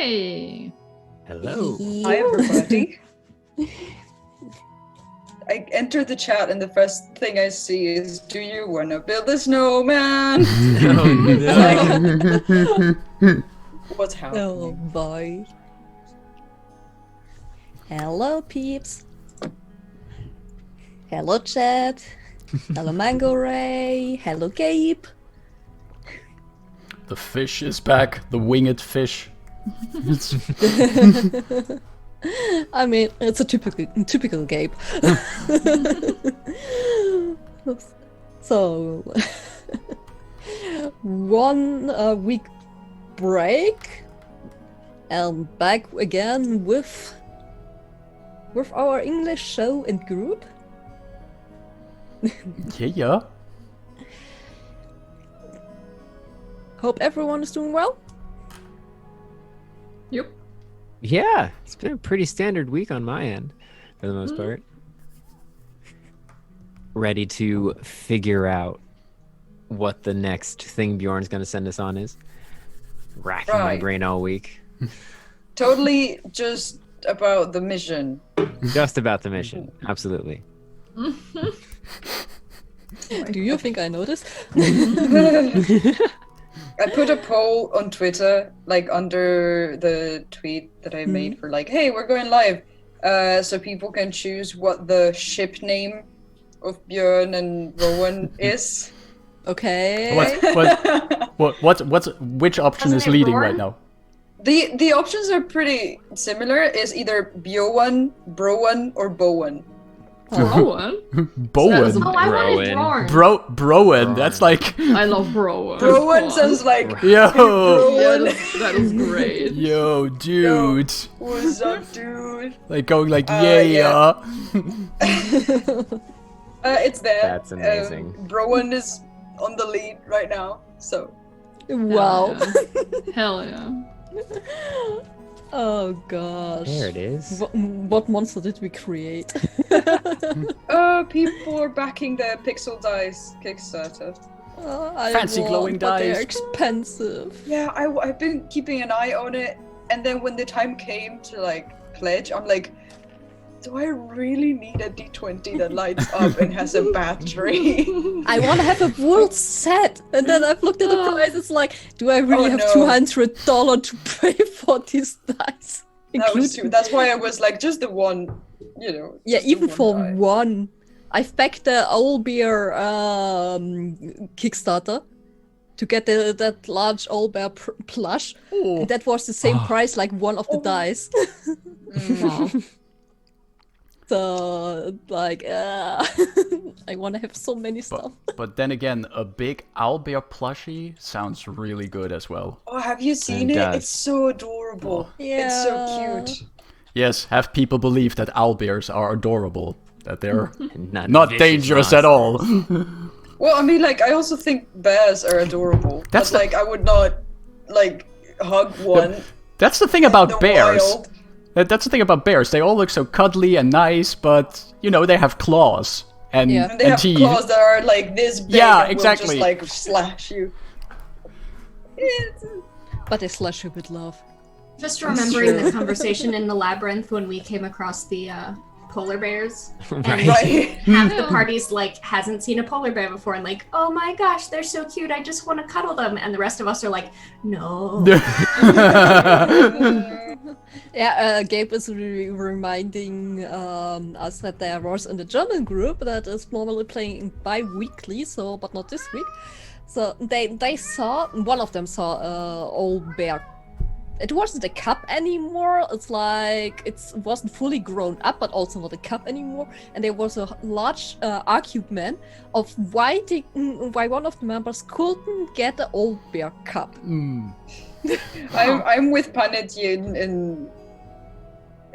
Hey! Hello. Hi, everybody. I enter the chat and the first thing I see is, do you want to build a snowman? What's happening? Oh boy. Hello peeps. Hello chat. Hello Mango Ray. Hello Gabe. The fish is back, the winged fish. I mean, it's a typical Gabe. So, 1 week break, and back again with our English show and group. Yeah. Hope everyone is doing well. Yep. Yeah, it's been a pretty standard week on my end, for the most part. Ready to figure out what the next thing Bjorn's going to send us on is. Racking my Right. brain all week. Totally just about the mission. Just about the mission, absolutely. Do you think I noticed? I put a poll on Twitter, like under the tweet that I made for like, hey, we're going live. So people can choose what the ship name of Björn and Rowan is. Okay. Which option Hasn't is it leading roared? right now? The options are pretty similar. It's either Bjowan, Browan, or Bowen. Rowan? Bowen. Oh, I wanted Rowan. Bjorn. Browen, that's like... I love Rowan. Rowan Come sounds on. like Yo! Rowan. That is great. Yo, dude. What's up, dude? Like going like, Yeah. yeah. It's there. That's amazing. Rowan is on the lead right now, so. Wow. Hell yeah. Oh gosh. There it is. What monster did we create? People are backing the Pixel Dice Kickstarter. I Fancy want, glowing but they're dice. expensive. Yeah, I've been keeping an eye on it, and then when the time came to like pledge, I'm like, do I really need a D20 that lights up and has a battery? I want to have a wool set, and then I've looked at the price. It's like, do I really have no. $200 to pay for these dice? That was too. That's why I was like, just the one, you know. Yeah, just the even one for die. one. I've backed the Owlbear Kickstarter to get that large Owlbear plush. Oh. And that was the same price like one of the dice. Wow. So, like, I want to have so many stuff. But then again, a big owlbear plushie sounds really good as well. Oh, have you seen It it? does. It's so adorable. It's so cute. Yes, have people believe that owlbears are adorable, that they're Not, not vicious dangerous at all. monsters. Well, I mean, like, I also think bears are adorable. That's but, like, I would not, like, hug one. That's the thing in about the bears. wild. That's the thing about bears. They all look so cuddly and nice, but you know they have claws and, Yeah. And they have teeth. claws that are, like, this big Yeah, and exactly. will just, like, slash you. But they slash you with love. Just That's remembering true. the conversation in the labyrinth when we came across the polar bears. And Right. half the party's like hasn't seen a polar bear before and like, oh my gosh, they're so cute, I just want to cuddle them. And the rest of us are like, no. Yeah, Gabe is reminding us that there was in the German group that is normally playing bi-weekly, so but not this week. So they saw, one of them saw old bear. It wasn't a cup anymore. It's like it wasn't fully grown up, but also not a cup anymore. And there was a large argument of why one of the members couldn't get the old bear cup. I'm with Panetje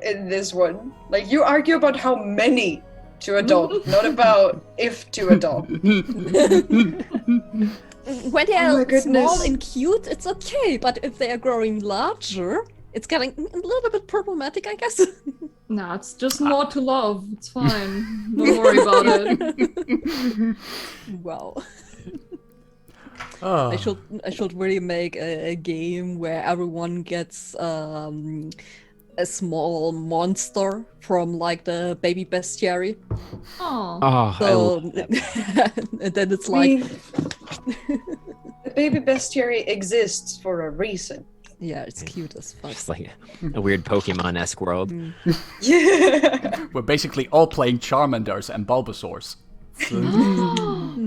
in this one. Like, you argue about how many to adopt, not about if to adopt. When they Oh my are goodness. small and cute, it's okay. But if they are growing larger, it's getting a little bit problematic, I guess. Nah, it's just more to love. It's fine. Don't worry about it. Wow. Oh. I should really make a game where everyone gets a small monster from like the baby bestiary. Oh. Oh, I So love that. and then it's I like mean, the baby bestiary exists for a reason. yeah, it's cute as fuck. Just like a weird Pokemon-esque world. Yeah. We're basically all playing Charmanders and Bulbasaurs.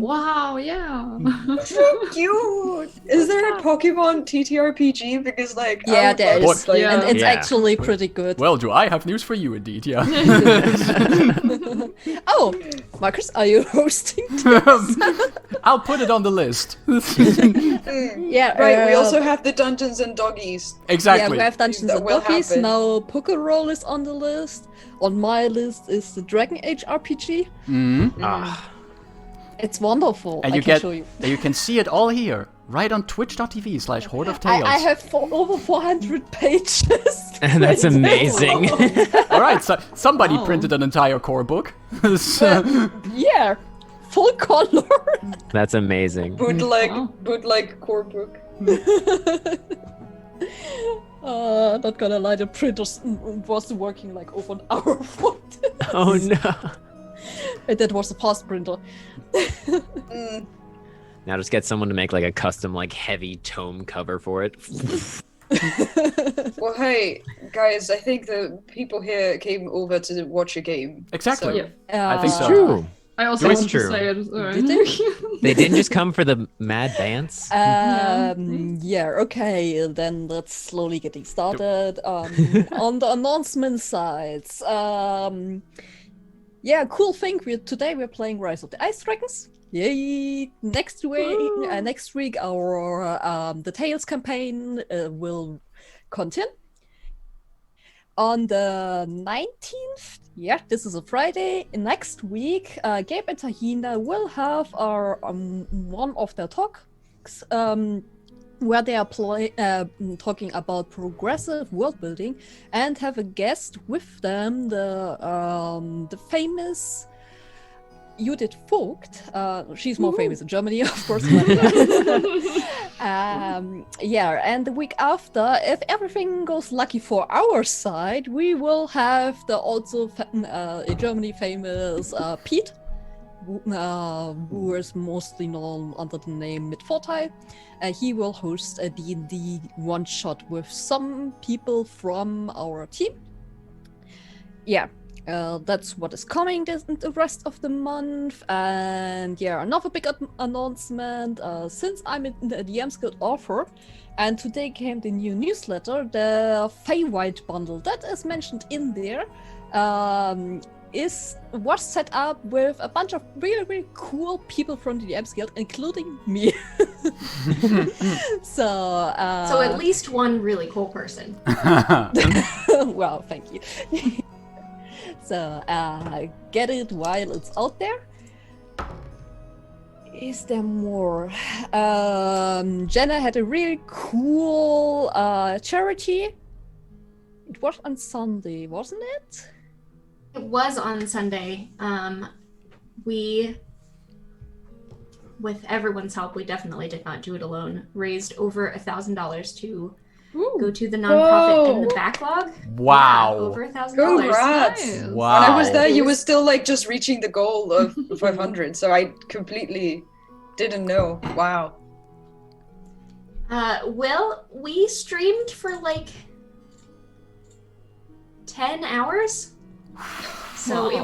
Wow, yeah. So cute. Is there a Pokemon TTRPG? Because like I Yeah, would there love is, to play Yeah. and that. it's Yeah. actually pretty good. Well, do I have news for you indeed, yeah. Oh, Marcus, are you hosting? I'll put it on the list. Yeah, Right, we also have the Dungeons and Doggies. yeah, Exactly. we have Dungeons That and will Doggies. happen. Now Poker Roll is on the list. On my list is the Dragon Age RPG. Ah, It's wonderful. And I you can get, show you. you can see it all here, right on twitch.tv/Hoard of Tales. I have over 400 pages. that's amazing. All right, so somebody Wow. printed an entire core book. So- Yeah, full color. That's amazing. Bootleg core book. Not gonna lie, the printer was working like over an hour for this. Oh no. And that was a fast printer. Now just get someone to make like a custom like heavy tome cover for it. Well, hey guys, I think the people here came over to watch a game. Exactly. So- Yeah. I think so. True. I also It's want true. to say it. Did They didn't just come for the mad dance. Yeah, okay, then let's slowly getting started. On the announcement sides, yeah, cool thing. Today we're playing Rise of the Ice Dragons. Yay! Next week, our the Tales campaign will continue. On the 19th, yeah, this is a Friday. Next week, Gabe and Tahina will have our one of their talks where they are talking about progressive world building and have a guest with them, the famous Judith Vogt. She's more famous in Germany, of course. But, yeah, and the week after, if everything goes lucky for our side, we will have the also in Germany famous Pete, who is mostly known under the name Midfortile. He will host a D&D one-shot with some people from our team. Yeah. That's what is coming the rest of the month. And yeah, another big announcement. Since I'm in the DM's Guild offer, and today came the new newsletter, the Feywild bundle that is mentioned in there, was set up with a bunch of really cool people from the DM's Guild, including me. So at least one really cool person. well, thank you. So, get it while it's out there. Is there more? Jenna had a really cool charity. It was on Sunday, wasn't it? It was on Sunday. We, with everyone's help, we definitely did not do it alone, raised over $1,000 to go to the nonprofit in the backlog. Wow. Yeah, over $1,000. Congrats! Nice. Wow. When I was there, you were still like just reaching the goal of 500, so I completely didn't know. Wow. Well, we streamed for like 10 hours. So it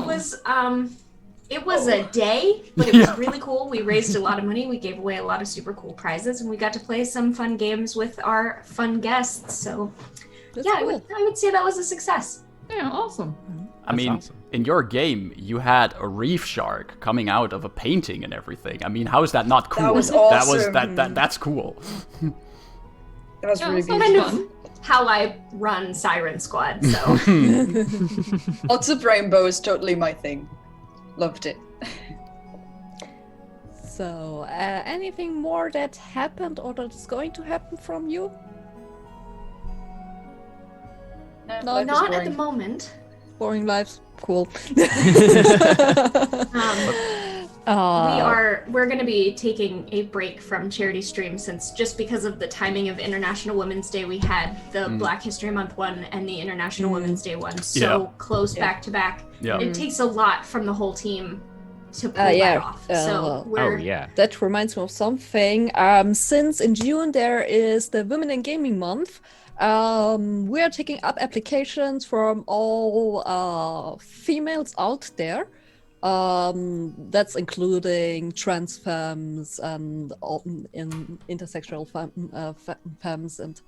was a day, but it was really cool. We raised a lot of money. We gave away a lot of super cool prizes, and we got to play some fun games with our fun guests. So That's yeah, cool. I would say that was a success. Yeah, awesome. I mean, awesome. in your game, you had a reef shark coming out of a painting and everything. I mean, how is that not cool? That was That was awesome. that's cool. That was Yeah, really sounds beautiful. Kind fun. of how I run Siren Squad. So Lots of rainbow is totally my thing. Loved it. So, anything more that happened or that is going to happen from you? No, Life is not at boring. the moment. Boring lives? Cool. we're going to be taking a break from charity stream since just because of the timing of International Women's Day, we had the Black History Month one and the International Women's Day one so close back to back. Yeah. It takes a lot from the whole team to pull that off. So that reminds me of something. Since in June there is the Women in Gaming Month, we are taking up applications from all females out there. That's including trans femmes and intersexual femmes and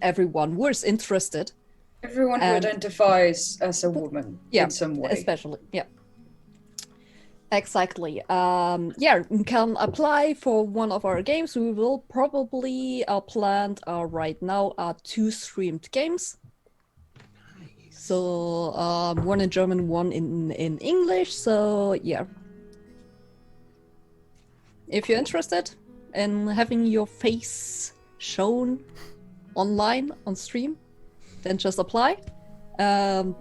everyone who is interested. Everyone who identifies as a woman in some way. Especially, exactly. You can apply for one of our games. We will probably planned right now 2 streamed games. So one in German, one in English. So yeah, if you're interested in having your face shown online on stream, then just apply. And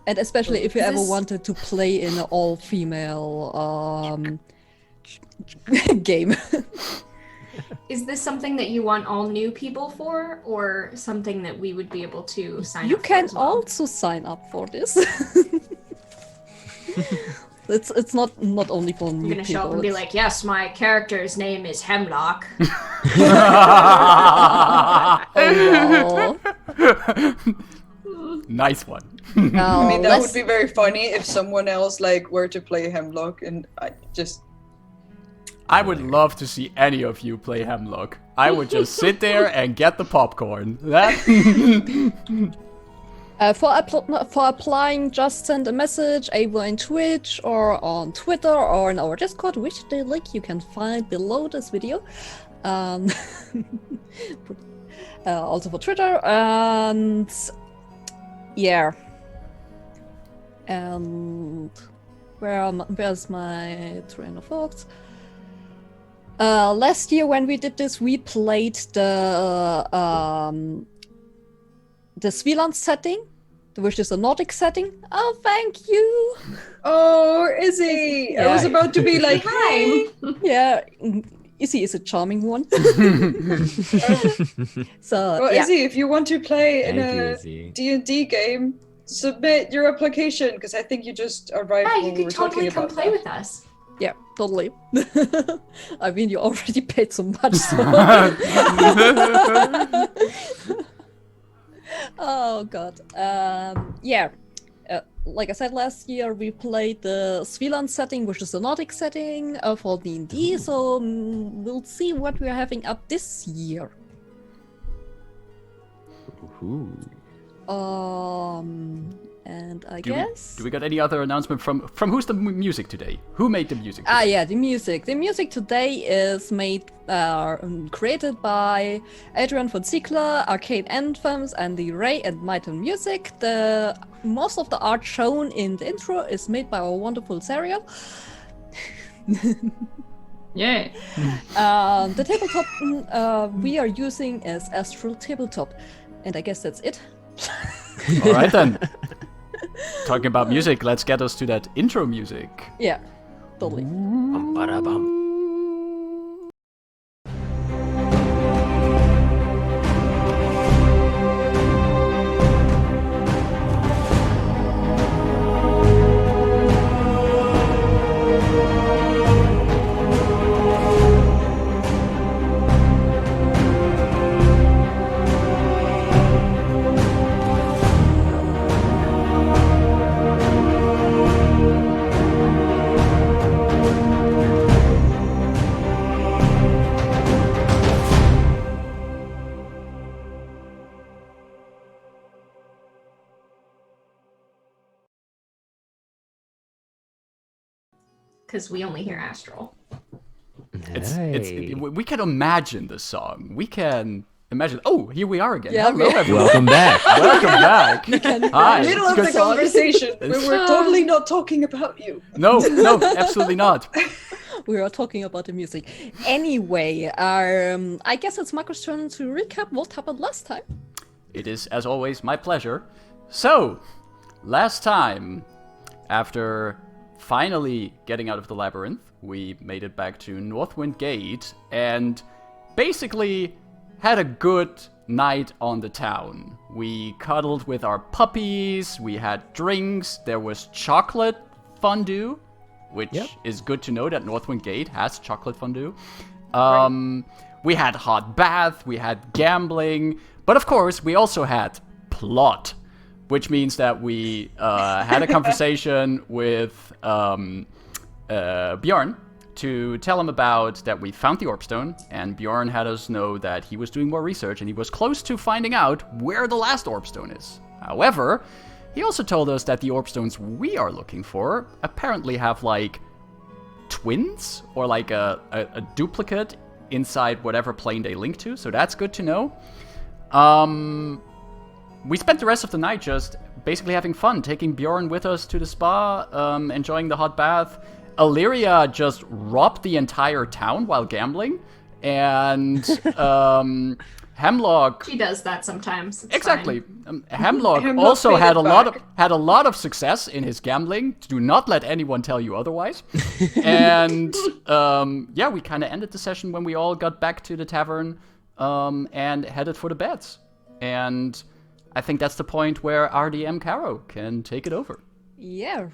especially if you ever wanted to play in an all-female game. Is this something that you want all new people for, or something that we would be able to sign up for? You can as well? also sign up for this. It's not only for new people. I'm gonna show up and be like, yes, my character's name is Hemlock. Oh, Nice one. I mean, that would be very funny if someone else were to play Hemlock, and I would love to see any of you play Hemlock. I would just sit there and get the popcorn. For applying, just send a message either on Twitch or on Twitter or in our Discord, which the link you can find below this video. Also for Twitter, and yeah. And where's my train of thoughts? Last year when we did this, we played the Svealand setting, which is a Nordic setting. Oh, thank you. Oh, Izzy! I was about to be like, hi. Yeah, Izzy is a charming one. So, well, Izzy, if you want to play in a D&D game, submit your application, because I think you just arrived. Yeah, you could totally come play with us. Yeah, totally. I mean, you already paid so much. So. Oh god. Yeah. Like I said, last year we played the Svealand setting, which is the Nordic setting for D&D. So we'll see what we're having up this year. Ooh. And I guess. Do we got any other announcement from who's the music today? Who made the music today? Yeah, the music. The music today is created by Adrian von Ziegler, Arcade Anthems, and the Ray and Mighton Music. Most of the art shown in the intro is made by our wonderful Serial. Yeah. The tabletop we are using is Astral Tabletop, and I guess that's it. All right then. Talking about music, let's get us to that intro music. Yeah, totally. Bum, ba-da, bum. Because we only hear Astral. We can imagine the song. We can imagine. Oh, here we are again. Yeah, Hello, everyone. Welcome back. Welcome back. Hi. Middle of the conversation, we were totally not talking about you. No, absolutely not. We are talking about the music. Anyway, I guess it's Marco's turn to recap what happened last time. It is, as always, my pleasure. So, last time, after finally getting out of the labyrinth, we made it back to Northwind Gate and basically had a good night on the town. We cuddled with our puppies, we had drinks, there was chocolate fondue, which is good to know that Northwind Gate has chocolate fondue. We had hot bath, we had gambling, but of course we also had plot, which means that we had a conversation with Bjorn to tell him about that we found the Orb Stone, and Bjorn had us know that he was doing more research and he was close to finding out where the last Orb Stone is. However, he also told us that the Orb Stones we are looking for apparently have like twins or like a duplicate inside whatever plane they link to, so that's good to know. We spent the rest of the night just basically having fun, taking Bjorn with us to the spa, enjoying the hot bath. Allyria just robbed the entire town while gambling, and Hemlock. She does that sometimes. It's Exactly. fine. Hemlock Hemlock also made had it a lot of back. success in his gambling. Do not let anyone tell you otherwise. And yeah, we kind of ended the session when we all got back to the tavern and headed for the beds. And I think that's the point where RDM Caro can take it over. Yeah,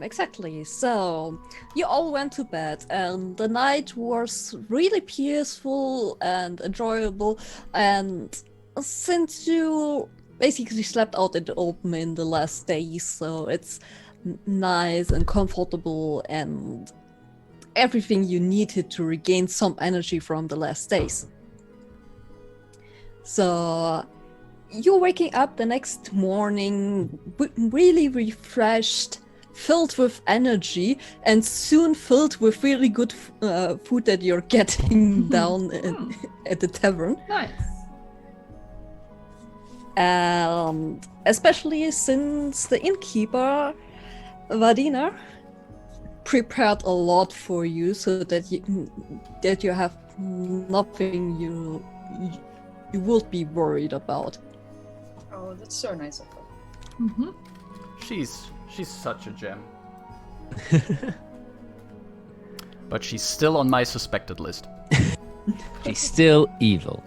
exactly. So, you all went to bed, and the night was really peaceful and enjoyable. And since you basically slept out in the open in the last days, so it's nice and comfortable and everything you needed to regain some energy from the last days. So, you're waking up the next morning really refreshed, filled with energy, and soon filled with really good food that you're getting down at the tavern. Nice. And especially since the innkeeper, Vadina, prepared a lot for you so that you have nothing you would be worried about. Oh, that's so nice of her. Mm-hmm. She's such a gem. But she's still on my suspected list. She's still evil.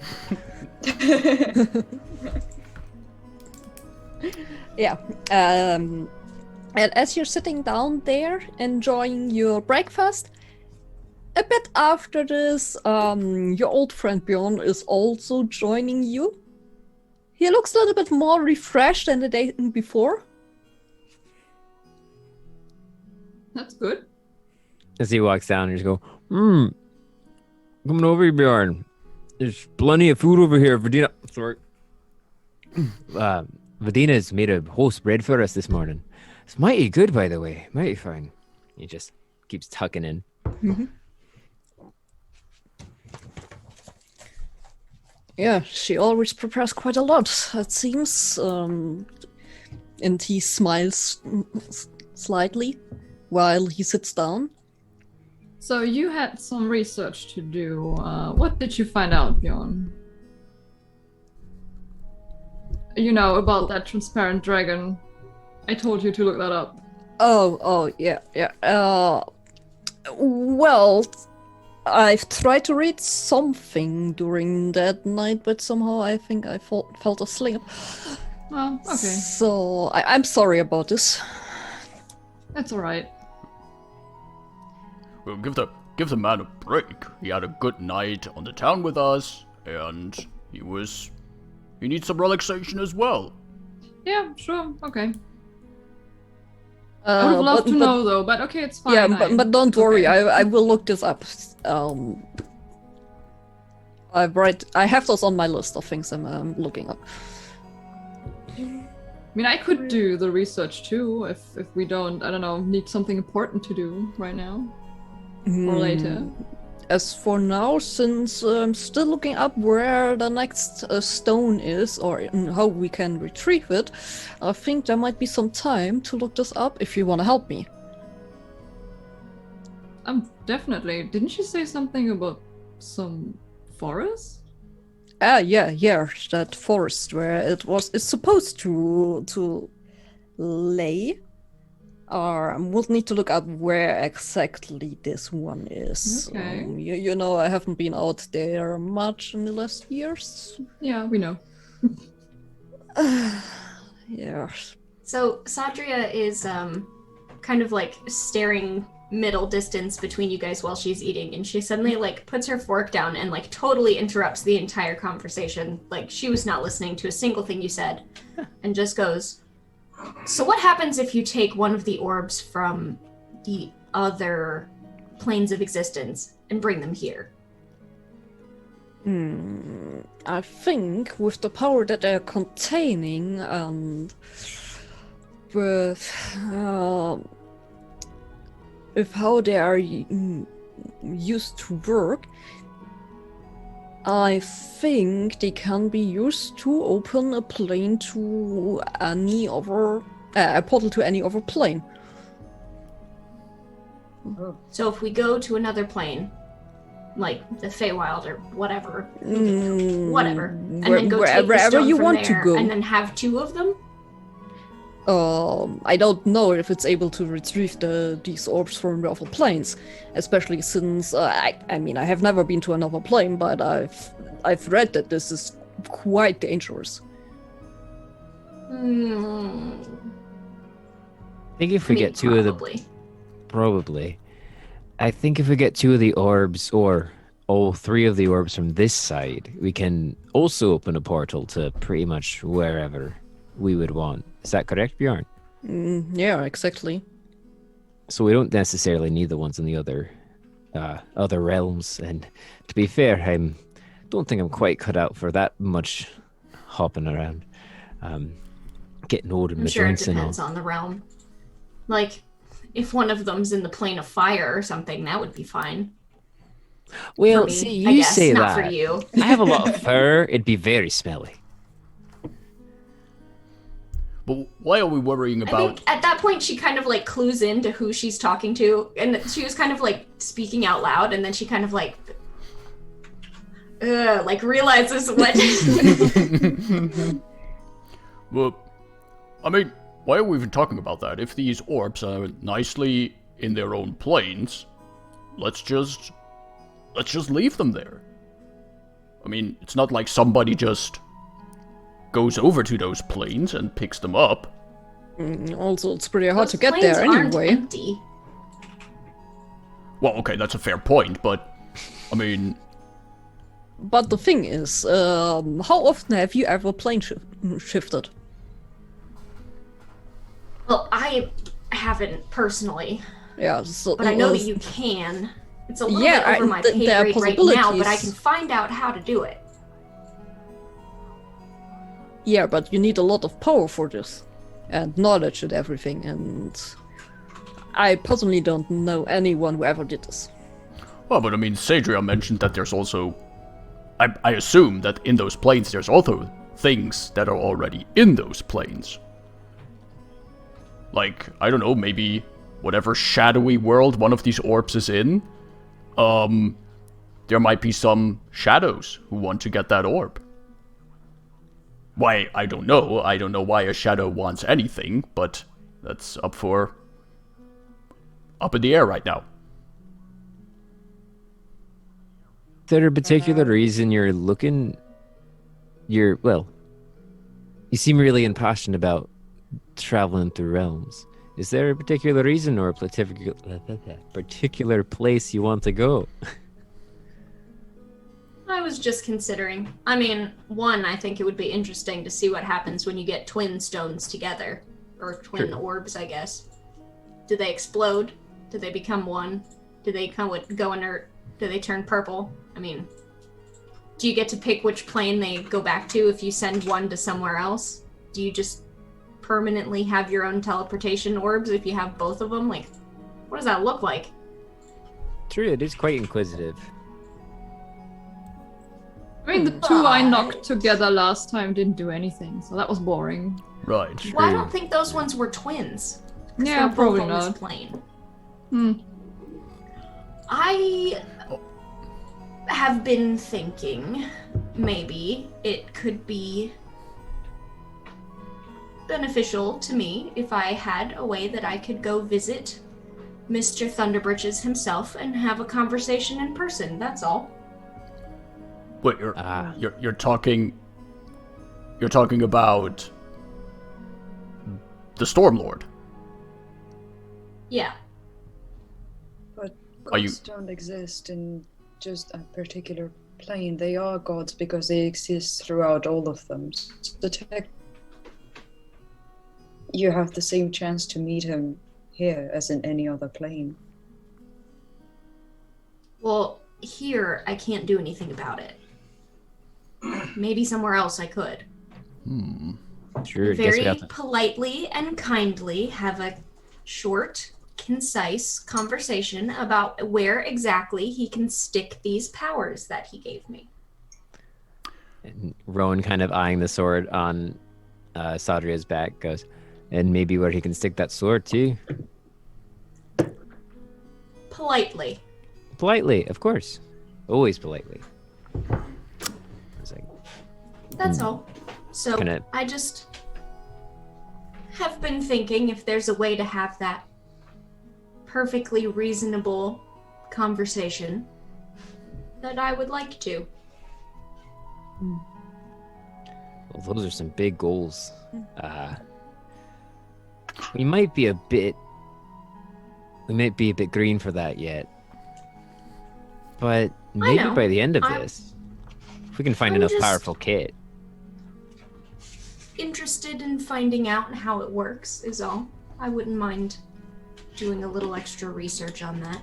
Yeah. And as you're sitting down there enjoying your breakfast, a bit after this, your old friend Bjorn is also joining you. He looks a little bit more refreshed than the day before. That's good. As he walks down and just go, coming over here, Bjorn. There's plenty of food over here. Vadina, sorry. Vadina's made a whole spread for us this morning. It's mighty good, by the way. Mighty fine. He just keeps tucking in. Mm-hmm. Yeah, she always prepares quite a lot, it seems. And he smiles slightly while he sits down. So you had some research to do. What did you find out, Bjorn? You know, about that transparent dragon. I told you to look that up. Oh, yeah. Well, I've tried to read something during that night, but somehow I think I felt asleep. Oh, okay. So I'm sorry about this. That's alright. Well, give the man a break. He had a good night on the town with us, and he needs some relaxation as well. Yeah, sure. Okay. I would have loved to know, though, but okay, it's fine. Yeah, but don't it's worry, okay. I will look this up. I have those on my list of things I'm looking up. I mean, I could do the research too if we don't, I don't know, need something important to do right now or later. As for now, since I'm still looking up where the next stone is or how we can retrieve it, I think there might be some time to look this up if you want to help me. Definitely. Didn't you say something about some forest? Yeah, that forest where it's supposed to lay. We'll need to look up where exactly this one is. Okay. You know, I haven't been out there much in the last years. Yeah, we know. Yeah. So Sadria is kind of like staring middle distance between you guys while she's eating, and she suddenly like puts her fork down and like totally interrupts the entire conversation. Like she was not listening to a single thing you said, and just goes, "So what happens if you take one of the orbs from the other planes of existence and bring them here?" I think with the power that they're containing and with how they are used to work, I think they can be used to open a plane to any other, a portal to any other plane. So if we go to another plane, like the Feywild or whatever, whatever, and then go take the wherever stone you from want to there, go. and then have two of them. I don't know if it's able to retrieve these orbs from other planes, especially since I mean I have never been to another plane, but I've read that this is quite dangerous. I think if we get two of the probably, I think if we get two of the orbs or all three of the orbs from this side, we can also open a portal to pretty much wherever we would want. Is that correct, Bjorn? Yeah, exactly. So we don't necessarily need the ones in the other realms. And to be fair, I don't think I'm quite cut out for that much hopping around, getting old in I'm my sure it joints and all. depends on the realm. Like, if one of them's in the plane of fire or something, that would be fine. Well, For me, see, I you guess, say not that. for you. I have a lot of fur. It'd be very smelly. But why are we worrying I about... think at that point she kind of like clues into who she's talking to, and she was kind of like speaking out loud, and then she kind of like realizes what. Well, I mean, why are we even talking about that? If these orbs are nicely in their own planes, let's just leave them there. I mean, it's not like somebody just goes over to those planes and picks them up. Also, it's pretty hard Those to get planes there aren't anyway. empty. Well, okay, that's a fair point, but I mean, But the thing is, how often have you ever plane shifted? Well, I haven't personally, Yeah, so, but I know that you can. It's a little Yeah, bit over my there pay are grade right now, but I possibilities. can find out how to do it. Yeah, but you need a lot of power for this, and knowledge and everything, and I personally don't know anyone who ever did this. well, but I mean, Sadria mentioned that there's also... I assume that in those planes there's also things that are already in those planes. Like, I don't know, maybe whatever shadowy world one of these orbs is in, there might be some shadows who want to get that orb. Why, I don't know. I don't know why a shadow wants anything, but that's up in the air right now. Is there a particular reason you're looking? You seem really impassioned about traveling through realms. Is there a particular reason or a particular place you want to go? I was just considering. I mean, one, I think it would be interesting to see what happens when you get twin stones together. Or twin orbs, I guess. Do they explode? Do they become one? Do they go inert? Do they turn purple? I mean, do you get to pick which plane they go back to if you send one to somewhere else? Do you just permanently have your own teleportation orbs if you have both of them? Like, what does that look like? True, it is quite inquisitive. I mean, the two I knocked together last time didn't do anything, so that was boring. Right. Well, I don't think those ones were twins. 'Cause Yeah, they're probably both on not. this plane. Hmm. I have been thinking maybe it could be beneficial to me if I had a way that I could go visit Mr. Thunderbritches himself and have a conversation in person. That's all. Wait, you're talking about the Stormlord. Yeah. But Are you- gods don't exist in just a particular plane. They are gods because they exist throughout all of them. So you have the same chance to meet him here as in any other plane. Well, here I can't do anything about it. Maybe somewhere else I could. Sure, guess we Very have to. politely and kindly have a short, concise conversation about where exactly he can stick these powers that he gave me. And Rowan, kind of eyeing the sword on Sadria's back, goes, and maybe where he can stick that sword too. Politely. Politely, of course. Always politely. It's like, That's all. So Kinda- I just have been thinking if there's a way to have that perfectly reasonable conversation that I would like to. well, those are some big goals. We might be a bit green for that yet. But maybe know. by the end of I'm- this, if we can find I'm enough just- powerful kit. Interested in finding out how it works is all. I wouldn't mind doing a little extra research on that.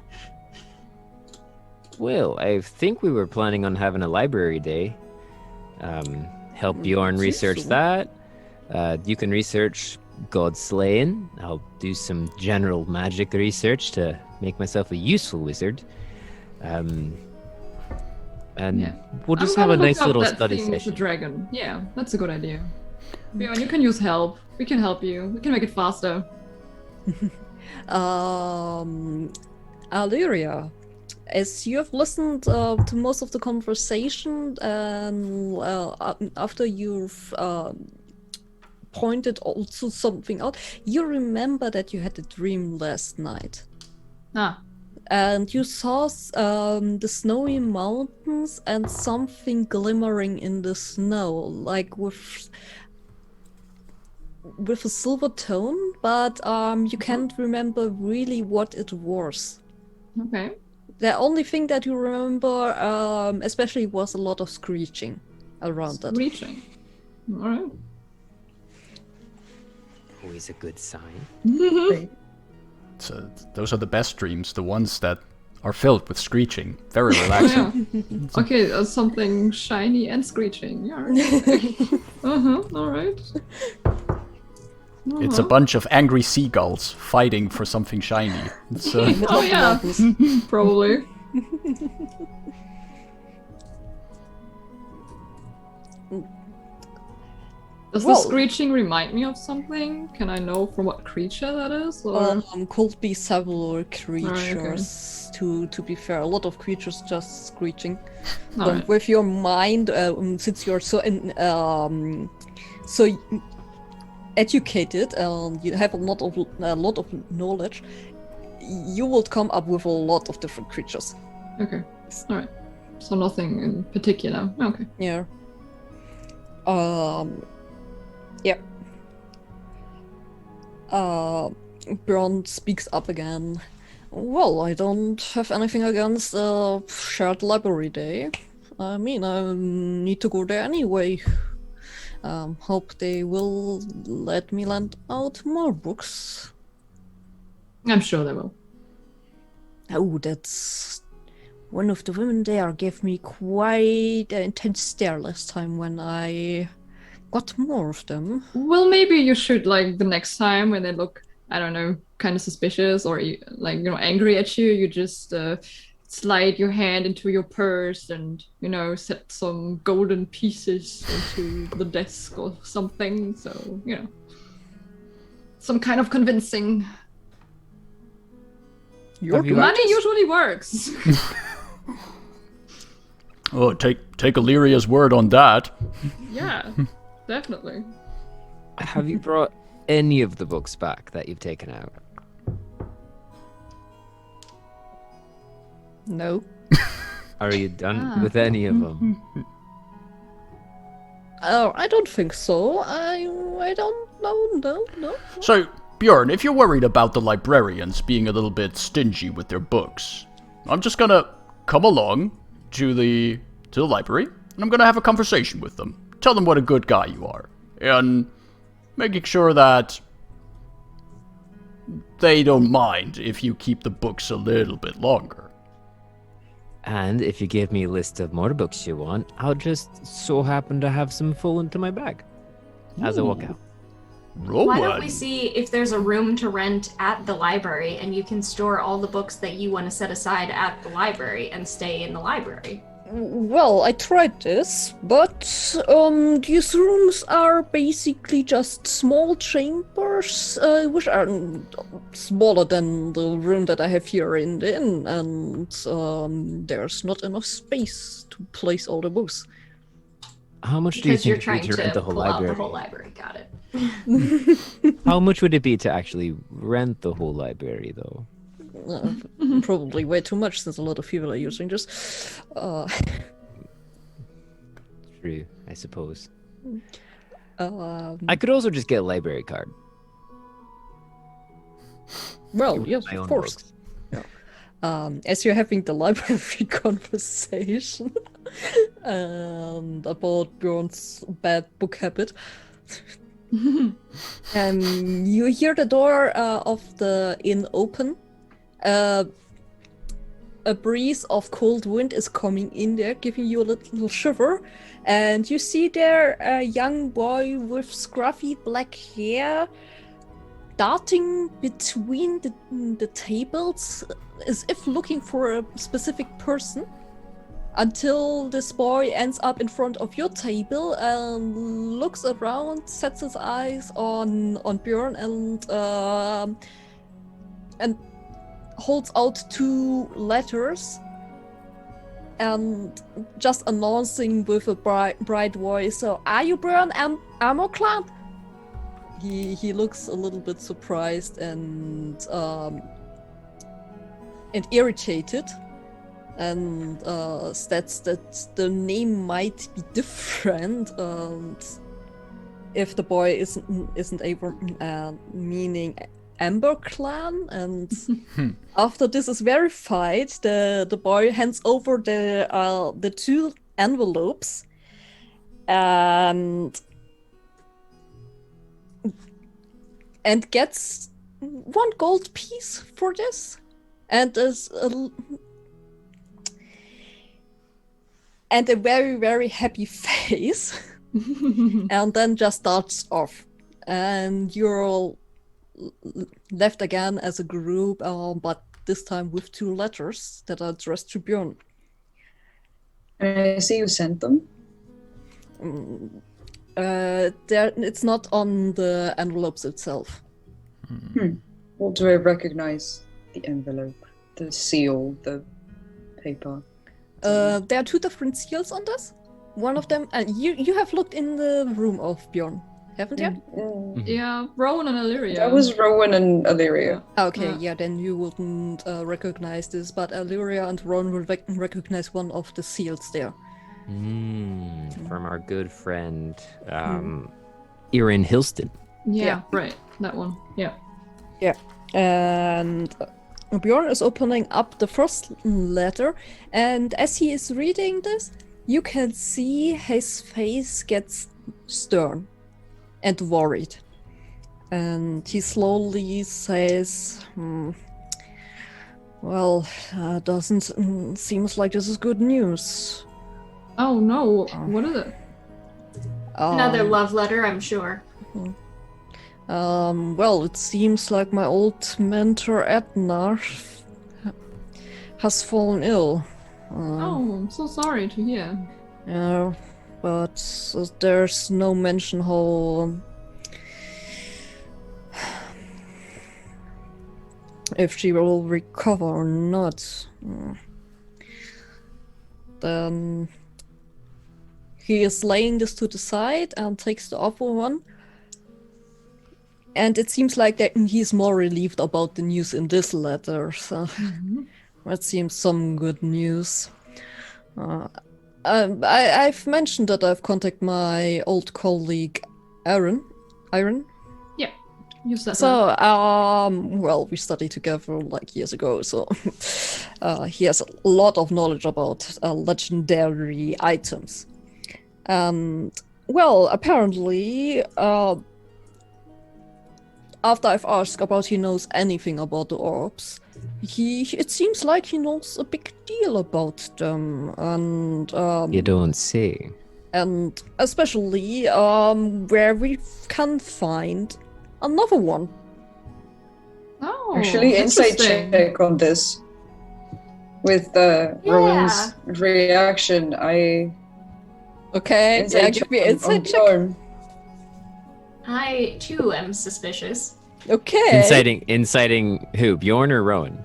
Well, I think we were planning on having a library day. Help Bjorn think research so. that. You can research God Slaying. I'll do some general magic research to make myself a useful wizard. And Yeah. we'll just I'm have a gonna nice look up little that study thing with session. The dragon. Yeah, that's a good idea. Bjorn, you can use help. We can help you. We can make it faster. Allyria, as you have listened to most of the conversation, and after you've pointed also something out, you remember that you had a dream last night. Ah, And you saw the snowy mountains and something glimmering in the snow, like with a silver tone, but you can't remember really what it was. okay. The only thing that you remember, especially, was a lot of screeching around that. Reaching. Alright. Always a good sign. So those are the best dreams, the ones that are filled with screeching. Very relaxing. Yeah. Okay, something shiny and screeching. Yeah. Alright. It's a bunch of angry seagulls fighting for something shiny. It's, Oh yeah, probably. Does the Well- screeching remind me of something? Can I know from what creature that is? Or... Could be several creatures. To be fair, a lot of creatures just screeching. But Alright. with your mind, since you're so educated and you have a lot of knowledge, you will come up with a lot of different creatures. Okay. Alright. So nothing in particular. Okay. Yeah. Yeah. Bjorn speaks up again. Well, I don't have anything against shared library day. I mean, I need to go there anyway. Hope they will let me lend out more books. I'm sure they will. Oh, that's... One of the women there gave me quite an intense stare last time when I got more of them. Well, maybe you should, like, the next time when they look, I don't know, kind of suspicious or, like, you know, angry at you, you just slide your hand into your purse and, you know, set some golden pieces into the desk or something. So, you know, some kind of convincing. Have you Money usually works. oh, take Allyria's word on that. Yeah, definitely. Have you brought any of the books back that you've taken out? No. Are you done with any of them? Oh, I don't think so. I don't know. No. So, Bjorn, if you're worried about the librarians being a little bit stingy with their books, I'm just gonna come along to the library, and I'm gonna have a conversation with them. Tell them what a good guy you are, and making sure that they don't mind if you keep the books a little bit longer. And if you give me a list of more books you want, I'll just so happen to have some full into my bag as I walk out. Rowan. Why don't we see if there's a room to rent at the library and you can store all the books that you want to set aside at the library and stay in the library? Well, I tried this, but these rooms are basically just small chambers, which are smaller than the room that I have here in the inn, and there's not enough space to place all the books. How much do you Because you're think trying would you rent to the whole pull out the library? whole library. Got it. How much would it be to actually rent the whole library, though? Probably way too much since a lot of people are using this. True, I suppose. Um, I could also just get a library card. well, yes, My of own course. books. As you're having the library conversation about Bjorn's bad book habit, you hear the door of the inn open. A breeze of cold wind is coming in there, giving you a little shiver, and you see there a young boy with scruffy black hair darting between the tables as if looking for a specific person, until this boy ends up in front of your table and looks around, sets his eyes on Bjorn, and holds out 2 letters and just announcing with a bright voice, "So, are you Bjorn Amoklan?" He looks a little bit surprised and irritated, and states that the name might be different, and if the boy isn't able meaning Amber Clan, and after this is verified, the boy hands over the 2 envelopes and gets 1 gold piece for this, and a very, very happy face, and then just starts off, and you're all left again as a group, but this time with 2 letters that are addressed to Bjorn. And I see you sent them. It's not on the envelopes itself. Well, do I recognize the envelope, the seal, the paper? There are 2 different seals on this. One of them, and you have looked in the room of Bjorn, haven't you? Yeah, Rowan and Allyria. That was Rowan and Allyria. Okay, yeah, then you wouldn't recognize this, but Allyria and Ron will recognize one of the seals there. From our good friend, Erin Hilston. Yeah, right. That one. Yeah. And Bjorn is opening up the first letter, and as he is reading this, you can see his face gets stern and worried. And he slowly says, well, doesn't seems like this is good news. Oh no, what is it? Another love letter, I'm sure. Well, it seems like my old mentor Edna has fallen ill. Oh, I'm so sorry to hear. Yeah, but there's no mention how if she will recover or not. Then he is laying this to the side and takes the upper one And it seems like that he's more relieved about the news in this letter. So that seems some good news. I've mentioned that I've contacted my old colleague Aaron. Yeah, you said that. So, well, we studied together like years ago, so he has a lot of knowledge about legendary items. And, well, apparently, after I've asked about he knows anything about the orbs, it seems like he knows a big deal about them, and You don't say. and especially where we can find another one. Oh, Actually, insight interesting. check on this. With Rowan's reaction, Okay, yeah, give me an insight check. Bjorn. I too am suspicious. Okay. Inciting who? Bjorn or Rowan?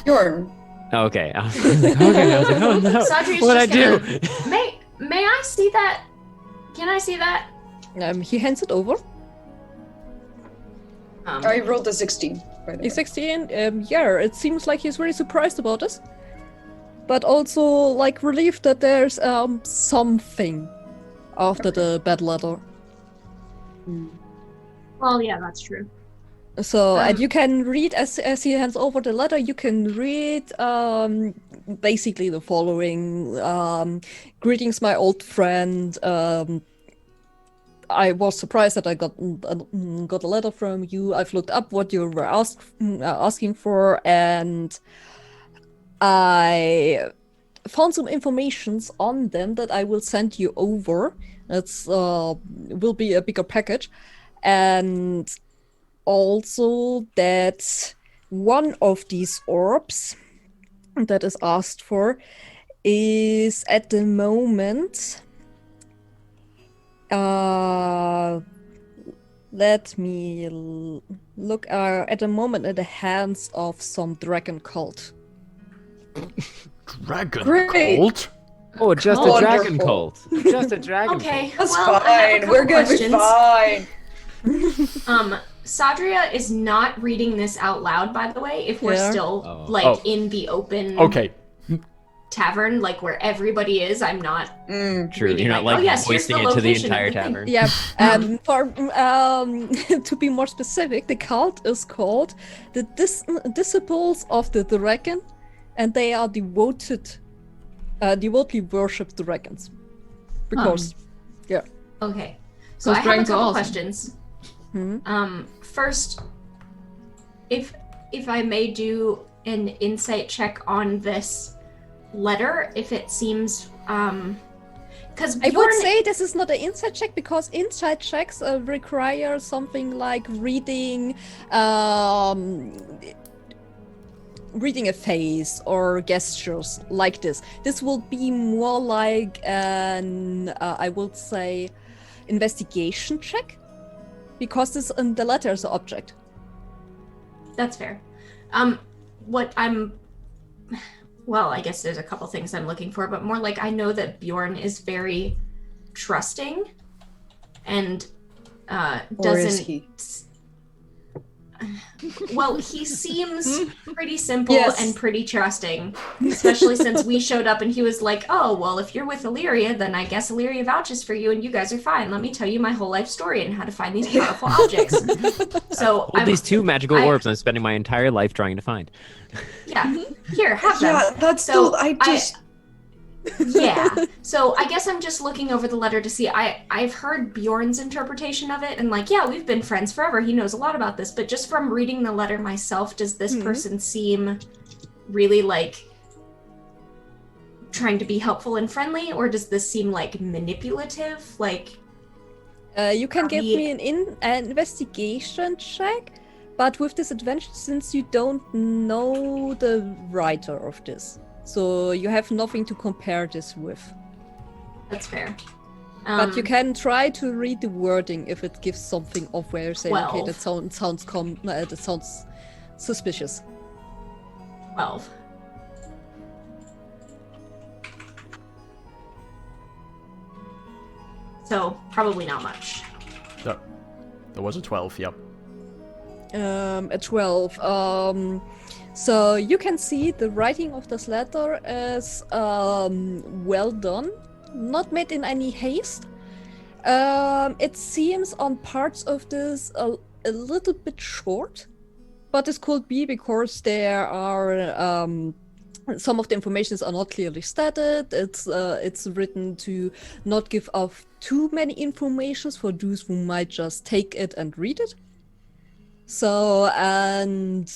Bjorn. Oh, okay. I was like, oh no. Sadri's What'd I just do? May I see that? Can I see that? He hands it over. I rolled a 16. By the way. He's 16. Yeah, it seems like he's very surprised about this, but also like relieved that there's something after the bad letter. Well, yeah, that's true. So, and you can read as he hands over the letter. You can read basically the following: "Greetings, my old friend. I was surprised that I got a letter from you. I've looked up what you were asking for, and I found some informations on them that I will send you over. It's will be a bigger package, and also that one of these orbs that is asked for is at the moment. Let me look at the moment in the hands of some dragon cult. Dragon Great. cult? Oh, just a Wonderful. dragon cult. Just a dragon Okay, That's well, I have a fine. couple We're gonna be questions. fine. Sadria is not reading this out loud, by the way, if we're Yeah. still, Oh. like, in the open Okay. tavern, like, where everybody is. I'm not True. reading, You're not like, like oh, yes, here's voicing the it to the location of entire the thing. tavern. Yeah, for to be more specific, the cult is called the Disciples of the Dragon, and they are devotedly worship dragons. Because, Okay. So Those I have a dragons are couple awesome. questions. Mhm. First, if I may do an insight check on this letter, if it seems because I would say this is not an insight check because insight checks require something like reading a face or gestures like this. This will be more like an I would say investigation check because this the letter is the object. that's fair. What I'm well, I guess there's a couple things I'm looking for, but more like I know that Bjorn is very trusting and Or doesn't is he? Well, he seems pretty simple Yes. and pretty trusting, especially since we showed up and he was like, oh, well, if you're with Allyria, then I guess Allyria vouches for you and you guys are fine. Let me tell you my whole life story and how to find these powerful objects. So Hold these two magical I- orbs I'm spending my entire life trying to find. yeah, here, have them. Yeah, that's So still. I just. Yeah. So I guess I'm just looking over the letter to see. I've heard Bjorn's interpretation of it, and like, yeah, we've been friends forever. He knows a lot about this. But just from reading the letter myself, does this person seem really like trying to be helpful and friendly, or does this seem like manipulative? Like, You can give He- me an investigation check, but with disadvantage since you don't know the writer of this. So you have nothing to compare this with. that's fair. But you can try to read the wording if it gives something off where you say, okay, 12. that sounds suspicious. 12. So probably not much. There was a 12, yep. At 12. So you can see the writing of this letter is well done, not made in any haste. It seems on parts of this a little bit short, but this could be because there are some of the informations are not clearly stated. It's written to not give off too many informations for those who might just take it and read it. So, and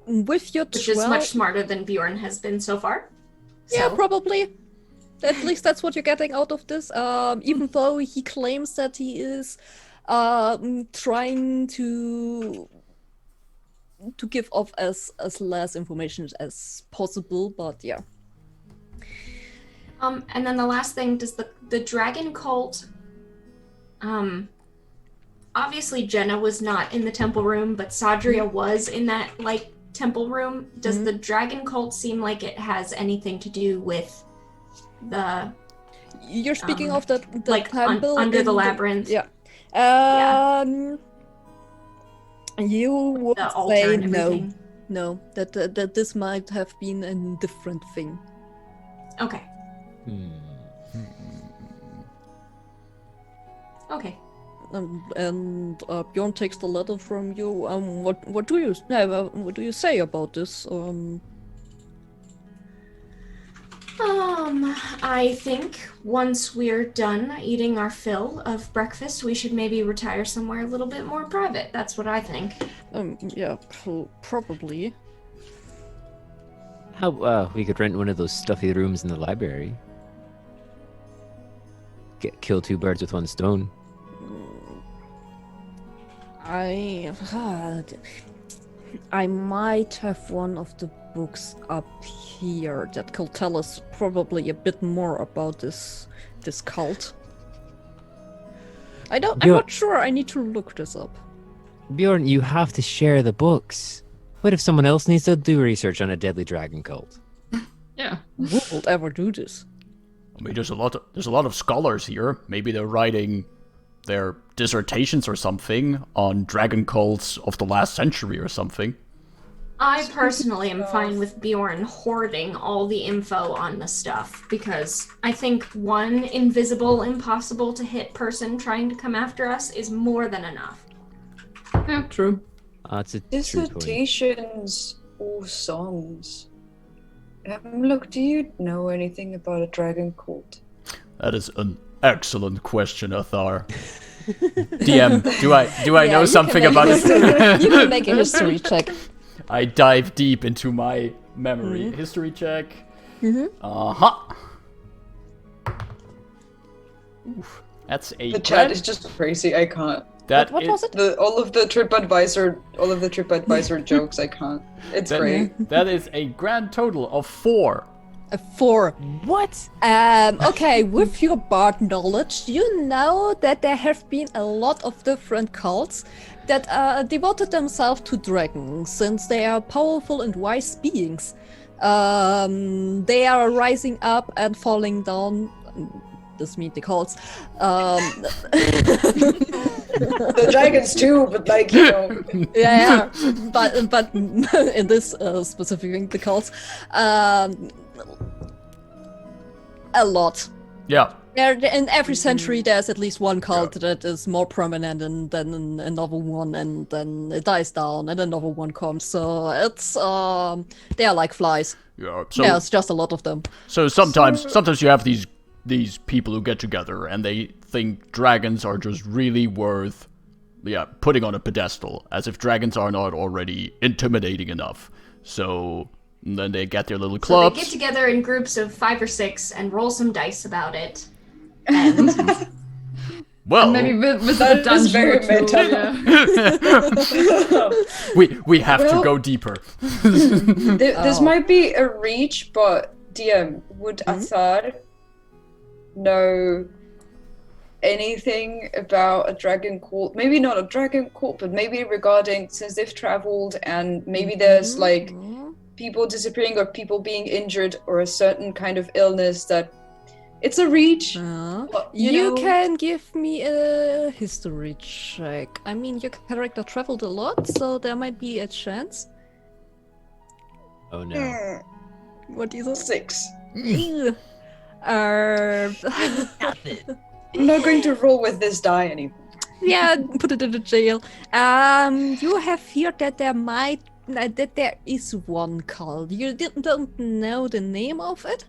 with your Which 12... is much smarter than Bjorn has been so far. Yeah, So- probably. At least that's what you're getting out of this. Even though he claims that he is trying to give off as less information as possible, but yeah. And then the last thing, does the dragon cult, obviously Jenna was not in the temple room, but Sadria was in that, like, temple room. Does the dragon cult seem like it has anything to do with the... You're speaking of the like, temple under in the labyrinth? Yeah. You would The altar say and no. everything? No, that this might have been a different thing. Okay. Okay. And Bjorn takes the letter from you. What do you say about this? I think once we're done eating our fill of breakfast, we should maybe retire somewhere a little bit more private. That's what I think. Yeah, probably. How we could rent one of those stuffy rooms in the library. Kill two birds with one stone. I might have one of the books up here that could tell us probably a bit more about this cult. I'm not sure. I need to look this up. Bjorn, you have to share the books. What if someone else needs to do research on a deadly dragon cult? Yeah. Who would ever do this? I mean, there's a lot of scholars here. Maybe they're writing their dissertations or something on dragon cults of the last century or something. I personally am fine with Bjorn hoarding all the info on the stuff, because I think one invisible, impossible to hit person trying to come after us is more than enough. Yeah, true. It's a true point. Dissertations or songs? Look, do you know anything about a dragon cult? That is an excellent question, Athar. DM, do I know something about it? You can make a history check. I dive deep into my memory. History check. Uh-huh. Oof, that's a The chat is just crazy. I can't. What was it? All of the TripAdvisor jokes. I can't. It's great. That is a grand total of 4. A 4. What? Okay, with your bard knowledge, you know that there have been a lot of different cults that devoted themselves to dragons, since they are powerful and wise beings. They are rising up and falling down. This means the cults. The dragons too, but like, you know. Yeah, but in this specific thing, the cults, a lot. Yeah. In every century, there's at least one cult that is more prominent than another one, and then it dies down, and another one comes. So it's they are like flies. Yeah. There's just a lot of them. So sometimes you have these people who get together and they think dragons are just really worth putting on a pedestal, as if dragons are not already intimidating enough. So then they get their little clubs. So they get together in groups of 5 or 6 and roll some dice about it. And Well, maybe with That the is dungeon very or two, meta. we have to Well- go deeper. This might be a reach, but DM, would Athar know anything about a dragon cult? Maybe not a dragon cult, but maybe regarding, since they've traveled and maybe there's like people disappearing or people being injured or a certain kind of illness that It's a reach. But, You know, can give me a history check. I mean, your character traveled a lot, so there might be a chance. Oh no. What do you think? 6. Ew. I'm not going to roll with this die anymore. Yeah, put it in the jail. You have heard that there is one cult. You don't know the name of it,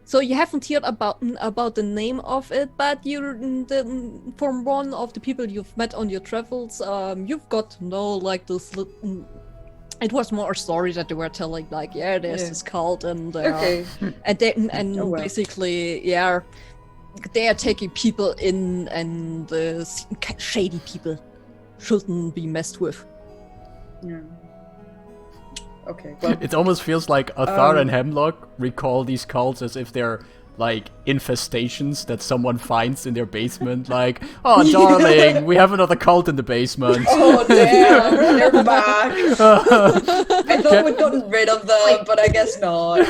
so you haven't heard about the name of it. But from one of the people you've met on your travels, you've got to know like this. It was more a story that they were telling, like, yeah, there's this cult, and Okay. and Oh, well. basically, yeah, they are taking people in, and shady people shouldn't be messed with. Yeah. Okay. Well, It almost feels like Athar and Hemlock recall these cults as if they're like infestations that someone finds in their basement. Like, oh darling, we have another cult in the basement. oh damn, they're back. I thought we'd gotten rid of them, but I guess not.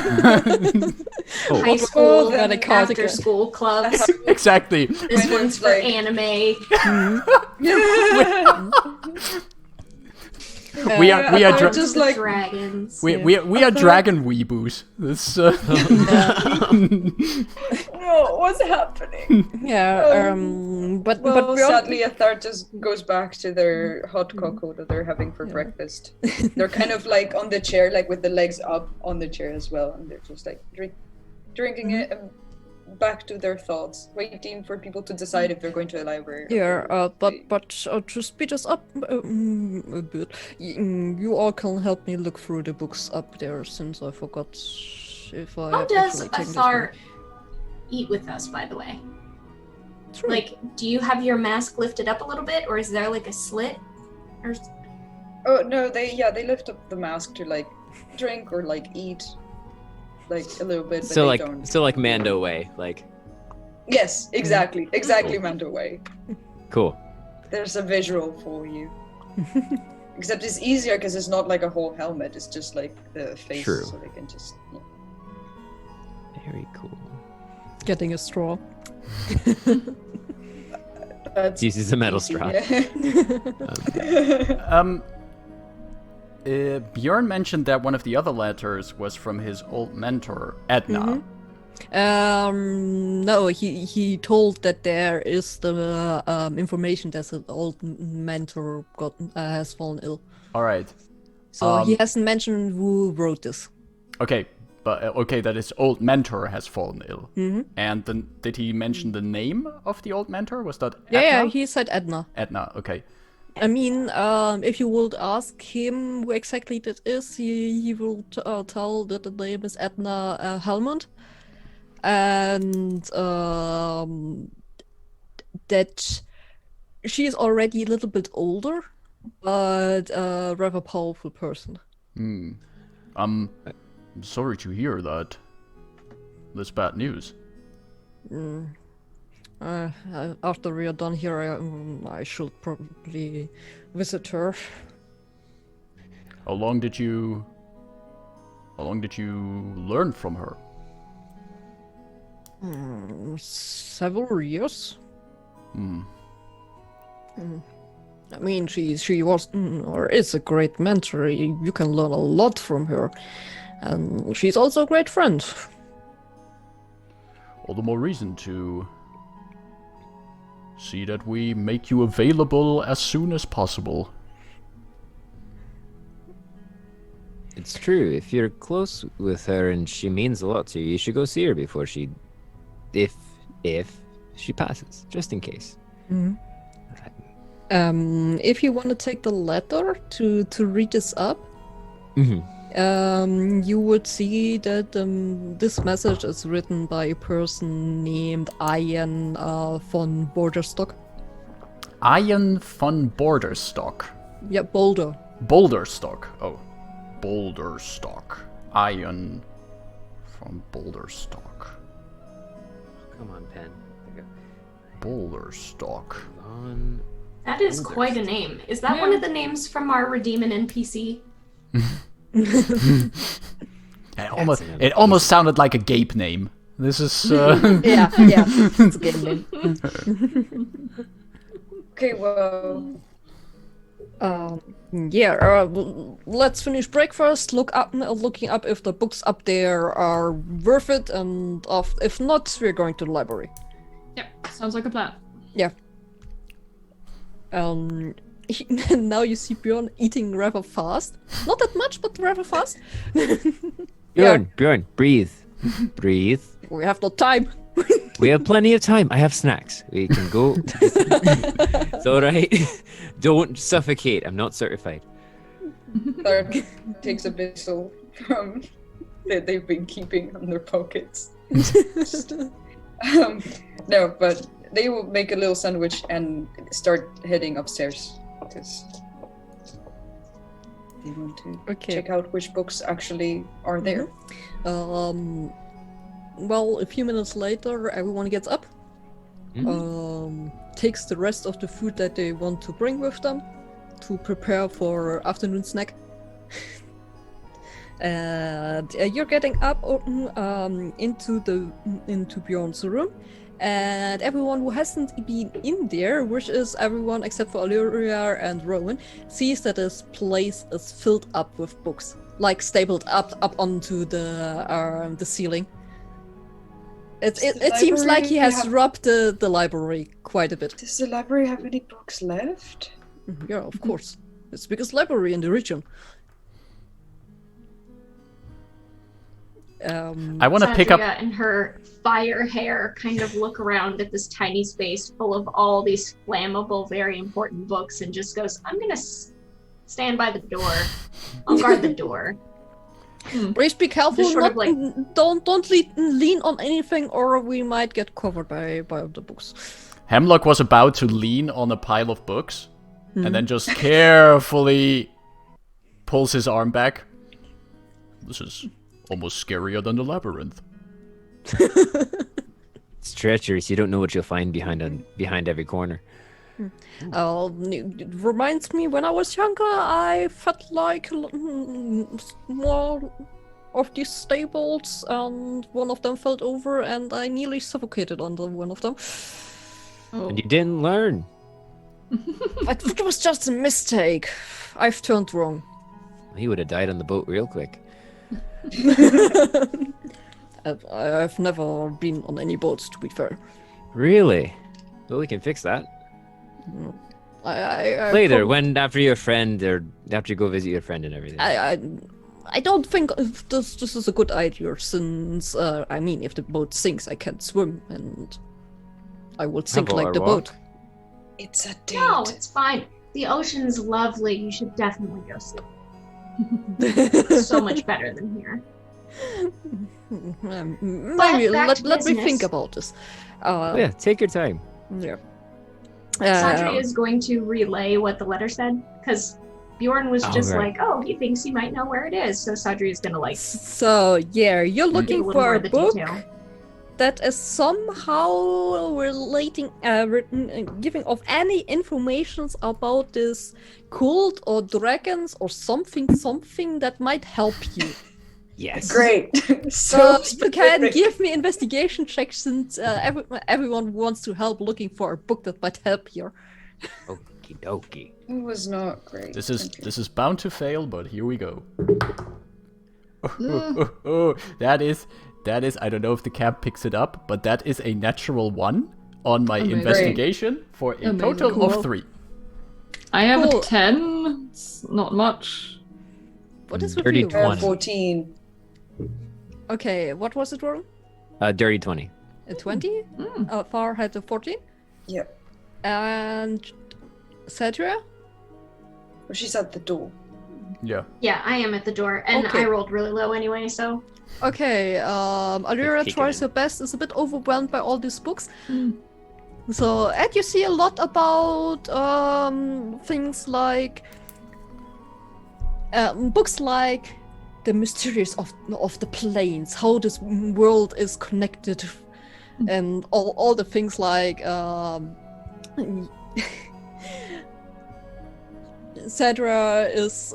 High school, then after school clubs. Exactly. This When one's it's for like- anime. We are Cards just with like- dragons. we are dragon weeboos. This No, what's happening? Yeah, but Well, we're all- sadly, Athar just goes back to their hot cocoa that they're having for breakfast. They're kind of like on the chair, like with the legs up on the chair as well, and they're just like drinking it and back to their thoughts, waiting for people to decide if they're going to a library. but to speed us up a bit, you all can help me look through the books up there, since I forgot if I How have does actually taken this Athar eat with us, by the way? True. Like, do you have your mask lifted up a little bit, or is there like a slit? Or Oh no, they lift up the mask to like drink or like eat, like a little bit, but they don't. So like Mando way, like Yes, exactly, Mando way. cool. There's a visual for you. Except it's easier because it's not like a whole helmet. It's just like the face, True. so they can just. Yeah. Very cool. Getting a straw. That's Uses a metal easy, straw. yeah. Bjorn mentioned that one of the other letters was from his old mentor, Edna. No, he told that there is the information that an old mentor has fallen ill. All right. So he hasn't mentioned who wrote this. Okay, but that his old mentor has fallen ill. Mm-hmm. And then did he mention the name of the old mentor? Was that Edna? Yeah, he said Edna. Edna. Okay. I mean, if you would ask him who exactly that is, he will tell that the name is Edna Helmond, and that she is already a little bit older, but a rather powerful person. I'm sorry to hear that. That's bad news. After we are done here, I should probably visit her. How long did you learn from her? Several years. I mean, she was or is a great mentor. You can learn a lot from her, and she's also a great friend. All the more reason to see that we make you available as soon as possible. It's true. If you're close with her and she means a lot to you, you should go see her before she, if she passes, just in case. If you want to take the letter to read this up, you would see that this message is written by a person named Ian von Borderstock. Ian von Borderstock. Yeah, Boulder. Boulderstock. Oh. Boulderstock. Ian von Boulderstock. Come on, pen. There Boulderstock. you go. On. that is quite a name. Is that one of the names from our Redeem an NPC? It almost sounded like a Gape name. This is. Yeah, it's a game name. Okay, well, let's finish breakfast. Looking up if the books up there are worth it, and if not, we're going to the library. Yep, sounds like a plan. Yeah. Now you see Bjorn eating rather fast. Not that much, but rather fast. Bjorn, breathe. Breathe. We have no time. We have plenty of time. I have snacks. We can go. It's all right. Don't suffocate. I'm not certified. Third takes a pistol from that they've been keeping on their pockets. No, but they will make a little sandwich and start heading upstairs because they want to check out which books actually are there. Well, a few minutes later, everyone gets up, takes the rest of the food that they want to bring with them to prepare for afternoon snack. And you're getting up into Bjorn's room, and everyone who hasn't been in there, which is everyone except for Allyria and Rowan, sees that this place is filled up with books, like stapled up onto the ceiling. It seems like he has robbed the library quite a bit. Does the library have any books left? Yeah, of course. It's the biggest library in the region. I want to pick up. Sadria and her fire hair kind of look around at this tiny space full of all these flammable, very important books and just goes, I'm going to stand by the door. I'll guard the door. Please be careful. Sort of Don't lean on anything, or we might get covered by the books. Hemlock was about to lean on a pile of books, and then just carefully pulls his arm back. This is almost scarier than the labyrinth. It's treacherous. You don't know what you'll find behind every corner. It reminds me when I was younger, I felt like more of these stables, and one of them fell over, and I nearly suffocated under one of them. And you didn't learn. But it was just a mistake. I've turned wrong. He would have died on the boat real quick. I've never been on any boats, to be fair. Really? Well, we can fix that. Later, after your friend, or after you go visit your friend and everything. I don't think this is a good idea, since if the boat sinks, I can't swim, and I would sink like the boat. It's a date. No, it's fine. The ocean's lovely. You should definitely go see it. So much better than here. Maybe let me think about this. Yeah, take your time. Yeah. Sadria is going to relay what the letter said, because Bjorn was just like, oh, he thinks he might know where it is, so Sadria is going to So, yeah, you're looking for a book detail that is somehow relating, giving of any information about this cult or dragons or something that might help you. Yes. Great. So you can give me investigation checks, since everyone wants to help looking for a book that might help here. Okie dokie. It was not great. This is bound to fail, but here we go. That is. I don't know if the cap picks it up, but that is a natural 1 on my investigation for a total of 3. I have a 10. It's not much. What is with Dirty you? 20. 14. Okay, what was it, Warren? Dirty 20. A 20? Far had a 14? Yep. And Sadria? Well, she's at the door. Yeah. Yeah, I am at the door, and I rolled really low anyway, so... Okay, Allyria tries her best, is a bit overwhelmed by all these books. So, and you see a lot about things like... books like the mysteries of the planes, how this world is connected, and all the things like Sadra is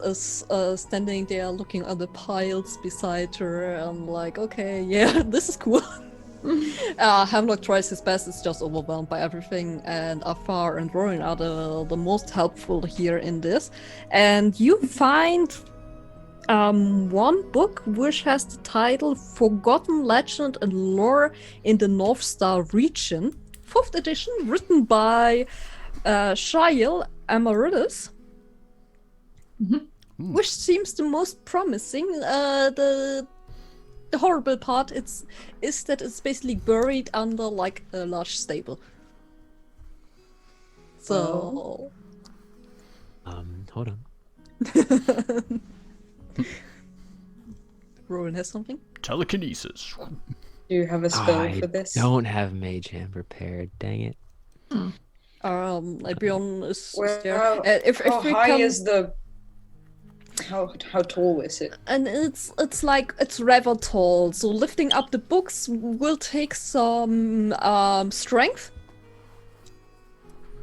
standing there looking at the piles beside her, and like, okay, yeah, this is cool. Hemlock tries his best, is just overwhelmed by everything, and Afar and Rowan are the most helpful here in this. And you find one book which has the title Forgotten Legend and Lore in the North Star Region, 5th edition, written by Shael Amaryllis. Which seems the most promising. The horrible part is that it's basically buried under like a large stable. So hold on. Rowan has something? Telekinesis. Do you have a spell I for this? don't have Mage Hand prepared. Dang it. Bjorn is Well, there. If how we high come... is the? How tall is it? And it's rather tall, so lifting up the books will take some strength.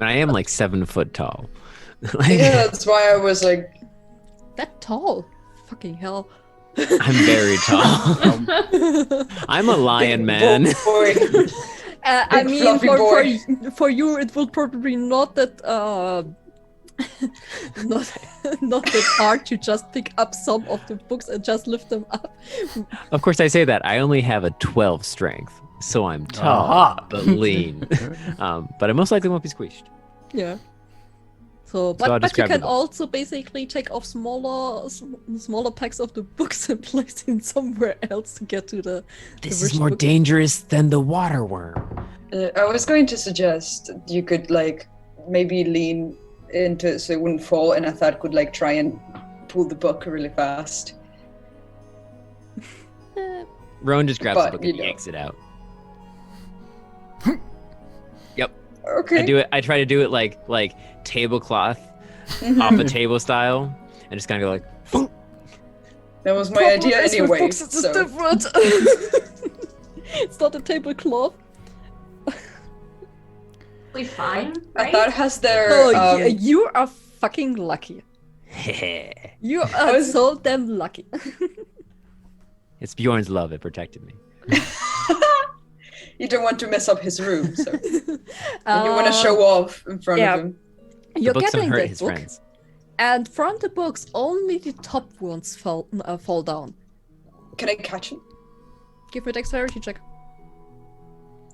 I am like 7 foot tall. Yeah, that's why I was like, That tall? Fucking hell. I'm very tall. I'm a lion man. boy. I Big mean, fluffy boy. for you, it will probably not that not that hard to just pick up some of the books and just lift them up. Of course, I say that. I only have a 12 strength, so I'm tall Aha. but lean. But I most likely won't be squished. Yeah. So, I'll but just you grab the can book. also basically take off smaller packs of the books and place in somewhere else to get to the. This the is rich more book. dangerous than the water worm. I was going to suggest you could like maybe lean into it so it wouldn't fall, and I thought could like try and pull the book really fast. Rowan just grabs But, the book you and know. yanks it out. Yep. Okay. I try to do it like tablecloth off a table style, and just kind of go like. Boom. That was my Problem idea is with anyway. books, it's So. different. It's not a tablecloth. We fine, I right? thought it has their. Oh, you are fucking lucky. It's You are was- so damn lucky. Bjorn's love that protected me. You don't want to mess up his room, so you want to show off in front yeah. of him. You're The books don't getting hurt that his book, friends. and from the books, only the top ones fall down. Can I catch him? Give me a dexterity check.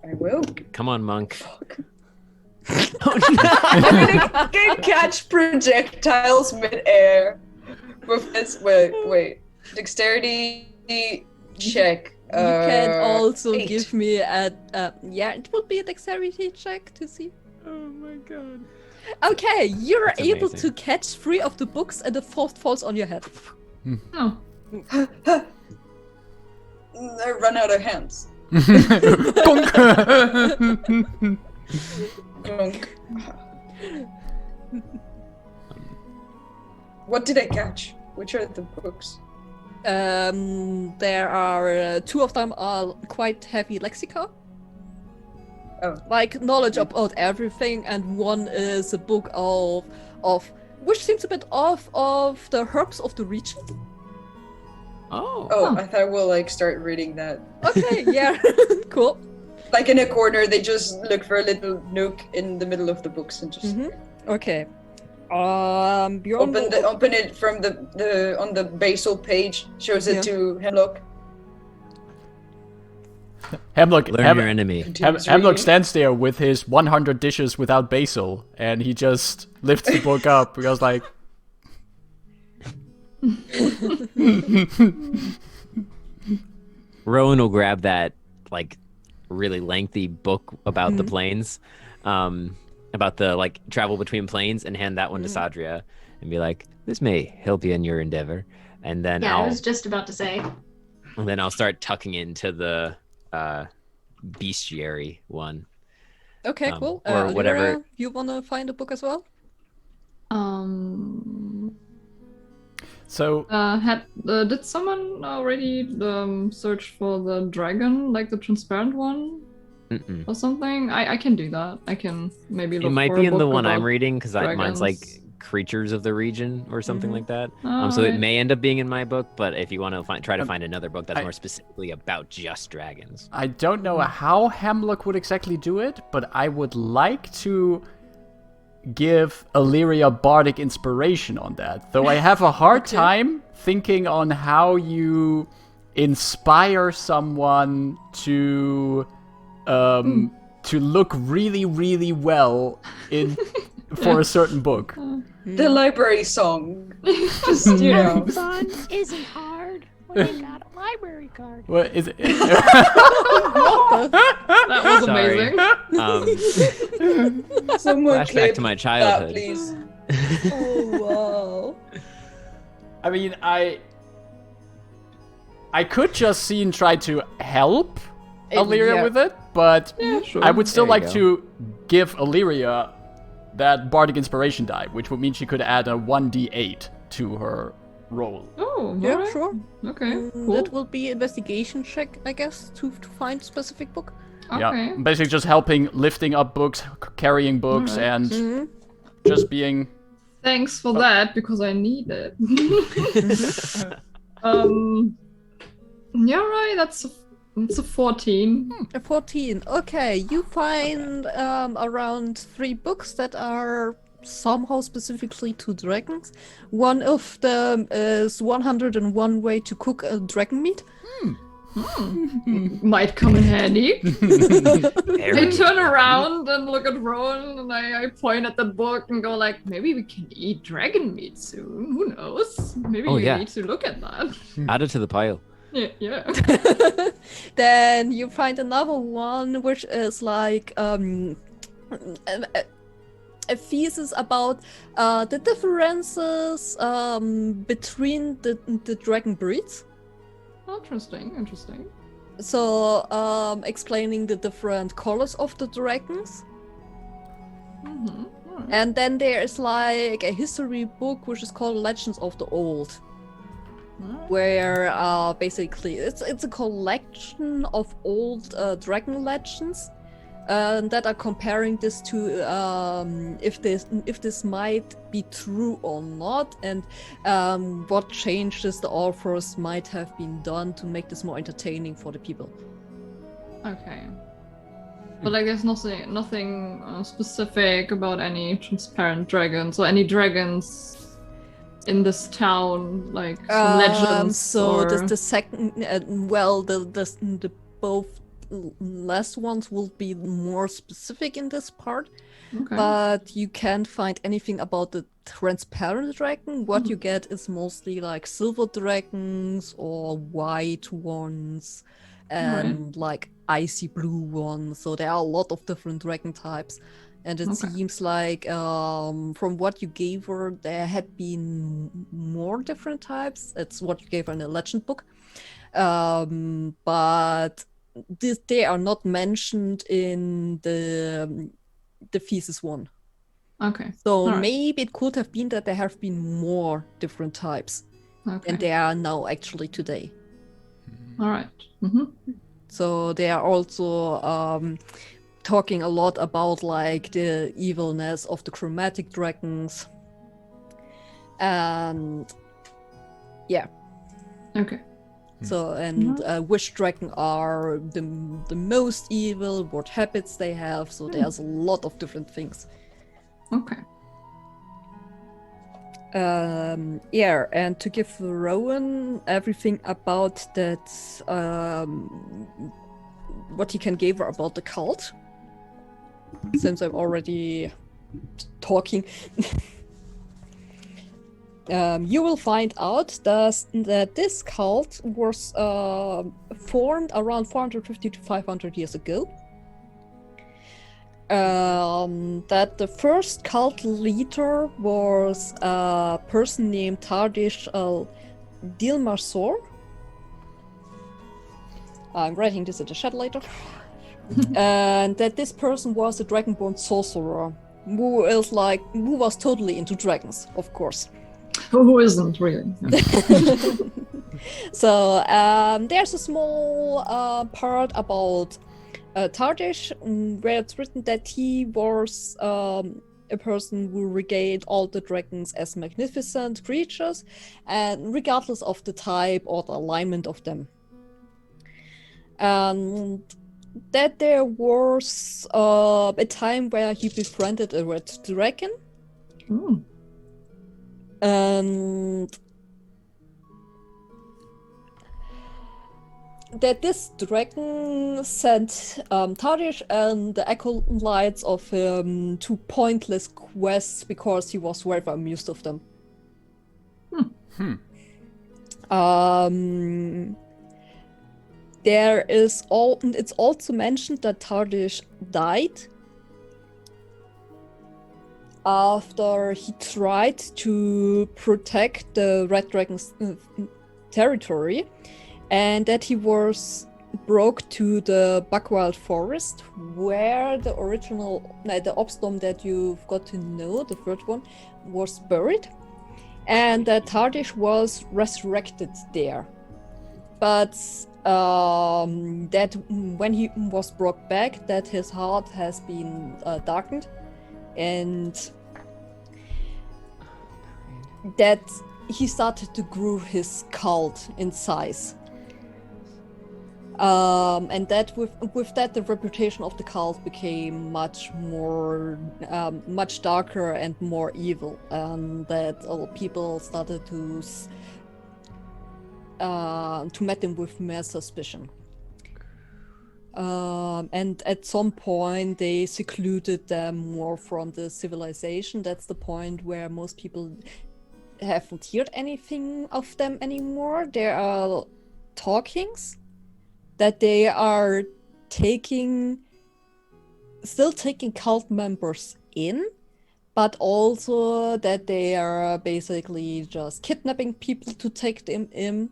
I will. Come on, monk. Fuck. Oh, I'm gonna fucking catch projectiles mid-air with this. Wait. Dexterity check. You can also 8. give me a yeah. It would be a dexterity check to see. Oh my god. Okay, you're That's able amazing. to catch 3 of the books, and the 4th falls on your head. Oh. I run out of hands. Clunk. What did I catch? Which are the books? There are 2 of them are quite heavy lexica. Oh. Like knowledge about everything, and one is a book of which seems a bit off of the herbs of the region. Oh. Oh, Huh. I thought we'll like start reading that. Okay, yeah, cool. Like in a corner, they just look for a little nook in the middle of the books and just Okay. Bjorn open it from the on the basal page. Shows it Yeah. to Hemlock. Hemlock, Learn your enemy. Continues Hemlock reading. stands there with his 100 dishes without basil, and he just lifts the book up because, like, Rowan will grab that like really lengthy book about the planes, about the like travel between planes, and hand that one to Sadria and be like, "This may help you in your endeavor." And then Yeah, I was just about to say. I'll start tucking into the bestiary one. Okay, cool. or whatever. Allyria, you wanna find a book as well? so Did someone already search for the dragon, like the transparent one Mm-mm. or something? I can do that. I can maybe look It might for be a in the book one I'm about reading because mine's like dragons. creatures of the region or something like that. Oh, So it right. may end up being in my book, but if you want to try to find another book that's more specifically about just dragons. I don't know how Hemlock would exactly do it, but I would like to give Allyria bardic inspiration on that. Though I have a hard time thinking on how you inspire someone to look really, really well in for a certain book. The library song. Just, you know. Fun isn't hard when you got a library card. What is it? That was Sorry. amazing. Someone Flashback clip to my that, childhood. please. Oh, wow. I mean, I could just see and try to help Allyria yeah. with it, but Yeah, sure. I would still There you like go. to give Allyria that bardic inspiration die, which would mean she could add a 1d8 to her roll. Oh, Yeah, alright. sure. Okay, cool. That will be investigation check, I guess, to find a specific book. Okay. Yeah, basically just helping lifting up books, carrying books, Alright. and Mm-hmm. just being. Thanks for that, because I need it. Yeah, right. That's a 14. A 14. Okay, you find around 3 books that are somehow specifically to dragons. One of them is 101 Way to Cook a Dragon Meat. Might come in handy. I Very turn around and look at Rowan, and I point at the book and go like, maybe we can eat dragon meat soon. Who knows? Maybe Oh, you yeah. need to look at that. Add it to the pile. Yeah. Then you find another one which is like a thesis about the differences between the dragon breeds. Interesting. So explaining the different colors of the dragons. Mm-hmm. Alright. And then there is like a history book which is called Legends of the Old, where basically it's a collection of old dragon legends that are comparing this to if this might be true or not, and what changes the authors might have been done to make this more entertaining for the people. Okay. But like, there's nothing specific about any transparent dragons or any dragons in this town, like some legends. So or... the second, the both last ones will be more specific in this part. Okay. But you can't find anything about the transparent dragon. What you get is mostly like silver dragons or white ones and like icy blue ones. So there are a lot of different dragon types. And it seems like from what you gave her, there had been more different types. It's what you gave her in the legend book. But they are not mentioned in the thesis one. Okay. So Alright. maybe it could have been that there have been more different types Okay. than there are now actually today. All right. Mm-hmm. So they are also talking a lot about like the evilness of the chromatic dragons. And yeah. Okay. So and which dragon are the most evil, what habits they have. So there's a lot of different things. Okay. Yeah, and to give Rowan everything about that, what he can give her about the cult, since I'm already talking, you will find out that this cult was formed around 450 to 500 years ago. That the first cult leader was a person named Tardish Dilmarsor. I'm writing this in the chat later. And that this person was a dragonborn sorcerer who was totally into dragons, of course. Who isn't really? So there's a small part about Tardish, where it's written that he was a person who regained all the dragons as magnificent creatures, and regardless of the type or the alignment of them. And that there was a time where he befriended a red dragon, Ooh. and that this dragon sent Tadish and the acolytes of him to pointless quests because he was very amused of them. It's also mentioned that Tardish died after he tried to protect the Red Dragon's territory, and that he was broke to the Buckwild Forest, where the original, the Obstorm that you've got to know, the third one, was buried, and that Tardish was resurrected there. But that when he was brought back, that his heart has been darkened, and that he started to grow his cult in size. And that with that, the reputation of the cult became much darker and more evil, and that people started to meet them with more suspicion. And at some point, they secluded them more from the civilization. That's the point where most people haven't heard anything of them anymore. There are talkings that they are still taking cult members in, but also that they are basically just kidnapping people to take them in.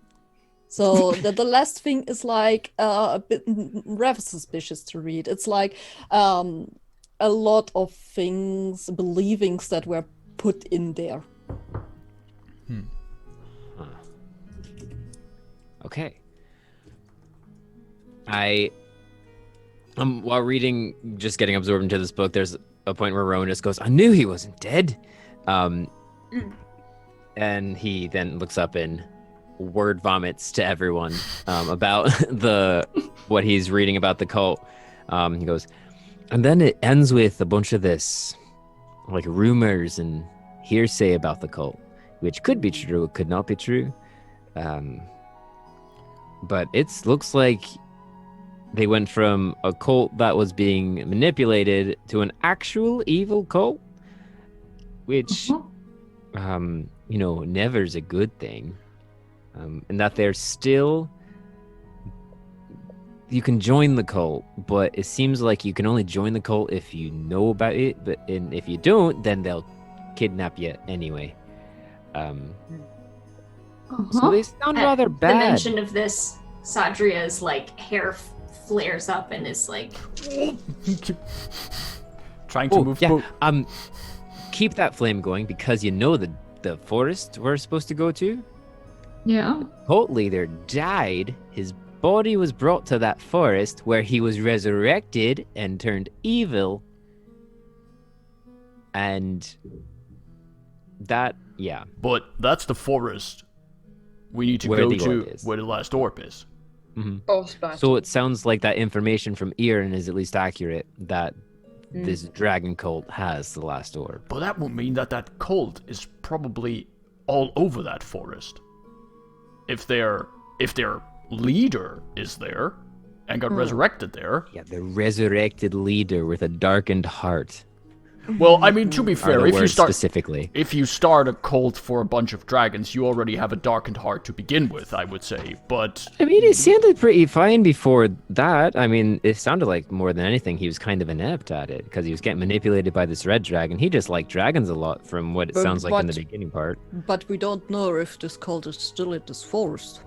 So the last thing is like a bit rather suspicious to read. It's like a lot of believings that were put in there. Okay. While reading, just getting absorbed into this book, there's a point where Rowan just goes, "I knew he wasn't dead," and he then looks up and word vomits to everyone about what he's reading about the cult. He goes, and then it ends with a bunch of this, like, rumors and hearsay about the cult, which could be true, it could not be true, but it looks like they went from a cult that was being manipulated to an actual evil cult, which, never's a good thing. And that they're still... You can join the cult, but it seems like you can only join the cult if you know about it, and if you don't, then they'll kidnap you anyway. So they sound rather bad. The mention of this, Sadria's hair flares up and is like trying to move. Yeah. Keep that flame going, because the forest we're supposed to go to. Yeah. Cult leader died. His body was brought to that forest where he was resurrected and turned evil. And that, yeah. But that's the forest we need to Where go the to, orb is. where the last orb is. Mm-hmm. Oh, splash. So it sounds like that information from Iran is at least accurate, that this dragon cult has the last orb. But that would mean that cult is probably all over that forest. If their leader is there and got resurrected there. Yeah, the resurrected leader with a darkened heart. Well, I mean, to be fair, Are the words specifically. if you start a cult for a bunch of dragons, you already have a darkened heart to begin with, I would say. But I mean, it sounded pretty fine before that. I mean, it sounded like more than anything he was kind of inept at it, because he was getting manipulated by this red dragon. He just liked dragons a lot, from what it sounds like in the beginning part. But we don't know if this cult is still in this forest.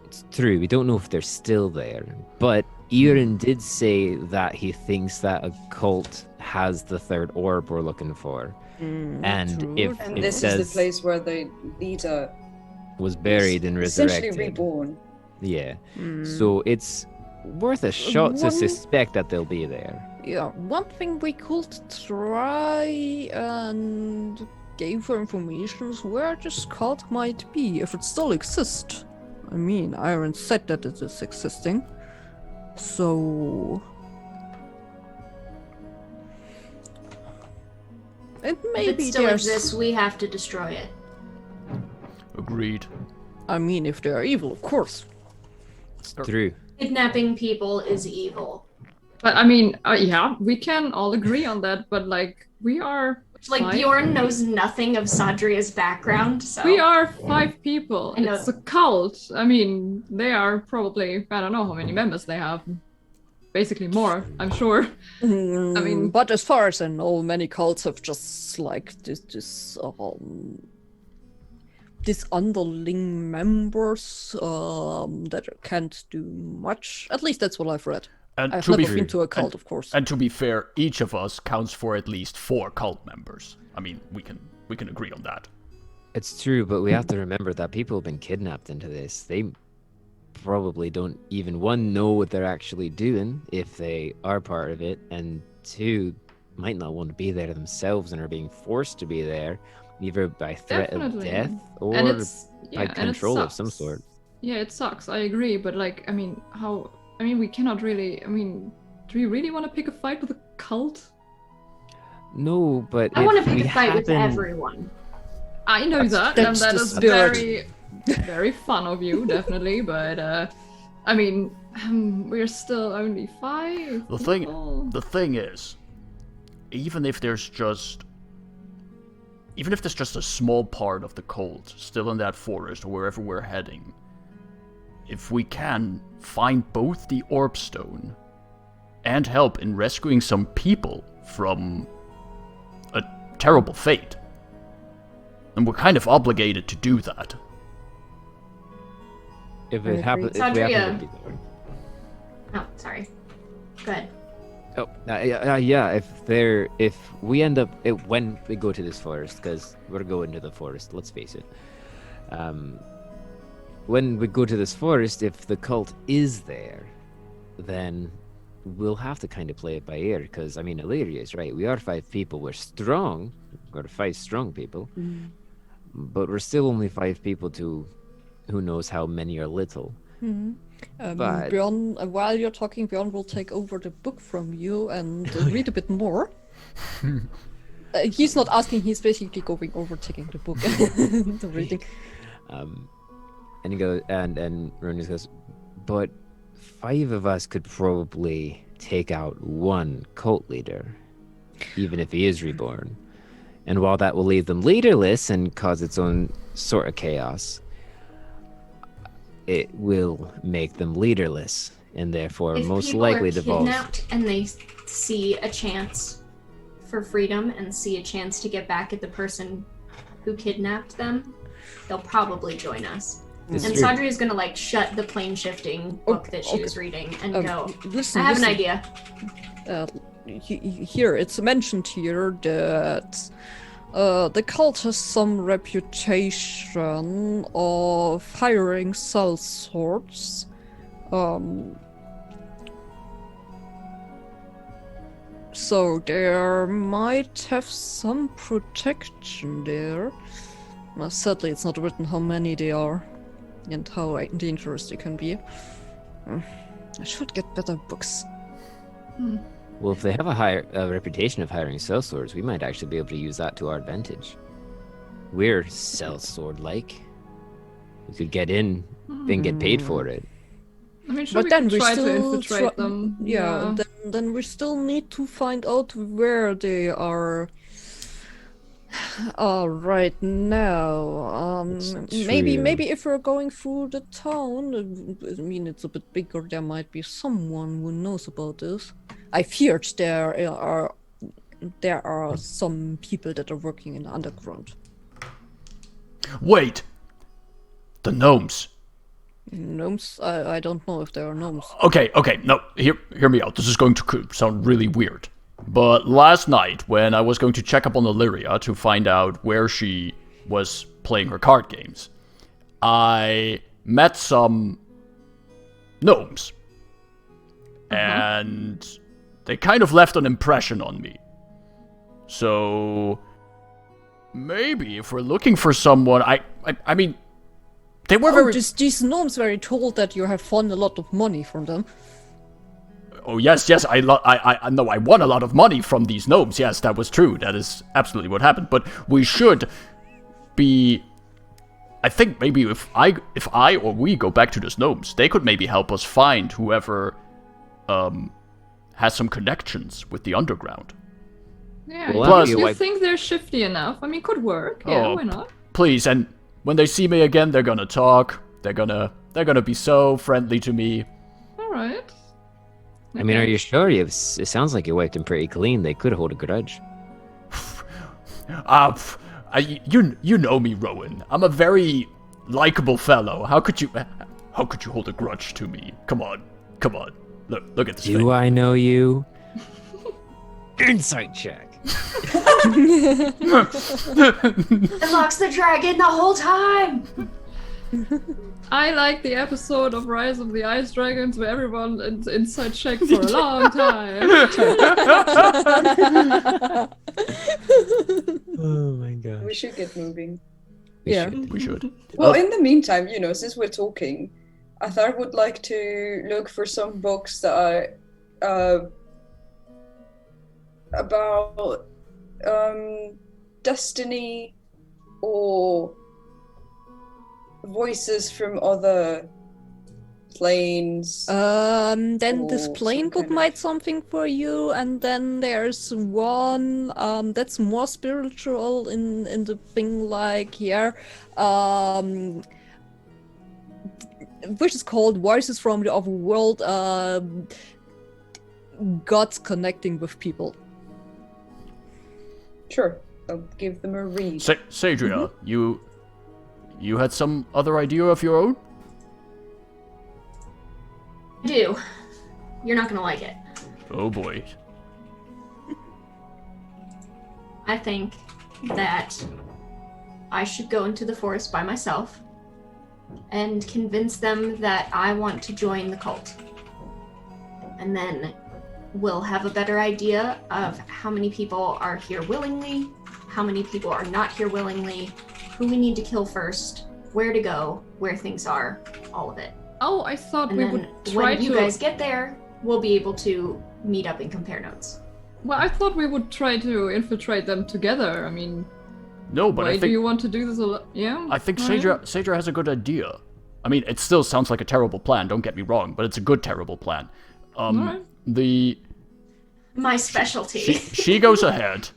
It's true, we don't know if they're still there. But Iran did say that he thinks that a cult has the third orb we're looking for. And true. if And it this says is the place where the leader was buried and resurrected. essentially reborn. Yeah. So it's worth a shot to suspect that they'll be there. Yeah, one thing we could try and gather information is where this cult might be, if it still exists. I mean, Iron said that it is existing. So... And If maybe it still there's... exists, we have to destroy it. Agreed. I mean, if they are evil, of course. It's true. Kidnapping people is evil. But I mean, yeah, we can all agree on that. But like, we are Like, five. Bjorn knows nothing of Sadria's background, so... We are 5 people. I know. It's a cult. I mean, they are probably, I don't know how many members they have. Basically more, I'm sure. I mean, But as far as I know, many cults have just like these underling members that can't do much. At least that's what I've read. And I've to be never been to a cult, of course. And to be fair, each of us counts for at least 4 cult members. I mean, we can agree on that. It's true, but we have to remember that people have been kidnapped into this. They probably don't even, 1, know what they're actually doing if they are part of it, and 2, might not want to be there themselves and are being forced to be there, either by threat Definitely. of death or and it's, by and it control of some sucks. sort. Yeah, it sucks. I agree. But like, I mean, we cannot really. I mean, do we really want to pick a fight with a cult? No, but I want if to pick we a fight with happen- everyone. I know that, and that's that the is spirit. very, very fun of you, definitely. But I mean, we're still only 5. The thing is, even if there's just a small part of the cult still in that forest or wherever we're heading, if we can find both the orb stone and help in rescuing some people from a terrible fate, then we're kind of obligated to do that. If I it happens, agree. if we happen Sadria. to be there. Oh, sorry. Good. Oh, yeah. If we end up when we go to this forest, because we're going to the forest. Let's face it. When we go to this forest, if the cult is there, then we'll have to kind of play it by ear. Because I mean, Allyria is right. We are 5 people. We're strong. We're 5 strong people, but we're still only 5 people to who knows how many are little. But- Bjorn, while you're talking, Bjorn will take over the book from you and read a bit more. He's not asking, he's basically going over taking the book and the reading. And he goes, and Ron goes, but 5 of us could probably take out 1 cult leader, even if he is reborn. And while that will leave them leaderless and cause its own sort of chaos, it will make them leaderless, and therefore If most people likely are devolve. kidnapped and they see a chance for freedom and see a chance to get back at the person who kidnapped them, they'll probably join us. It's And true. Sadria is gonna like shut the plane shifting book that she was reading and go. Listen, I have an listen. idea. Here, it's mentioned here that the cult has some reputation of hiring sellswords. So there might have some protection there. Sadly, it's not written how many they are and how dangerous they can be. I should get better books. Well, if they have a reputation of hiring sellswords, we might actually be able to use that to our advantage. We're sellsword-like. We could get in and get paid for it. I mean, sure, But we then could we try still to infiltrate them. Yeah, then we still need to find out where they are. Right now, It's maybe true. if we're going through the town, I mean it's a bit bigger. There might be someone who knows about this. I feared there are some people that are working in the underground. Wait! The gnomes. Gnomes? I don't know if there are gnomes. Okay, no, hear me out. This is going to sound really weird. But last night, when I was going to check up on Allyria to find out where she was playing her card games, I met some gnomes. And they kind of left an impression on me. So maybe if we're looking for someone, I mean, they were very. These gnomes were told that you have won a lot of money from them. Oh yes, I know I won a lot of money from these gnomes. Yes, that was true. That is absolutely what happened. But we should be. I think maybe if I or we go back to those gnomes, they could maybe help us find whoever has some connections with the underground. Yeah, Well, you think they're shifty enough? I mean, could work. Yeah, Oh, why not? Please, and when they see me again, they're gonna talk. They're gonna be so friendly to me. All right. I mean, are you sure? It sounds like you wiped them pretty clean. They could hold a grudge. You know me, Rowan. I'm a very likable fellow. How could you hold a grudge to me? Come on. Look at this thing. Do I know you? Insight check. Unlocks the dragon the whole time. I like the episode of Rise of the Ice Dragons where everyone is inside check for a long time. Oh my god. We should get moving. We should. Well, in the meantime, since we're talking, I thought I would like to look for some books that are about destiny or voices from other planes. Then this Or plane some book kind of- might something for you, and then there's one that's more spiritual in the thing like here, which is called Voices from the Overworld. Gods connecting with people. Sure, I'll give them a read. Sadria, you had some other idea of your own? I do. You're not gonna like it. Oh boy. I think that I should go into the forest by myself and convince them that I want to join the cult. And then we'll have a better idea of how many people are here willingly, how many people are not here willingly, who we need to kill first, where to go, where things are, all of it. Oh, I thought And we then would try when you guys get there, we'll be able to meet up and compare notes. Well, I thought we would try to infiltrate them together. I mean, No, but why I do think you want to do this alone? Yeah. I think alright. Sadra has a good idea. I mean, it still sounds like a terrible plan, don't get me wrong, but it's a good terrible plan. Alright. My specialty. She goes ahead,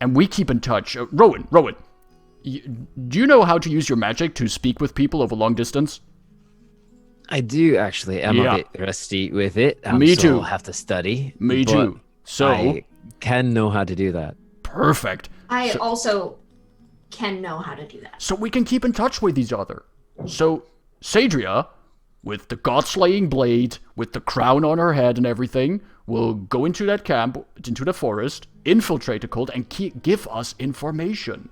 and we keep in touch. Rowan, do you know how to use your magic to speak with people over long distance? I do actually. I'm Yeah. a bit rusty with it. Me so too. I'll have to study. Me but too. So I can know how to do that. perfect. I also can know how to do that. So we can keep in touch with each other. So Sadria, with the god-slaying blade, with the crown on her head and everything, will go into that camp, into the forest, infiltrate the cult, and give us information.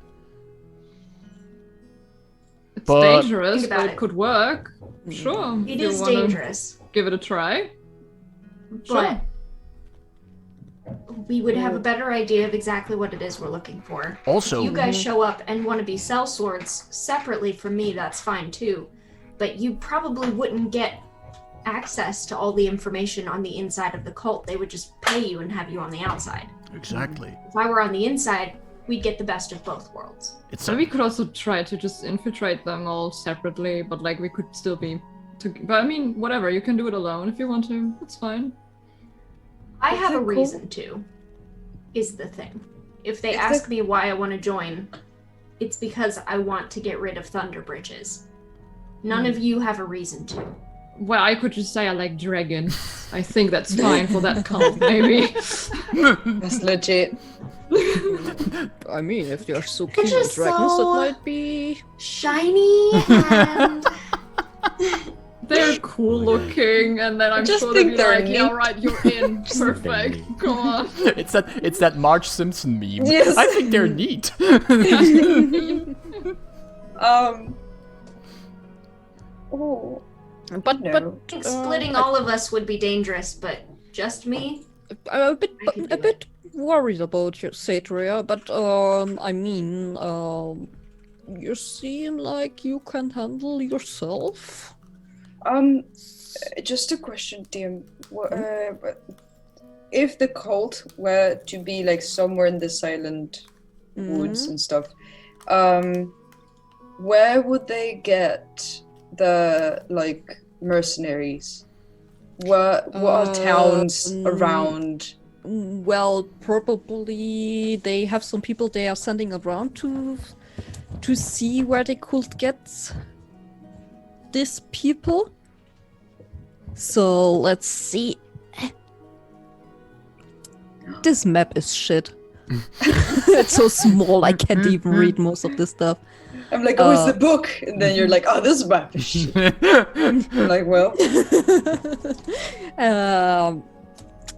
It's but- dangerous, Think about but it it. could work. Sure. It if you is wanna dangerous, Give it a try. but we would have a better idea of exactly what it is we're looking for. Also, If you guys show up and want to be sellswords separately from me, that's fine too. But you probably wouldn't get access to all the information on the inside of the cult. They would just pay you and have you on the outside. exactly. If I were on the inside, we'd get the best of both worlds. It's So we could also try to just infiltrate them all separately, but like we could still be. But I mean, whatever. You can do it alone if you want to. That's fine. I have a Okay, cool. reason to, is the thing. If they Is ask that- me why I want to join, it's because I want to get rid of Thunder Bridges. None of you have a reason to. Well, I could just say I like dragons. I think that's fine for that cult, maybe. That's legit. I mean, if they're so They're keen on just dragons, so- that might be. Shiny and They're cool looking, and then I'm just sure they'll think be they're like, yeah, neat. right, you're in. Perfect. neat. Come on. it's that Marge Simpson meme. Yes. I think they're neat. Oh. But No. but I think splitting all of us would be dangerous, but just me, I'm a bit worried about you, Sadria, but I mean, you seem like you can handle yourself. Just a question, DM. If the cult were to be like somewhere in the silent woods and stuff, where would they get the like mercenaries? What are towns around? Well, probably they have some people they are sending around to see where they could get these people. So let's see. This map is shit. It's so small I can't even read most of this stuff. I'm like, oh, it's the book, and then you're like, oh, this map is shit. I'm like, well,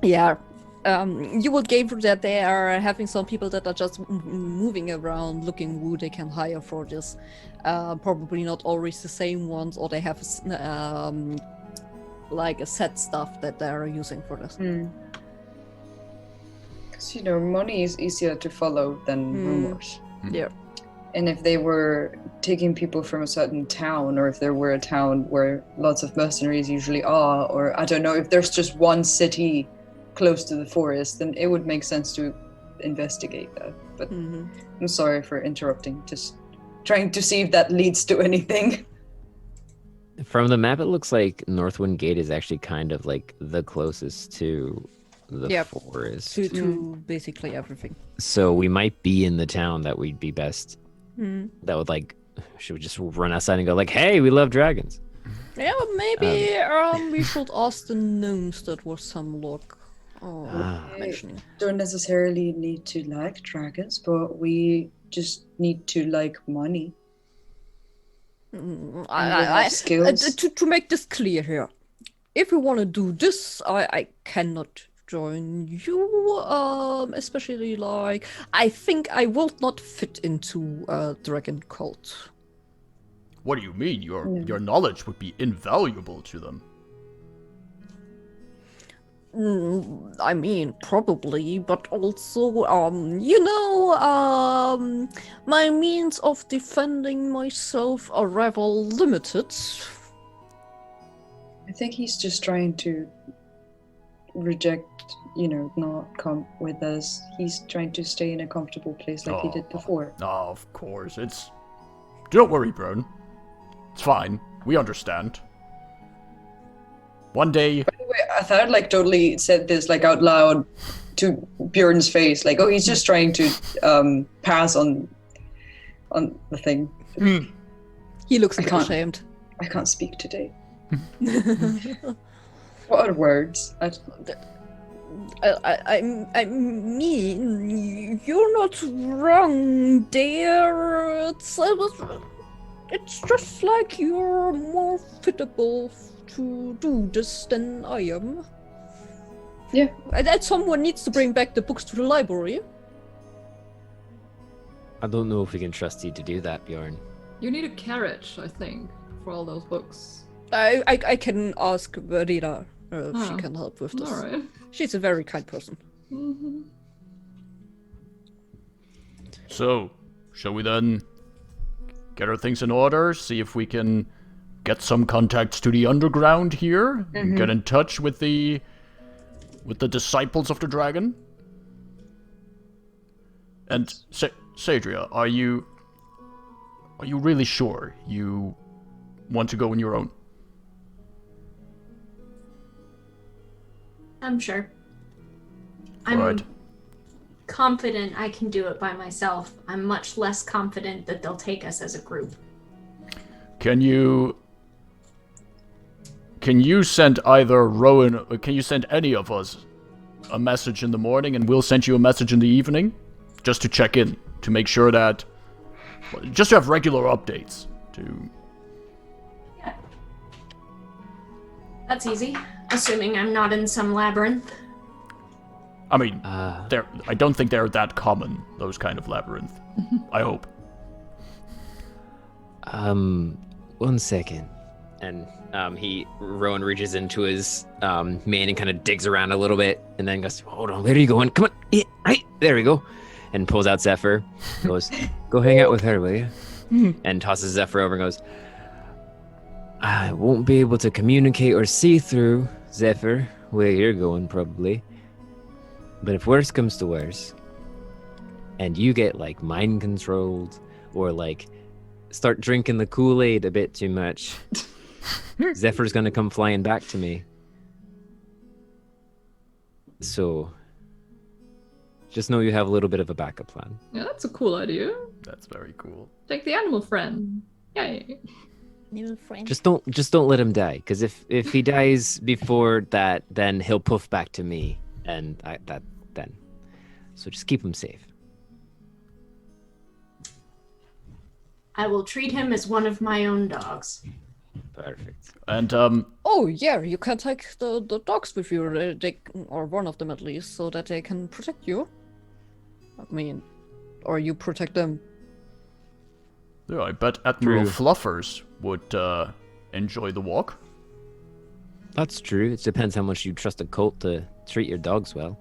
yeah. You will gather that they are having some people that are just moving around, looking who they can hire for this. Probably not always the same ones, or they have like a set stuff that they are using for this. Because money is easier to follow than rumors. Yeah. And if they were taking people from a certain town, or if there were a town where lots of mercenaries usually are, or I don't know, if there's just one city close to the forest, then it would make sense to investigate that. But I'm sorry for interrupting, just trying to see if that leads to anything. From the map, it looks like Northwind Gate is actually kind of like the closest to the forest. To basically everything. So we might be in the town that we'd be best. That would like, should we just run outside and go like, hey, we love dragons? Yeah, maybe we should ask the gnomes that was some luck. Mentioning. Don't necessarily need to like dragons, but we just need to like money. Skills. To make this clear here, if we want to do this, I cannot join you, especially like I think I will not fit into a dragon cult. What do you mean? Your knowledge would be invaluable to them. I mean, probably, but also, my means of defending myself are rather limited. I think he's just trying to reject, not come with us. He's trying to stay in a comfortable place like he did before. Oh, of course. Don't worry, Brone. It's fine. We understand. One day... By the way, I thought like totally said this like out loud to Bjorn's face. Like, oh, he's just trying to pass on the thing. He looks ashamed. I can't speak today. What are words? I mean, you're not wrong, dear. It's just like you're more fitable to do this than I am. Yeah. And someone needs to bring back the books to the library. I don't know if we can trust you to do that, Bjorn. You need a carriage, I think, for all those books. I can ask Rita if she can help with this. All right. She's a very kind person. So, shall we then get our things in order, see if we can get some contacts to the underground here, get in touch with the disciples of the dragon? And Sadria, are you really sure you want to go on your own? I'm sure. Right. I'm confident I can do it by myself. I'm much less confident that they'll take us as a group. Can you send either Rowan, or can you send any of us a message in the morning, and we'll send you a message in the evening, just to check in, to make sure that, just to have regular updates. Yeah. That's easy, assuming I'm not in some labyrinth. I mean, I don't think they're that common, those kind of labyrinth. I hope. 1 second. And Rowan reaches into his mane and kind of digs around a little bit, and then goes, "Hold on, where are you going? Come on, there we go." And pulls out Zephyr. Goes, "Go hang out with her, will you?" And tosses Zephyr over and goes, "I won't be able to communicate or see through, Zephyr, where you're going probably. But if worse comes to worse, and you get like mind controlled or like start drinking the Kool-Aid a bit too much, Zephyr's gonna come flying back to me. So just know you have a little bit of a backup plan." Yeah, that's a cool idea. That's very cool. Take the animal friend. Yay. New friend. Just don't let him die, because if he dies before that, then he'll poof back to me, and then. So just keep him safe. I will treat him as one of my own dogs. Perfect. And Oh yeah, you can take the dogs with you, or one of them at least, so that they can protect you. I mean, or you protect them. yeah, I bet Admiral True. Fluffers would enjoy the walk. That's true. It depends how much you trust a cult to treat your dogs well.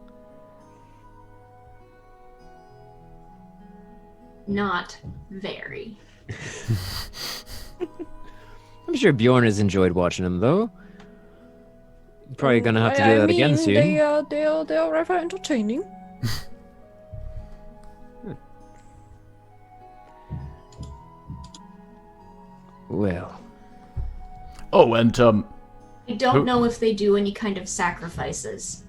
Not very. I'm sure Bjorn has enjoyed watching them, though. Probably gonna have to do that again soon. They are rather entertaining. Well, Oh, and I don't know if they do any kind of sacrifices.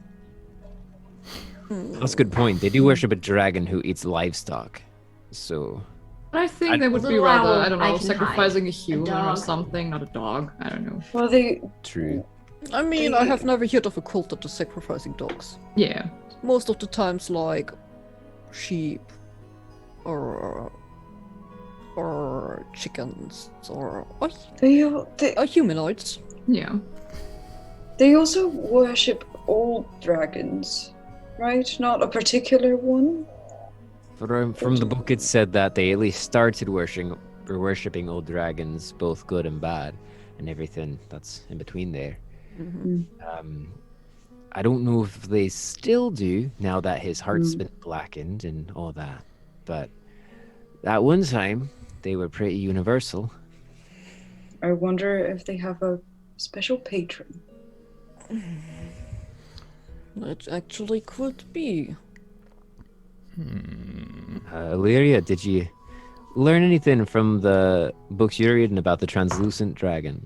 that's a good point. They do worship a dragon who eats livestock. So, I think they would be Little rather, owl, I don't I know, can sacrificing a hide. human or dog. something, not a dog. I don't know. Well, they true. I mean, I have never heard of a cult that is sacrificing dogs. Yeah. Most of the times, like sheep, or chickens, or humanoids. Yeah. they also worship old dragons, right? Not a particular one. From the book, it said that they at least started worshipping old dragons, both good and bad, and everything that's in between there. I don't know if they still do now that his heart's been blackened and all that, but at one time they were pretty universal. I wonder if they have a special patron. It actually could be. Allyria, did you learn anything from the books you're reading about the translucent dragon?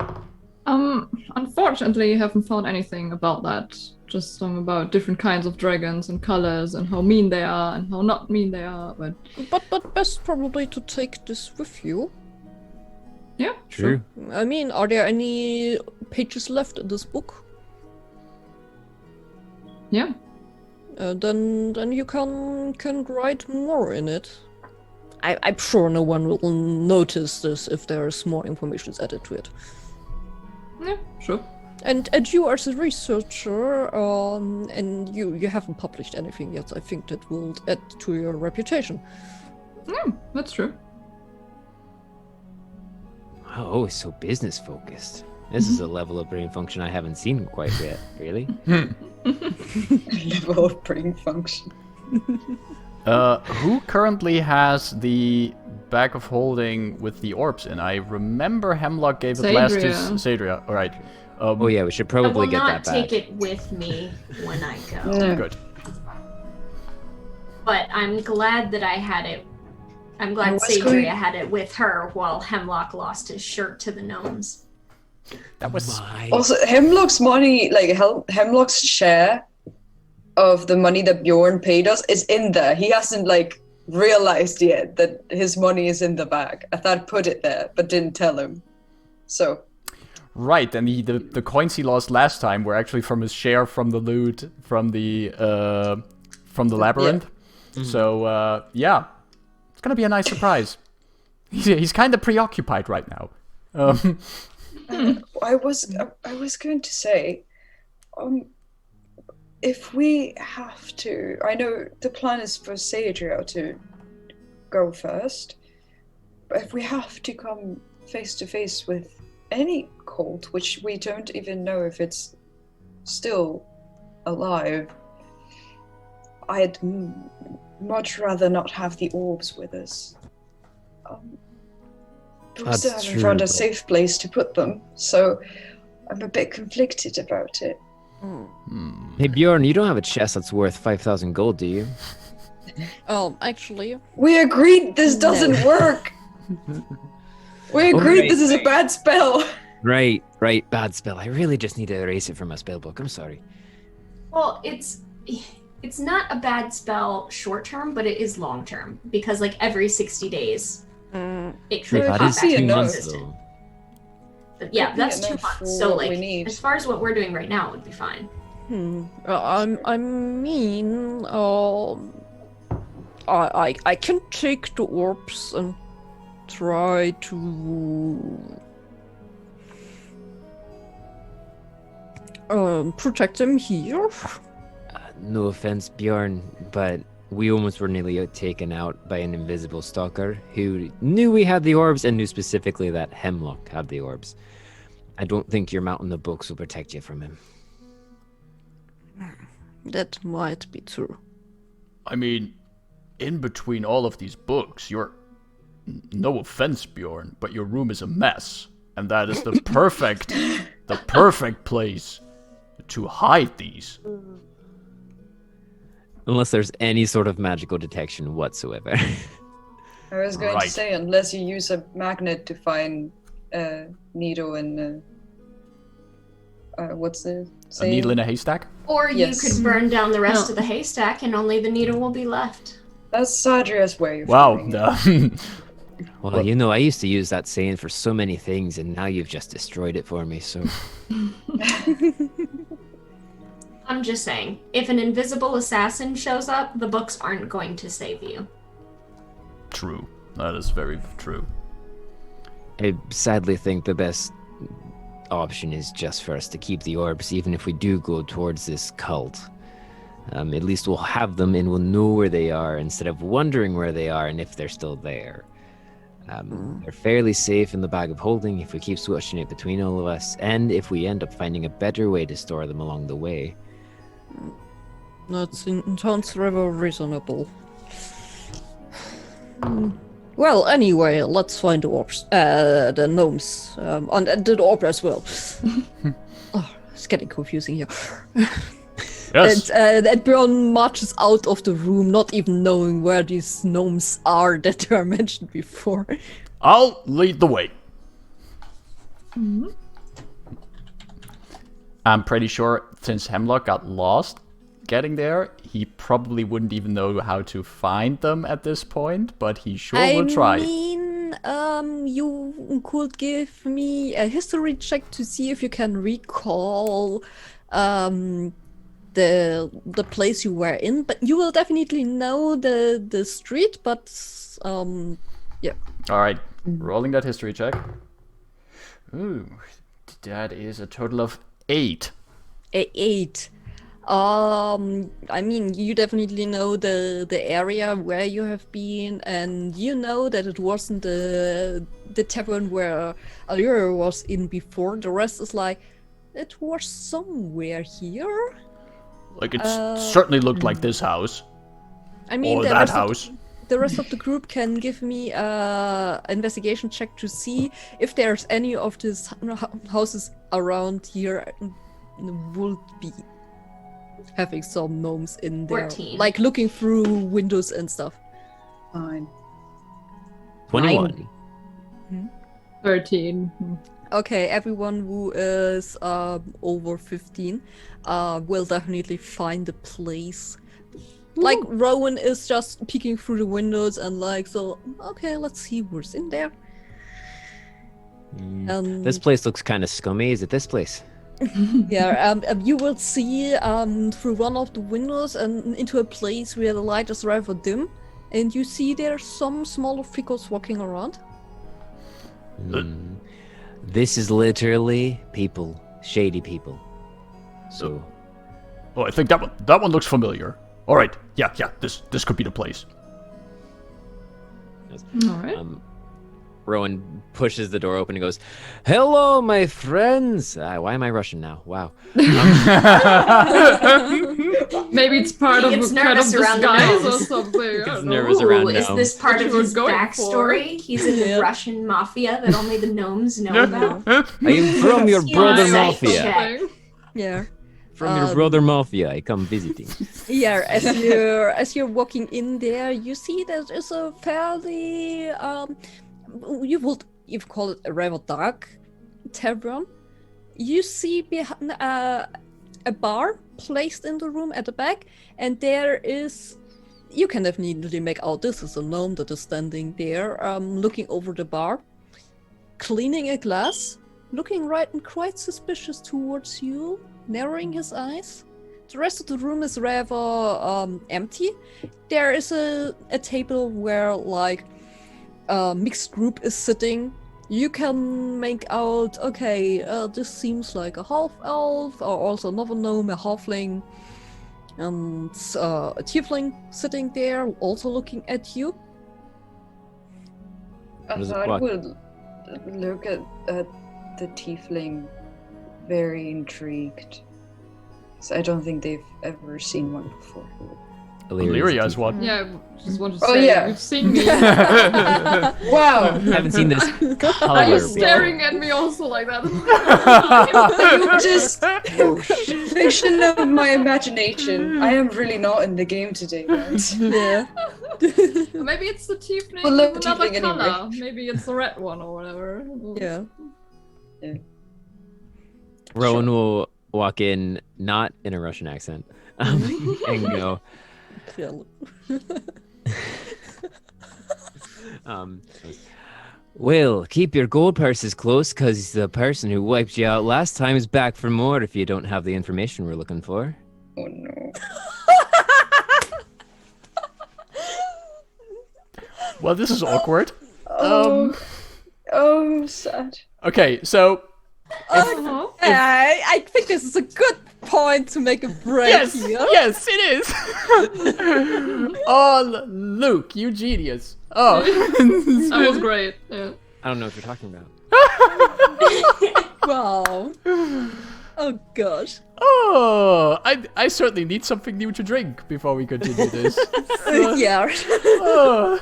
Unfortunately, I haven't found anything about that. Just some about different kinds of dragons and colors and how mean they are and how not mean they are. But Best probably to take this with you. yeah, True. I mean, are there any pages left in this book? Yeah. Then you can write more in it. I'm sure no one will notice this if there's more information added to it. Yeah, sure. And you as a researcher, and you haven't published anything yet, I think that will add to your reputation. Yeah, that's true. Wow, always so business focused. This is a level of brain function I haven't seen quite yet, really. Level of brain function. who currently has the bag of holding with the orbs in? I remember Hemlock gave it last to Sadria. All right. Oh yeah, we should I probably will get not that back. take it with me when I go. No. Good. But I'm glad that I had it. I'm glad what's Sadria going- had it with her while Hemlock lost his shirt to the gnomes. That was Also, Hemlock's money, like Hemlock's share of the money that Bjorn paid us is in there. He hasn't like realized yet that his money is in the bag. I thought put it there, but didn't tell him. So right, and the coins he lost last time were actually from his share from the loot from the labyrinth. So yeah, it's gonna be a nice surprise. He's kind of preoccupied right now. I was going to say, if we have to, I know the plan is for Sadria to go first, but if we have to come face to face with any cult, which we don't even know if it's still alive, I'd much rather not have the orbs with us. But we still That's haven't true, found a but- safe place to put them, so I'm a bit conflicted about it. Hey Bjorn, you don't have a chest that's worth 5,000 gold, do you? Actually, We agreed this doesn't work! We agreed right, this is a bad spell! Right, bad spell. I really just need to erase it from my spell book. I'm sorry. Well, it's not a bad spell short term, but it is long term because like every 60 days it True, could that pop is back 2 into enough. months existence. though. But yeah, Could be that's 2 enough months. for So what like we need. as far as what we're doing right now, it would be fine. I mean, I can take the orbs and try to protect them here. No offense, Bjorn, but we almost were nearly taken out by an invisible stalker who knew we had the orbs and knew specifically that Hemlock had the orbs. I don't think your mount in the books will protect you from him. That might be true. I mean, in between all of these books, no offense, Bjorn, but your room is a mess. And that is the perfect place to hide these. Unless there's any sort of magical detection whatsoever. I was going to Right. say, unless you use a magnet to find a needle in what's the A saying? needle in a haystack? Or Yes. you could burn down the rest No. of the haystack and only the needle will be left. That's Sadria's way of Wow. doing it. Well, you know, I used to use that saying for so many things, and now you've just destroyed it for me, so... I'm just saying, if an invisible assassin shows up, the books aren't going to save you. True. That is very true. I sadly think the best option is just for us to keep the orbs, even if we do go towards this cult. At least we'll have them and we'll know where they are instead of wondering where they are and if they're still there. They're fairly safe in the bag of holding if we keep switching it between all of us, and if we end up finding a better way to store them along the way. That sounds rather reasonable. Well, anyway, let's find the orbs, the gnomes, and the orb as well. Oh, it's getting confusing here. Yes. And Bjorn marches out of the room, not even knowing where these gnomes are that were mentioned before. I'll lead the way. I'm pretty sure since Hemlock got lost getting there, he probably wouldn't even know how to find them at this point, but he sure will try. I mean, you could give me a history check to see if you can recall the place you were in, but you will definitely know the street, but yeah. Alright, rolling that history check. Ooh, that is a total of 8. 8. I mean, you definitely know the area where you have been, and you know that it wasn't the tavern where Allyria was in before. The rest is like, it was somewhere here. Like, it certainly looked like this house. I mean, Or the that rest of house. the rest of the group can give me a investigation check to see if there's any of these houses around here would be having some gnomes in there, 14. like looking through windows and stuff. Fine. 21. 13. Okay, everyone who is over 15 will definitely find a place. Like, Rowan is just peeking through the windows and like, so, okay, let's see who's in there. This place looks kind of scummy. Is it this place? Yeah, you will see through one of the windows and into a place where the light is rather dim, and you see there's some smaller figures walking around. This is literally people. Shady people. So... Oh, I think that one looks familiar. Alright, yeah, this could be the place. All right. Rowan pushes the door open and goes, "Hello, my friends." Why am I Russian now? Wow. Maybe it's part of It's a kind of nervous around the disguise or nose. something. I It's don't know. nervous around Is gnomes. this part What of you were his going backstory? He's in the Russian mafia that only the gnomes know about. I am from your brother Spy mafia. check. Yeah. From your brother mafia, I come visiting. Yeah, as you're walking in there, you see that it's a fairly you've called it a rather dark tavern. You see behind a bar placed in the room at the back, and there is, you can definitely make out this is a gnome that is standing there, looking over the bar, cleaning a glass, looking right and quite suspicious towards you, narrowing his eyes. The rest of the room is rather empty. There is a table where like a mixed group is sitting. You can make out, okay, this seems like a half-elf, or also another gnome, a halfling, and a tiefling sitting there, also looking at you. I thought I would look at the tiefling very intrigued. So I don't think they've ever seen one before. Allyria is one. Yeah, just want to Oh, say, yeah. you've seen me. Wow! I haven't seen this Are color you before. staring at me also like that? You just fiction of my imagination. I am really not in the game today, guys. Yeah. Maybe it's the tiefling We'll let with the another tiefling color. anyway. Maybe it's the red one or whatever. Yeah. Rowan will walk in, not in a Russian accent, and go, "Well, keep your gold purses close, because the person who wiped you out last time is back for more if you don't have the information we're looking for." Oh no. Well, this is awkward. Oh, sad. Okay, so I think this is a good point to make a break yes, here. yes, it is. Oh, Luke, you genius. Oh, That was great. Yeah. I don't know what you're talking about. Wow. Oh gosh. oh, I certainly need something new to drink before we continue this. Yeah. Oh.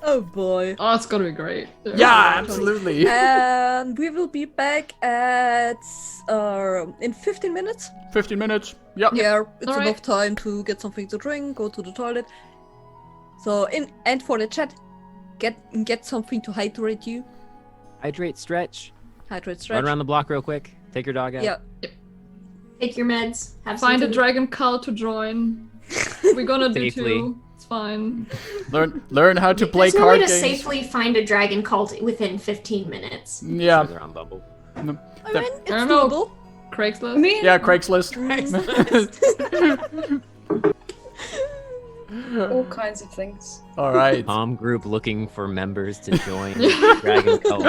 Oh boy. Oh, it's gonna be great. Yeah, absolutely. And we will be back at in 15 minutes. 15 minutes. Yep. Yeah, it's Alright. enough time to get something to drink, go to the toilet. So and for the chat, get something to hydrate you. Hydrate, stretch, Hydrate, run stretch. around the block real quick, take your dog out. Yeah. Take your meds. Have Find some a food. dragon cult to join. We're gonna do Safely. two. It's fine. Learn how to play There's no way card to games. safely find a dragon cult within 15 minutes. Yeah. They're on Bumble. I mean, it's I don't know. doable. Craigslist. I mean, Yeah, Craigslist. all kinds of things. All right. Palm group looking for members to join Dragon Cult.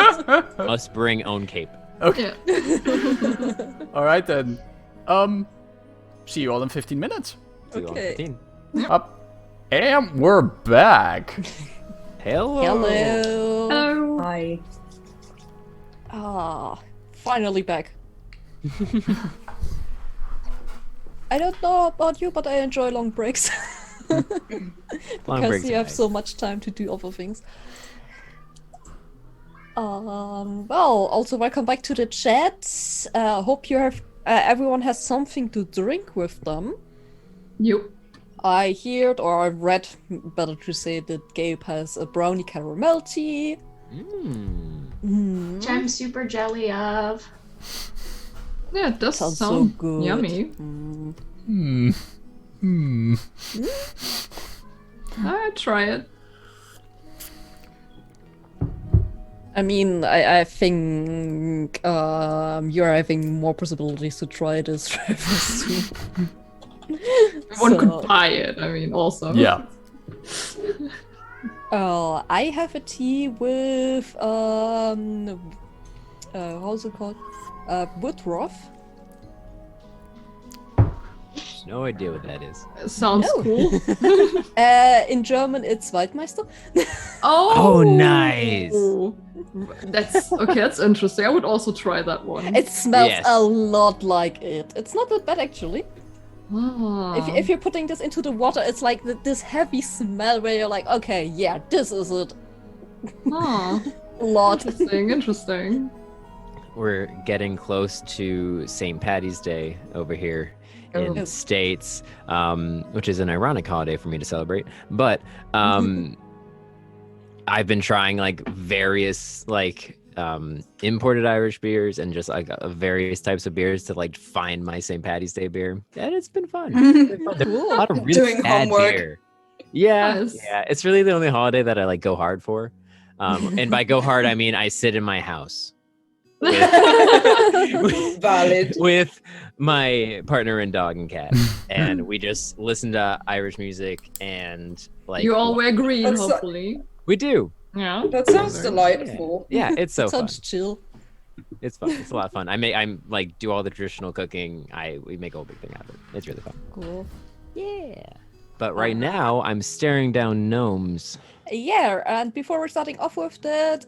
Must bring own cape. Okay. Yeah. All right then. See you all in 15 minutes. See you all in Okay. 15. And we're back. Hello. Hello. Hello. Hi. Ah, finally back. I don't know about you, but I enjoy long breaks. Long Because breaks you are have nice. so much time to do other things. Well, also welcome back to the chat. Hope you have everyone has something to drink with them. You. I heard or I read, better to say, that Gabe has a brownie caramel tea. Which I'm super jelly of. Yeah, it does Sounds sound so good. yummy. I'd try it. I mean, I think you're having more possibilities to try this rather soon. One So- could buy it. I mean, also. Yeah. I have a tea with how's it called? Woodruff. no idea what that is. Sounds No. cool. In German, it's Waldmeister. Oh, nice. That's okay. That's interesting. I would also try that one. It smells Yes. a lot like it. It's not that bad actually. Ah. If you're putting this into the water, it's like this heavy smell where you're like, okay, yeah, this is it. Ah, A lot. interesting. We're getting close to St. Patty's Day over here in the States, which is an ironic holiday for me to celebrate. But I've been trying like various like imported Irish beers and just like various types of beers to like find my St. Patty's Day beer, and it's been fun. There's a lot of really Doing bad homework. beer. Yeah, Nice. yeah. It's really the only holiday that I like go hard for. And by go hard, I mean I sit in my house Valid. with my partner and dog and cat, and we just listen to Irish music and like You all wear green, That's so- hopefully. we do. Yeah. That sounds Very- delightful. Yeah, it's so fun. Sounds chill. It's fun. It's a lot of fun. I'm like do all the traditional cooking. We make a whole big thing out of it. It's really fun. Cool. Yeah. But right now I'm staring down gnomes. Yeah, and before we're starting off with that,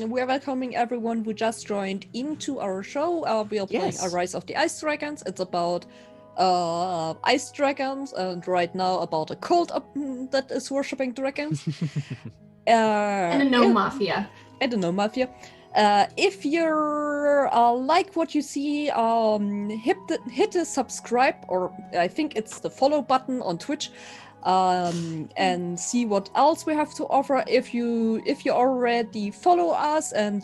we're welcoming everyone who just joined into our show. We are playing Yes. A Rise of the Ice Dragons. It's about ice dragons, and right now about a cult that is worshipping dragons. And a gnome yeah, mafia. and a gnome mafia. If you like what you see, hit the subscribe, or I think it's the follow button on Twitch, and see what else we have to offer. If you already follow us and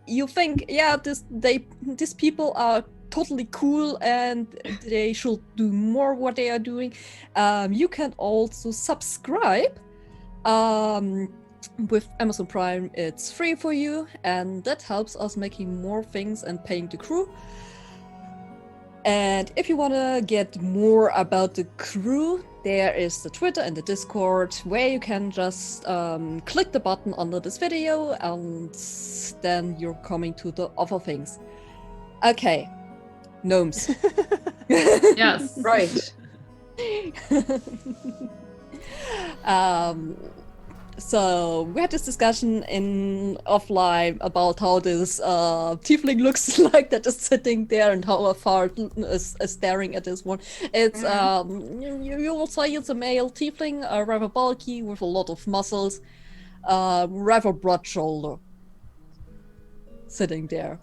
you think, yeah, these people are totally cool and they should do more what they are doing, you can also subscribe. With Amazon Prime, it's free for you, and that helps us making more things and paying the crew. And if you want to get more about the crew, there is the Twitter and the Discord, where you can just click the button under this video, and then you're coming to the other things. Okay, gnomes. Yes. Right. So we had this discussion in offline about how this tiefling looks like that is sitting there, and how far is staring at this one. It's you will say it's a male tiefling, rather bulky with a lot of muscles, rather broad shoulder, sitting there.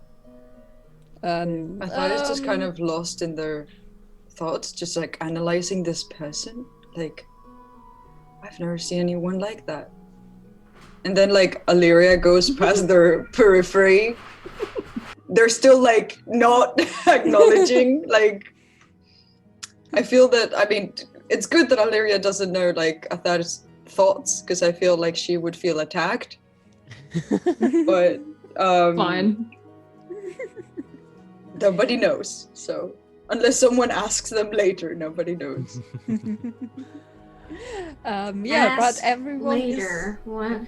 I thought it's just kind of lost in their thoughts, just like analyzing this person. Like, I've never seen anyone like that. And then like Allyria goes past their periphery. They're still like not acknowledging. Like, I feel that, I mean, it's good that Allyria doesn't know like Athar's thoughts, because I feel like she would feel attacked. But Fine. nobody knows. So unless someone asks them later, nobody knows. Yeah, but Ask everyone later. What?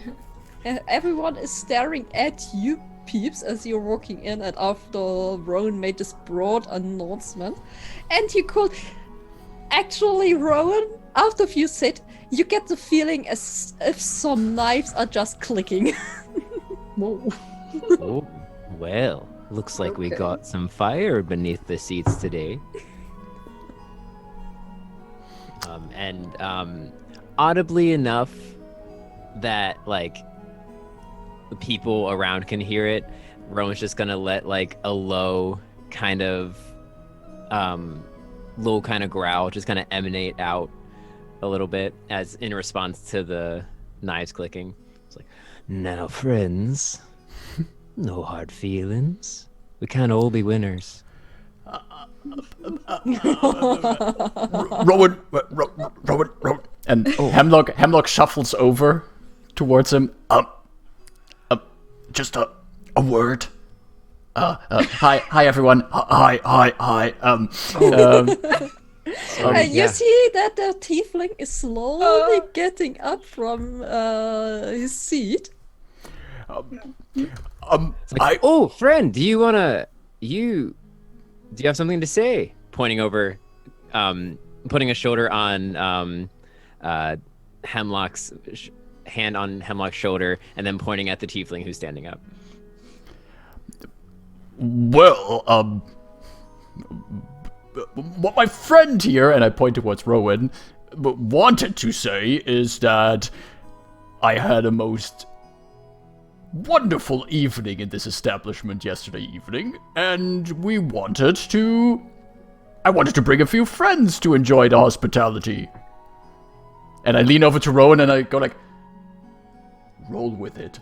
everyone is staring at you, peeps, as you're walking in, and after Rowan made this broad announcement. And you could actually, Rowan, after you sit, you get the feeling as if some knives are just clicking. Whoa. Oh, well, looks like we Okay. got some fire beneath the seats today. Audibly enough that like the people around can hear it, Rowan's just gonna let like a low kind of growl just kind of emanate out a little bit as in response to the knives clicking. It's like, now friends, no hard feelings. We can't all be winners. Rowan, and Hemlock shuffles over towards him. Just a word. Hi everyone. Hi. You see that the tiefling is slowly getting up from his seat. It's like, oh, friend, do you have something to say? pointing over, putting a shoulder on Hemlock's hand on Hemlock's shoulder, and then pointing at the tiefling who's standing up. Well, what my friend here, and I point towards Rowan, wanted to say is that I had a most wonderful evening in this establishment yesterday evening, and I wanted to bring a few friends to enjoy the hospitality. And I lean over to Rowan and I go like, roll with it.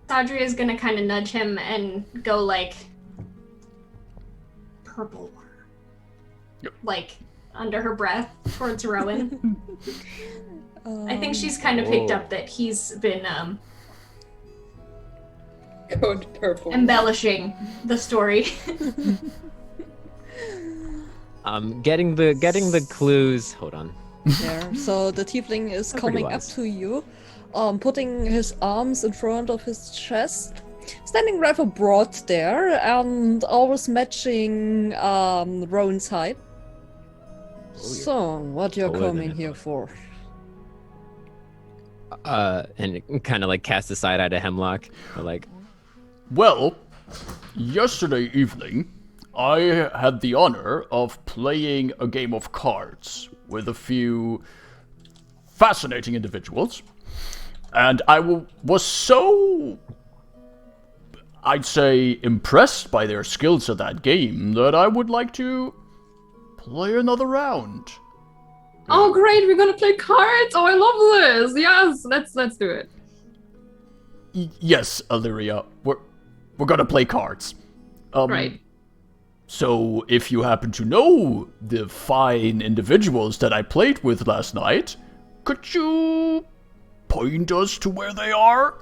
Audrey is gonna kind of nudge him and go like, purple. Yep. Like, under her breath towards Rowan. I think she's kind of picked up that he's been Code purple. embellishing the story. Getting the clues. Hold on. There. So the tiefling is coming up to you, putting his arms in front of his chest, standing rather broad there, and always matching Rowan's height. So, what you're coming here for? And kind of like cast a side eye to Hemlock. Or like, Well, yesterday evening, I had the honor of playing a game of cards with a few fascinating individuals, and I was so, I'd say, impressed by their skills at that game that I would like to play another round. Oh, great! We're gonna play cards. Oh, I love this. Yes, let's do it. Yes, Allyria, we're gonna play cards. Right. So, if you happen to know the fine individuals that I played with last night, could you point us to where they are?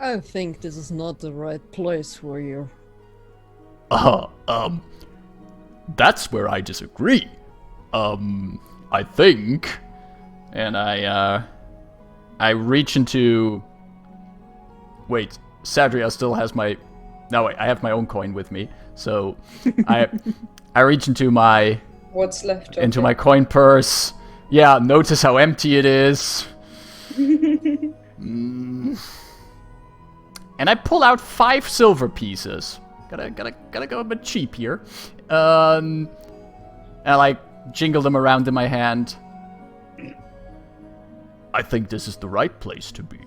I think this is not the right place for you. That's where I disagree. I think, and I reach into... Wait, Sadria still has my... No, wait, I have my own coin with me, so I reach into my... What's left of Into it? my coin purse. Yeah, notice how empty it is. And I pull out 5 silver pieces. Gotta go a bit cheap here. And I like jingle them around in my hand. I think this is the right place to be.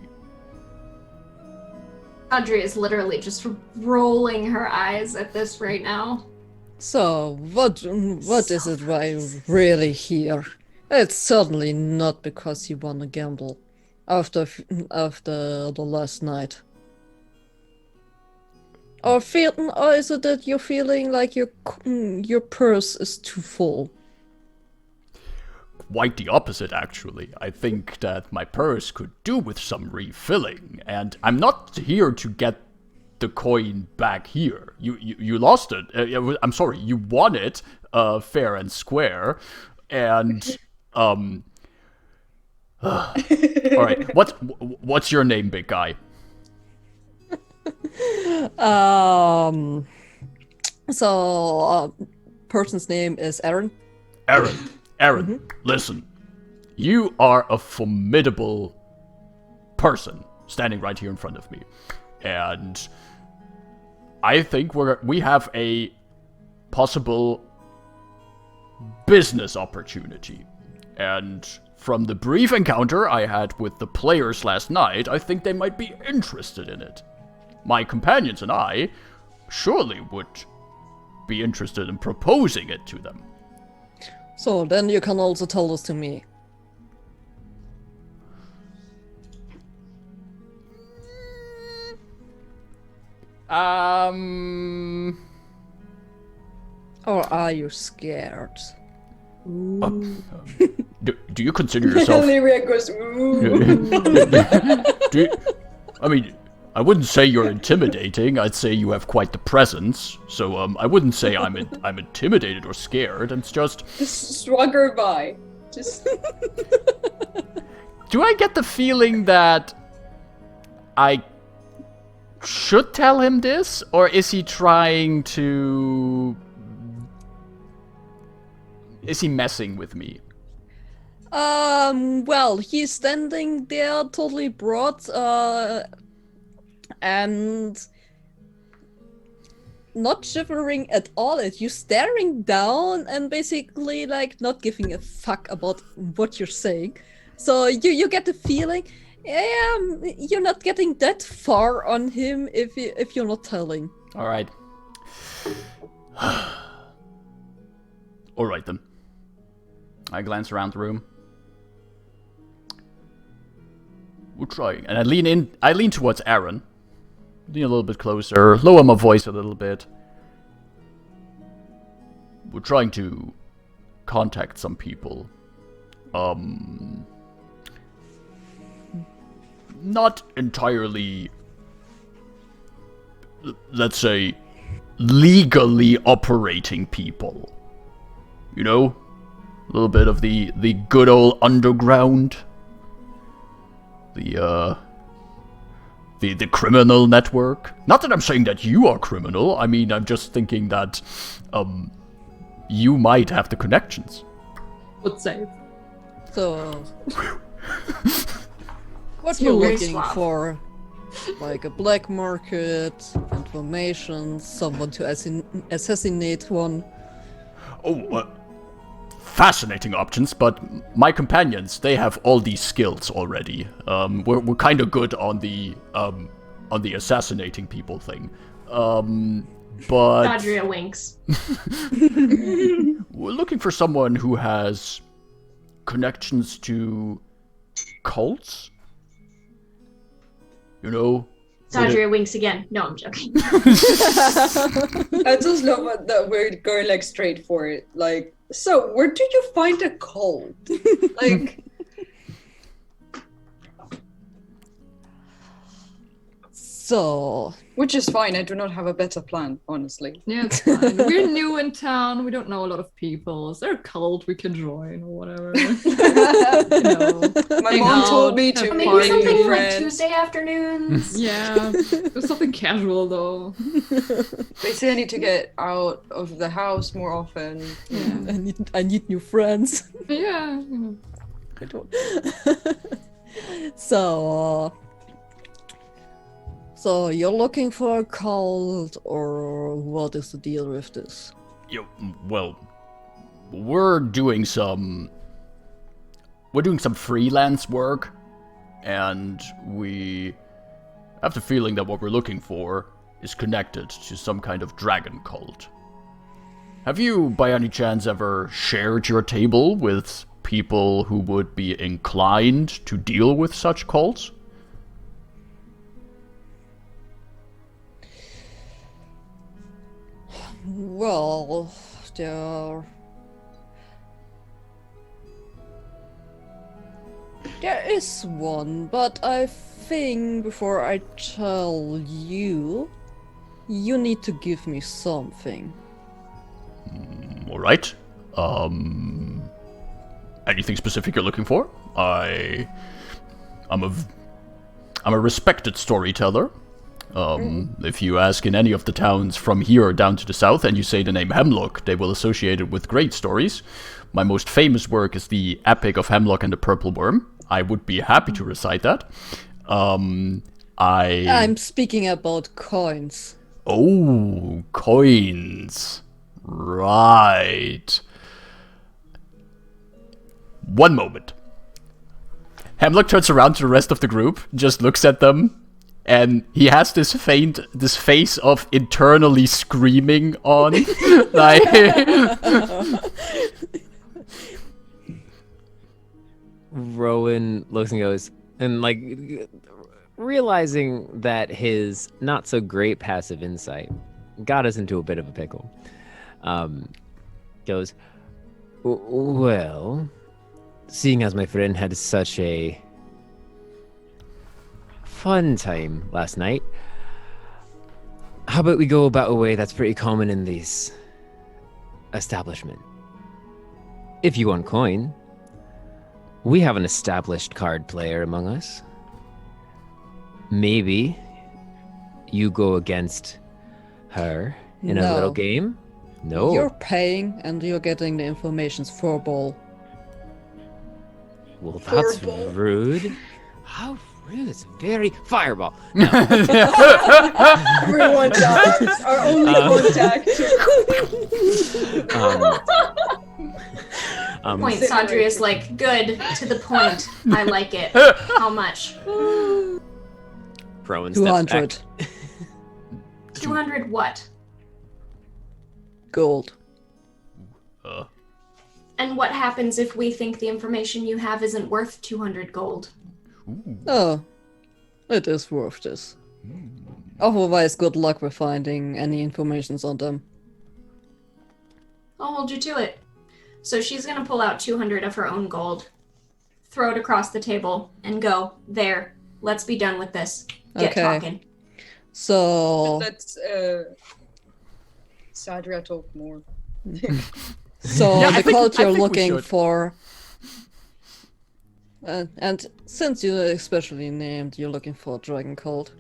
Audrey is literally just rolling her eyes at this right now. So, what is it why you're really here? It's certainly not because you want to gamble after the last night. Or is it that you're feeling like your purse is too full? Quite the opposite, actually. I think that my purse could do with some refilling, and I'm not here to get the coin back here. You lost it. I'm sorry, you won it fair and square, and all right. What's your name, big guy? Person's name is Aaron. Aaron, listen. You are a formidable person standing right here in front of me. And I think we have a possible business opportunity. And from the brief encounter I had with the players last night, I think they might be interested in it. My companions and I surely would be interested in proposing it to them. So then you can also tell this to me. Or are you scared? Do you consider yourself... Allyria goes, ooh. I mean, I wouldn't say you're intimidating. I'd say you have quite the presence. So, I wouldn't say I'm intimidated or scared. It's just swagger by. Just do I get the feeling that I should tell him this, or is he trying to... Is he messing with me? Well, he's standing there totally broad, and not shivering at all at you, staring down and basically like not giving a fuck about what you're saying. So you get the feeling, yeah, you're not getting that far on him if you're not telling. All right. All right then. I glance around the room. We're trying, and I lean in. I lean towards Aaron. Lean a little bit closer. Lower my voice a little bit. We're trying to contact some people. Not entirely, let's say, legally operating people. You know? A little bit of the good old underground. The criminal network. Not that I'm saying that you are criminal. I mean, I'm just thinking that, you might have the connections. Would say. So, what Smooth. you're Very looking suave. for? Like a black market, information, someone to assassinate one. Oh, fascinating options, but my companions, they have all these skills already. We're kind of good on the assassinating people thing. But Adria winks. we're looking for someone who has connections to cults. You know? Adria winks again. No, I'm joking. I just love that we're going like straight for it. Like, so where did you find a cult? Like, So, which is fine. I do not have a better plan, honestly. Yeah, it's fine. We're new in town. We don't know a lot of people. Is there a cult we can join or whatever? You know, My hang mom told out, me have to Maybe party something with like friends. Tuesday afternoons. Yeah, it was something casual though. They say I need to get out of the house more often. Yeah, I need new friends. yeah. You know. I don't. So you're looking for a cult, or what is the deal with this? Well, we're doing some freelance work, and we have the feeling that what we're looking for is connected to some kind of dragon cult. Have you, by any chance, ever shared your table with people who would be inclined to deal with such cults? Well, there is one, but I think before I tell you, you need to give me something. All right. Anything specific you're looking for? I'm a respected storyteller. If you ask in any of the towns from here down to the south and you say the name Hemlock, they will associate it with great stories. My most famous work is the Epic of Hemlock and the Purple Worm. I would be happy to recite that. I'm speaking about coins. Oh, coins. Right. One moment. Hemlock turns around to the rest of the group, just looks at them, and he has this face of internally screaming on. Like, Rowan looks and goes, and like realizing that his not so great passive insight got us into a bit of a pickle. Goes, well, seeing as my friend had such a fun time last night, how about we go about a way that's pretty common in these establishment? If you want coin, we have an established card player among us. Maybe you go against her in a little No. game? No. You're paying and you're getting the information for ball. Well, that's Furball. rude. How rude. It's very fireball. Everyone dies. Our only contact. Point. Sadria's like, good, to the point. I like it. How much? Rowan steps 200 back. 200 what? gold. And what happens if we think the information you have isn't worth 200 gold? Oh, it is worth this. Otherwise, good luck with finding any informations on them. I'll hold you to it. So she's gonna pull out 200 of her own gold, throw it across the table, and go, there, let's be done with this. Get Okay. talking. So, Let's Sadria talk more. so Yeah, I the think- cult I you're think we looking should. for, and since you especially named, you're looking for a dragon cult.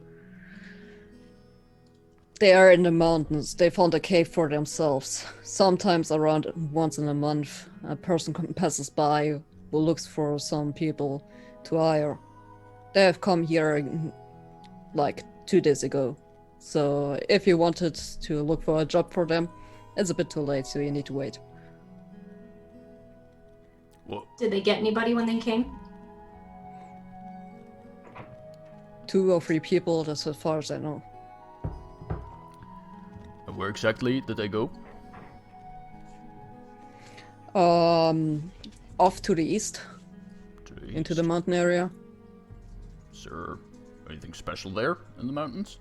They are in the mountains. They found a cave for themselves. Sometimes around once in a month, a person passes by who looks for some people to hire. They have come here like 2 days ago. So if you wanted to look for a job for them, it's a bit too late, so you need to wait. Well, Did they get anybody when they came? 2 or 3 people, that's as far as I know. where exactly did they go? Off to the east, into the mountain area. Is there anything special there in the mountains?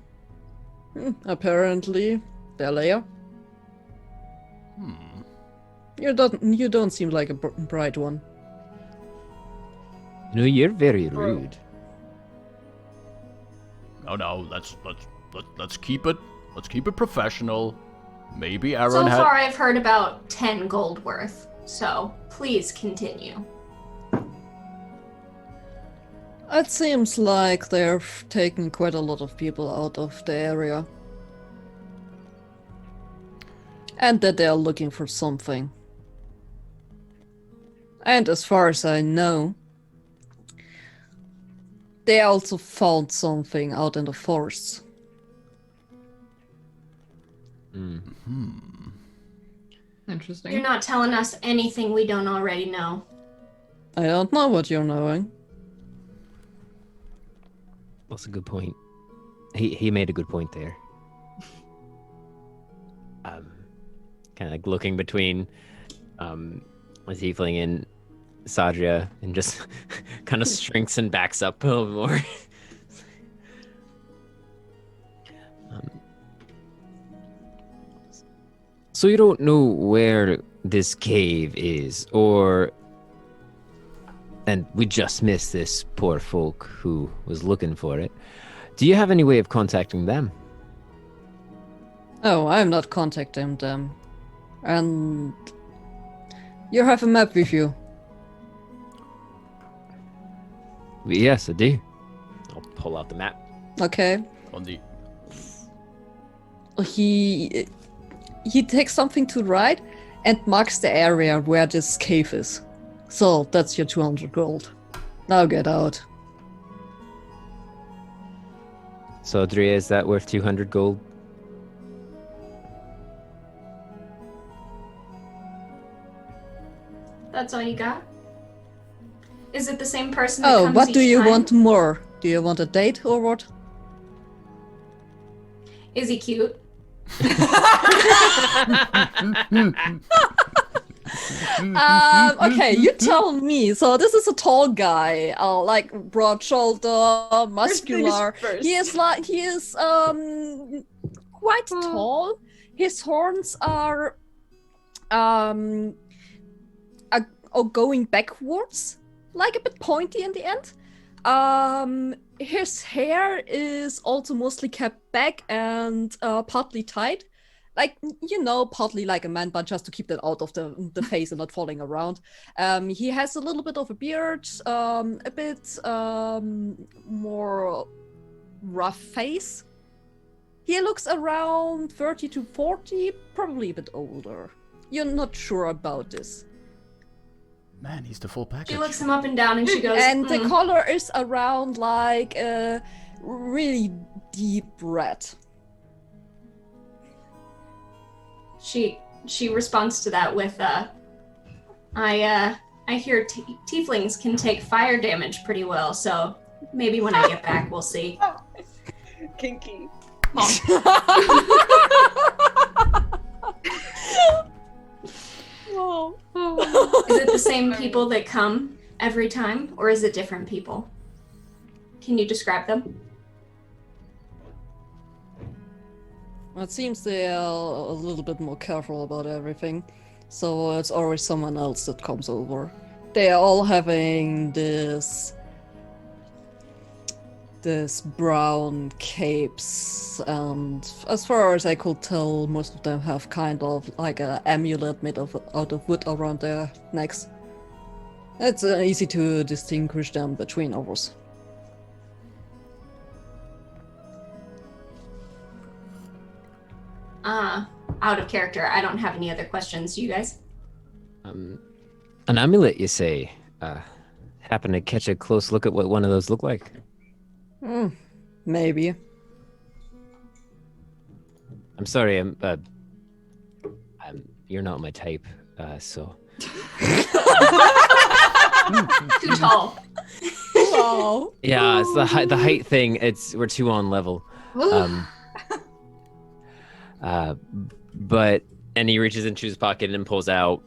Apparently, Beli. You don't seem like a bright one. No, you're very rude. No, let's keep it. Let's keep it professional. Maybe Aaron So had. far, I've heard about 10 gold worth. So please continue. It seems like they're taking quite a lot of people out of the area. And that they are looking for something. And as far as I know, they also found something out in the forests. Interesting. You're not telling us anything we don't already know. I don't know what you're knowing. That's a good point. He made a good point there. Kind of like looking between a tiefling and Sadria, and just kind of shrinks and backs up a little more. So you don't know where this cave is, or... And we just missed this poor folk who was looking for it. Do you have any way of contacting them? Oh, I'm not contacting them. And you have a map with you. Yes, I do. I'll pull out the map. Okay. On the. He takes something to the right and marks the area where this cave is. So that's your 200 gold. Now get out. So, Adria, is that worth 200 gold? That's all you got? Is it the same person that Oh, comes what do each you time? want more? Do you want a date or what? Is he cute? Okay, you tell me. So this is a tall guy, like broad shoulder, muscular. first. He is quite tall. His horns are going backwards, like a bit pointy in the end. His hair is also mostly kept back and partly tied. Like, partly like a man bun, just to keep that out of the face and not falling around. He has a little bit of a beard, a bit more rough face. He looks around 30 to 40, probably a bit older. You're not sure about this. Man, he's the full package. She looks him up and down and she goes, And the color is around like a really deep red. She responds to that with, I hear tieflings can take fire damage pretty well, so maybe when I get back we'll see. Kinky. Oh. Is it the same people that come every time, or is it different people? Can you describe them? Well, it seems they are a little bit more careful about everything, so it's always someone else that comes over. They are all having this brown capes, and as far as I could tell, most of them have kind of like an amulet made out of wood around their necks. It's easy to distinguish them between others. Out of character. I don't have any other questions. You guys? An amulet, you say? Happen to catch a close look at what one of those look like? Maybe. I'm sorry, you're not my type, so. Too tall. Wow. Yeah, it's the height thing. We're too on level. But he reaches into his pocket and pulls out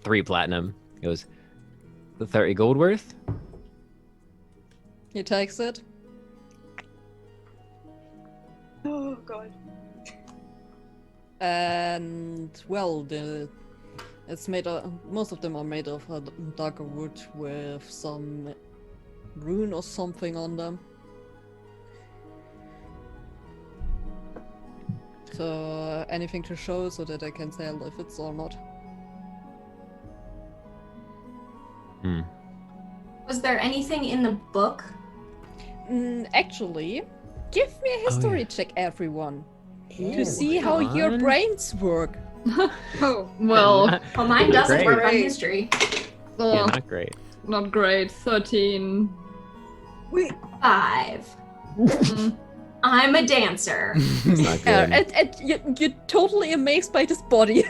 3 platinum. He goes, the 30 gold worth? He takes it. Oh god. And well, it's made of, most of them are made of darker wood with some rune or something on them. So anything to show so that I can tell if it's or not. Was there anything in the book? Actually, give me a history check, everyone, to see how come your on. brains work. Oh. Well, Well, mine doesn't Great. work on Great. history. Yeah, not great. not great. 13. Wait. 5. I'm a dancer. It's not good. And you're totally amazed by this body.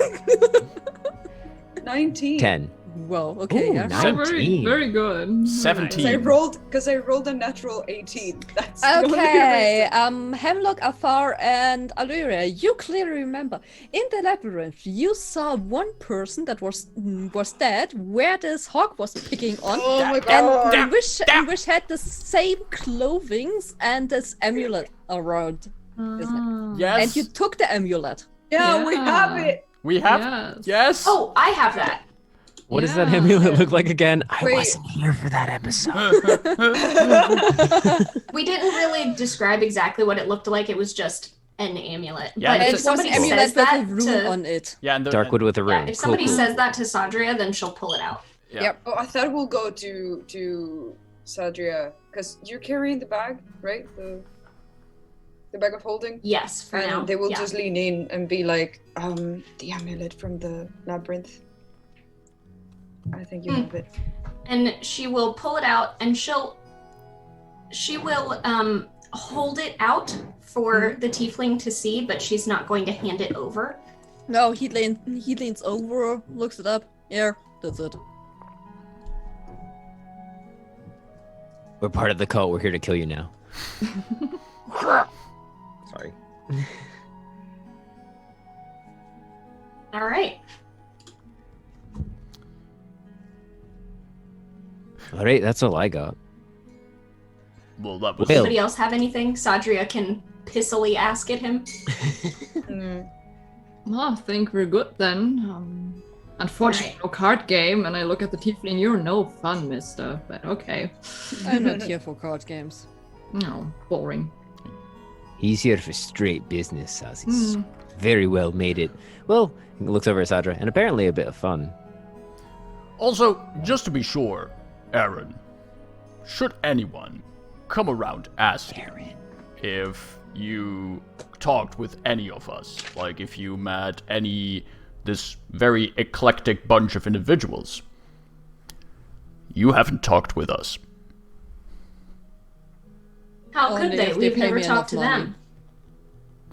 19. 10. Well, okay, Ooh, yeah. nice. Oh, very, 17. very good. 17. Because I rolled a natural 18. That's the only Okay, reason. Hemlock, Afar, and Allyria, you clearly remember in the labyrinth you saw one person that was dead where this hawk was picking on, Oh my god. and which had the same clothing and this amulet around, isn't it? Yes. And you took the amulet. Yeah, we have Yeah. it. We have. Yes. Yes. Oh, I have that. What does that Yeah. amulet look like again? I Wait. wasn't here for that episode. We didn't really describe exactly what it looked like. It was just an amulet. Yeah, but it's if It was somebody an amulet says with that a rune on it. Yeah, and Darkwood with a yeah, ring. if somebody Cool. says that to Sandria, then she'll pull it out. Yeah. Yep. Oh, I thought we'll go to Sadria. Because you're carrying the bag, right? The bag of holding? Yes, for And now. they will yeah. just lean in and be like, the amulet from the labyrinth. I think you have it. And she will pull it out, and she will hold it out for the tiefling to see, but she's not going to hand it over. No, he leans over, looks it up. Yeah, that's it. We're part of the cult. We're here to kill you now. Sorry. All right. All right, that's all I got. Well, that was. Well. Anybody else have anything Sadria can pissily ask at him? Well, I think we're good then. Unfortunately, no card game, and I look at the tiefling. You're no fun, mister, but okay. I'm not here for card games. No, boring. He's here for straight business, as he's very well made it. Well, he looks over at Sadra, and apparently a bit of fun. Also, just to be sure, Aaron, should anyone come around asking if you talked with any of us. Like, if you met this very eclectic bunch of individuals. You haven't talked with us. How could Only they? if they We've pay never me talked to enough money. them.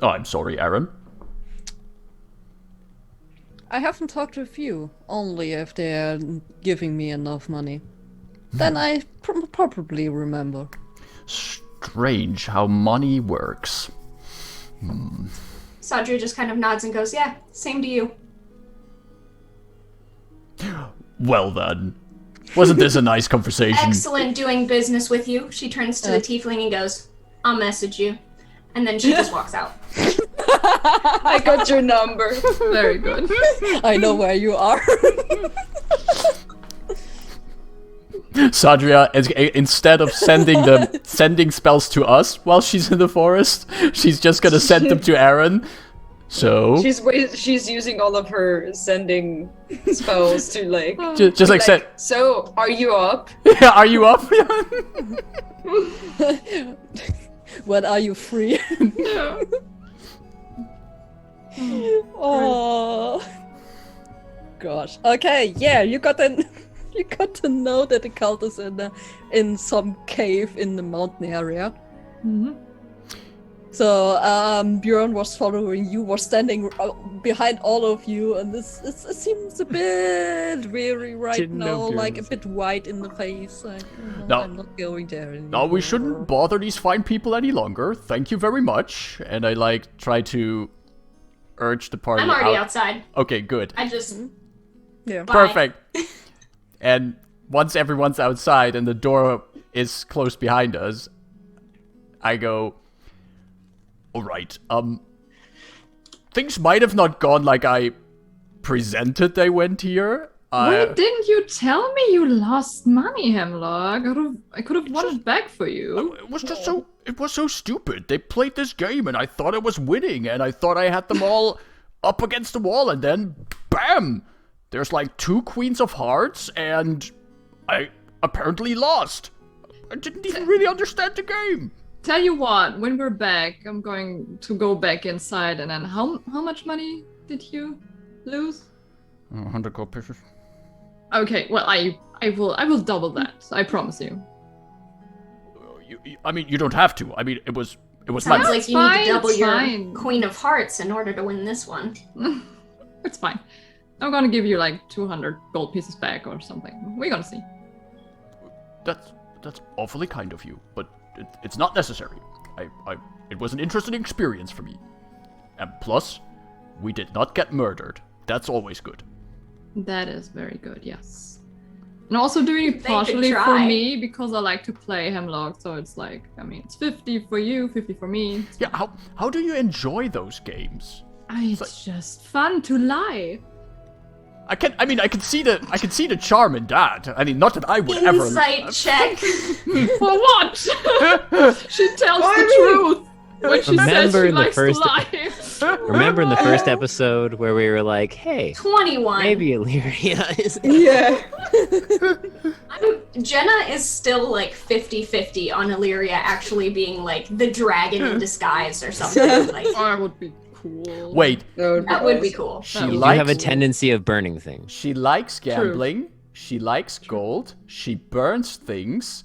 Oh, I'm sorry, Aaron. I haven't talked with you, only if they're giving me enough money. Then I probably remember. Strange how money works. Sadria just kind of nods and goes, yeah, same to you. Well then. Wasn't this a nice conversation? Excellent doing business with you. She turns to the tiefling and goes, I'll message you. And then she just walks out. I got your number. Very good. I know where you are. Sadria, instead of sending spells to us while she's in the forest, she's just gonna send them to Aaron. So She's using all of her sending spells to like just like said, so are you up? yeah, are you up? When are you free? Yeah. Oh gosh. Okay, yeah, you got to know that the cult is in some cave in the mountain area. Mhm. So Bjorn was following you, was standing behind all of you, and it seems a bit weary right Didn't know now, like a Bjorn bit white in the face. Like, No. I'm not going there anymore. No, we shouldn't bother these fine people any longer. Thank you very much. And I like try to urge the party I'm already out. outside. Okay, good. I just... Yeah. Bye. Perfect. And once everyone's outside and the door is closed behind us, I go, all right, things might have not gone like I presented they went here. Why didn't you tell me you lost money, Hemlock? I could have won it back for you. It was just so stupid. They played this game and I thought I was winning and I thought I had them all up against the wall and then bam! There's like 2 queens of hearts and I apparently lost. I didn't even really understand the game. Tell you what, when we're back, I'm going to go back inside and then how much money did you lose? 100 gold pieces. Okay, well I will double that. I promise you. I mean, you don't have to. I mean, it was Sounds my... like you need to fine, double it's your fine. Queen of Hearts in order to win this one. It's fine. I'm gonna give you like 200 gold pieces back or something. We're gonna see. That's awfully kind of you, but it's not necessary. It was an interesting experience for me. And plus, we did not get murdered. That's always good. That is very good, yes. And also doing it They could partially for try. me because I like to play Hemlock, so it's like, I mean, it's 50 for you, 50 for me. Yeah, how do you enjoy those games? It's just fun to lie. I can see the charm in that. I mean, not that I would ever. Insight check. For what? She tells the truth when she says Remember she in the likes first- to lie. Remember in the first episode where we were like, hey, 21. maybe Allyria is... Yeah. Jenna is still like 50-50 on Allyria actually being like the dragon in disguise or something. Like, That would be cool. Wait, that would be cool. she You You likes have a tendency of burning things. she likes gambling. She likes gold. She burns things.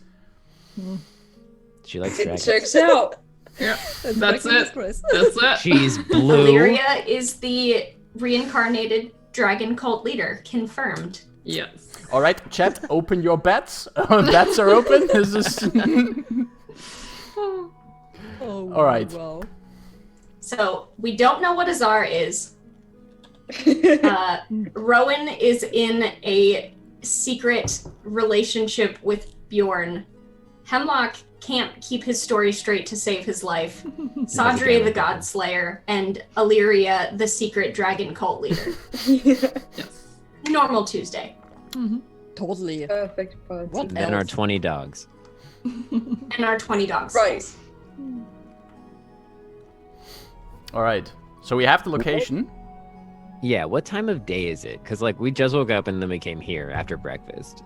She likes It dragons. checks out. Yeah, That's that's making it. this price. That's it. She's blue. Allyria is the reincarnated dragon cult leader. Confirmed. Yes. All right, chat, open your bets. Bets are open. This is Oh, All right. Wow. So we don't know what Azar is. Rowan is in a secret relationship with Bjorn. Hemlock can't keep his story straight to save his life. Sadri the God Slayer, and Allyria the secret dragon cult leader. Yes. Normal Tuesday. Totally. Perfect party. What And our else? 20 dogs. And our 20 dogs. Right. all right. So we have the location. Yeah, what time of day is it? Because, like, we just woke up and then we came here after breakfast.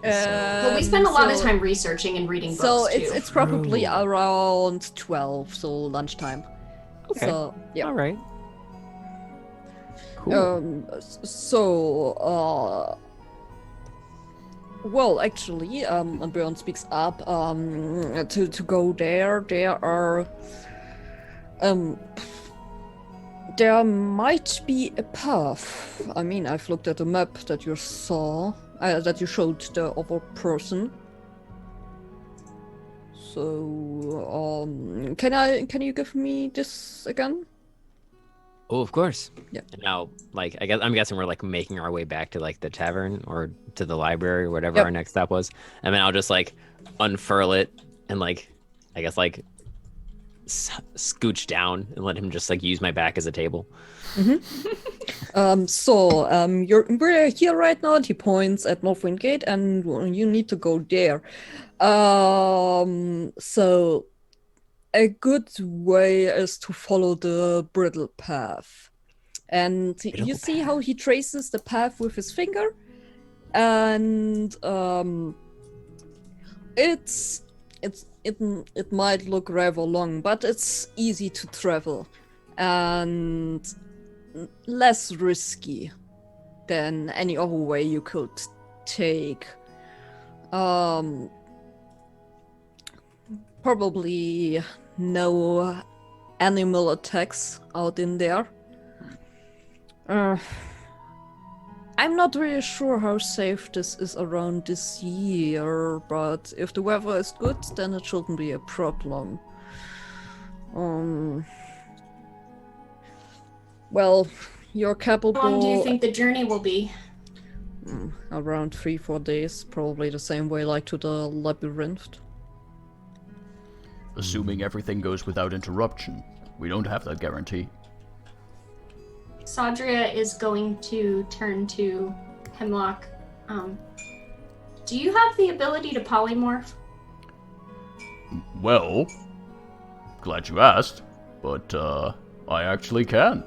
But we spend a lot of so- time researching and reading So books too. it's probably True. around 12, so lunchtime. Okay. So yeah. All right. Cool. Well, actually, and Björn speaks up. To go there are there might be a path. I mean, I've looked at the map that you saw, that you showed the other person. So, can you give me this again? Oh, of course. Yeah. Now, like, I'm guessing we're like making our way back to like the tavern or to the library or whatever Yep. our next stop was, and then I'll just like unfurl it and like, I guess like scooch down and let him just like use my back as a table. We're here right now, and he points at Northwind Gate, and you need to go there. So a good way is to follow the brittle path. And you see how he traces the path with his finger? And it might look rather long, but it's easy to travel and less risky than any other way you could take. Probably no animal attacks out in there. I'm not really sure how safe this is around this year, but if the weather is good, then it shouldn't be a problem. Well, you're capable. How long do you think the journey will be? Around 3-4 days, probably the same way like to the labyrinth. Assuming everything goes without interruption. We don't have that guarantee. Sadria is going to turn to Hemlock. Do you have the ability to polymorph? Well, glad you asked, but I actually can.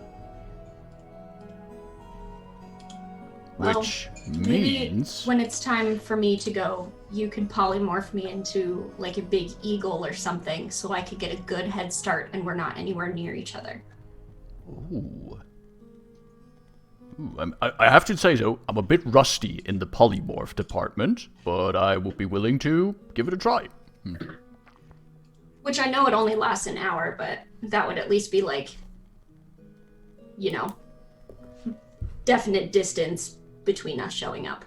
Well, Which Maybe means... when it's time for me to go, you can polymorph me into like a big eagle or something, so I could get a good head start and we're not anywhere near each other. Ooh. I have to say though, I'm a bit rusty in the polymorph department, but I will be willing to give it a try. Which I know it only lasts an hour, but that would at least be like, you know, definite distance between us showing up.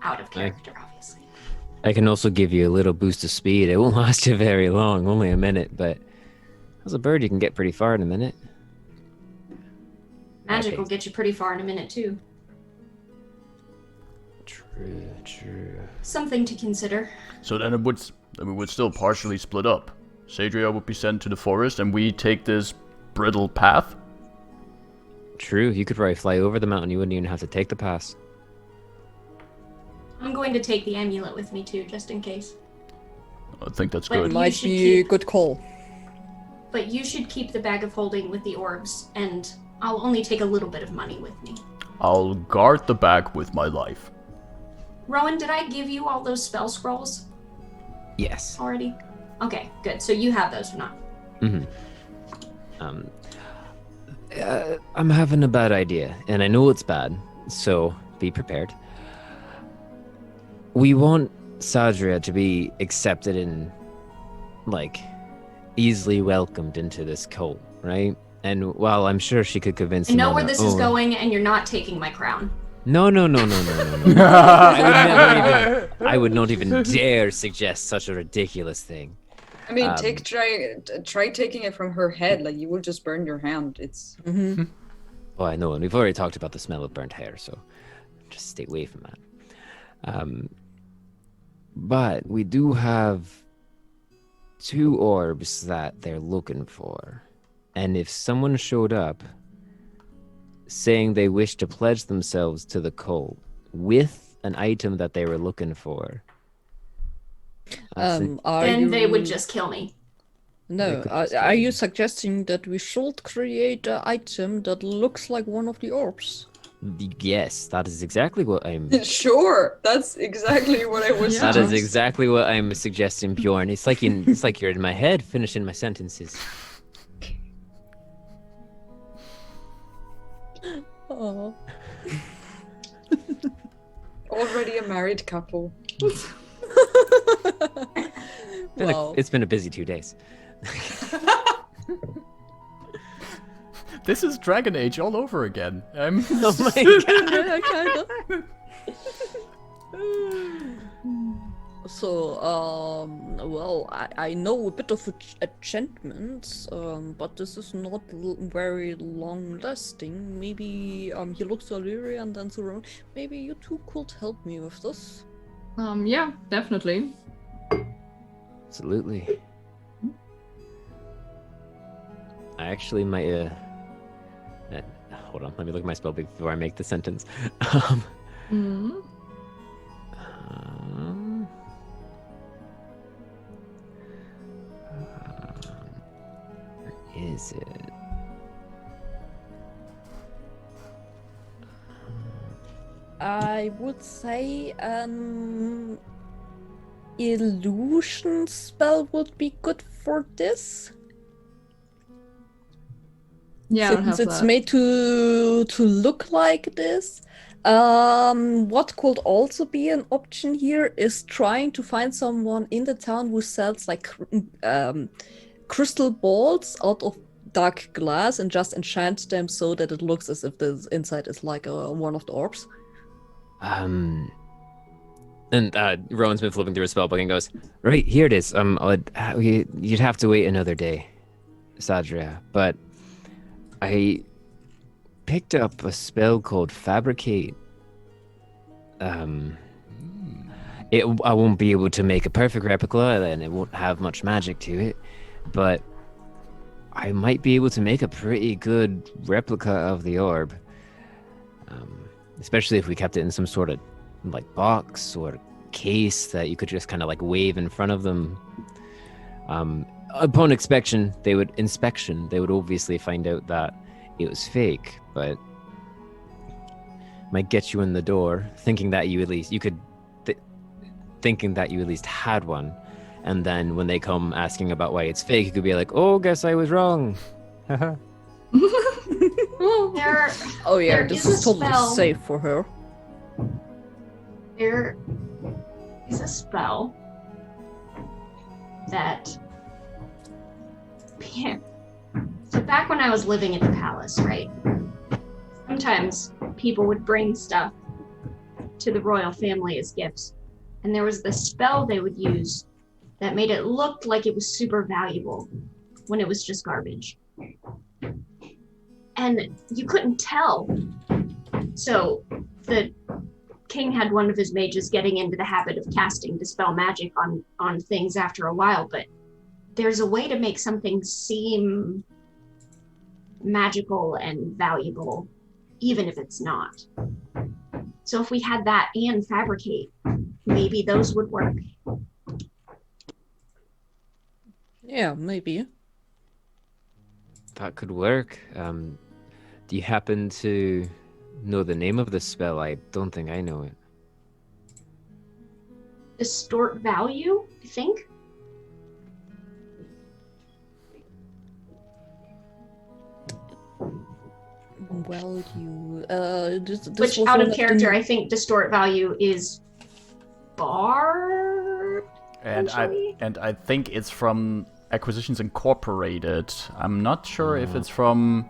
Out of character, obviously. I can also give you a little boost of speed. It won't last you very long, only a minute, but as a bird, you can get pretty far in a minute. Magic Okay. will get you pretty far in a minute, too. True. Something to consider. So then we would still partially split up. Sadria would be sent to the forest and we take this brittle path. True, you could probably fly over the mountain. You wouldn't even have to take the pass. I'm going to take the amulet with me, too, just in case. I think that's But good. you Might should be a keep- good call. But you should keep the bag of holding with the orbs, and I'll only take a little bit of money with me. I'll guard the bag with my life. Rowan, did I give you all those spell scrolls Yes. already? Okay, good. So you have those or not? I'm having a bad idea, and I know it's bad, so be prepared. We want Sadria to be accepted and, like, easily welcomed into this cult, right? And while I'm sure she could convince I him know on where her this is own- going, and you're not taking my crown. No. I would not even dare suggest such a ridiculous thing. I mean, Um, try taking it from her head. Like you will just burn your hand. It's Oh, I know, and we've already talked about the smell of burnt hair, so just stay away from that. But we do have 2 orbs that they're looking for. And if someone showed up saying they wish to pledge themselves to the cult with an item that they were looking for, that's a- Then they would just kill me. No, could are, just are you kill suggesting that we should create an item that looks like one of the orbs? Yes, that is exactly what I'm. Sure, that's exactly what I was. That is suggesting. exactly what I'm suggesting, Bjorn. It's like you're in my head, finishing my sentences. Oh. Already a married couple. Wow. It's been a busy 2 days. This is Dragon Age all over again. Oh my god. Yeah, kind of. So, well, I know a bit of enchantments, but this is not very long lasting. Maybe he looks to Allyria and then to Rowan. Maybe you two could help me with this. Yeah, definitely. Absolutely. I actually might hold on, let me look at my spell before I make the sentence. Mm. Where is it? I would say an illusion spell would be good for this. Yeah, I don't Since have it's that. made to look like this. What could also be an option here is trying to find someone in the town who sells like crystal balls out of dark glass and just enchant them so that it looks as if the inside is like one of the orbs. And Rowan's been flipping through his spellbook and goes, "Right, here it is. You'd have to wait another day, Sadria, but I picked up a spell called Fabricate. I won't be able to make a perfect replica, and it won't have much magic to it, but I might be able to make a pretty good replica of the orb. Especially if we kept it in some sort of like box or case that you could just kind of like wave in front of them. Upon inspection, they would obviously find out that it was fake, but might get you in the door thinking that you at least had one, and then when they come asking about why it's fake, you could be like, "Oh, guess I was wrong." There, Oh yeah, There this is is a totally spell. safe for her. there is a spell that. Yeah. So back when I was living at the palace, right? Sometimes people would bring stuff to the royal family as gifts, and there was this spell they would use that made it look like it was super valuable when it was just garbage. And you couldn't tell. So the king had one of his mages getting into the habit of casting dispel magic on things after a while, but there's a way to make something seem magical and valuable, even if it's not. So if we had that and Fabricate, maybe those would work. Yeah, maybe. That could work. Do you happen to know the name of the spell? I don't think I know it. Distort value, I think. Well, you this Which was out one of the character, I think distort value is bar. And I think it's from Acquisitions Incorporated. I'm not sure if it's from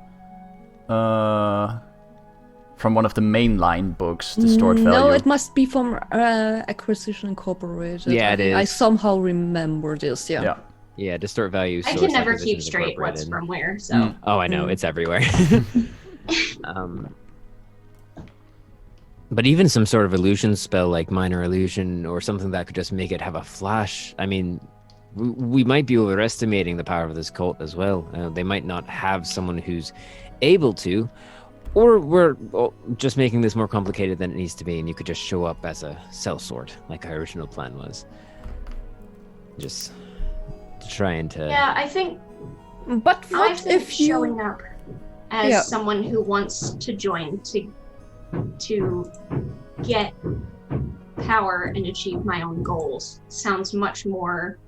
one of the mainline books, Distort Value. No, it must be from Acquisition Incorporated. Yeah, it I is. somehow remember this. Yeah. Yeah. Yeah, distort value. I source can never keep Acquisitions straight what's Incorporated. from where, so. Oh, I know, it's everywhere. But even some sort of illusion spell like Minor Illusion or something that could just make it have a flash. I mean, we might be overestimating the power of this cult as well. They might not have someone who's able to, or we're just making this more complicated than it needs to be, and you could just show up as a sellsword like our original plan was. Just trying to... Yeah, I think But I what think if you? showing up as Yeah. someone who wants to join to to get power and achieve my own goals sounds much more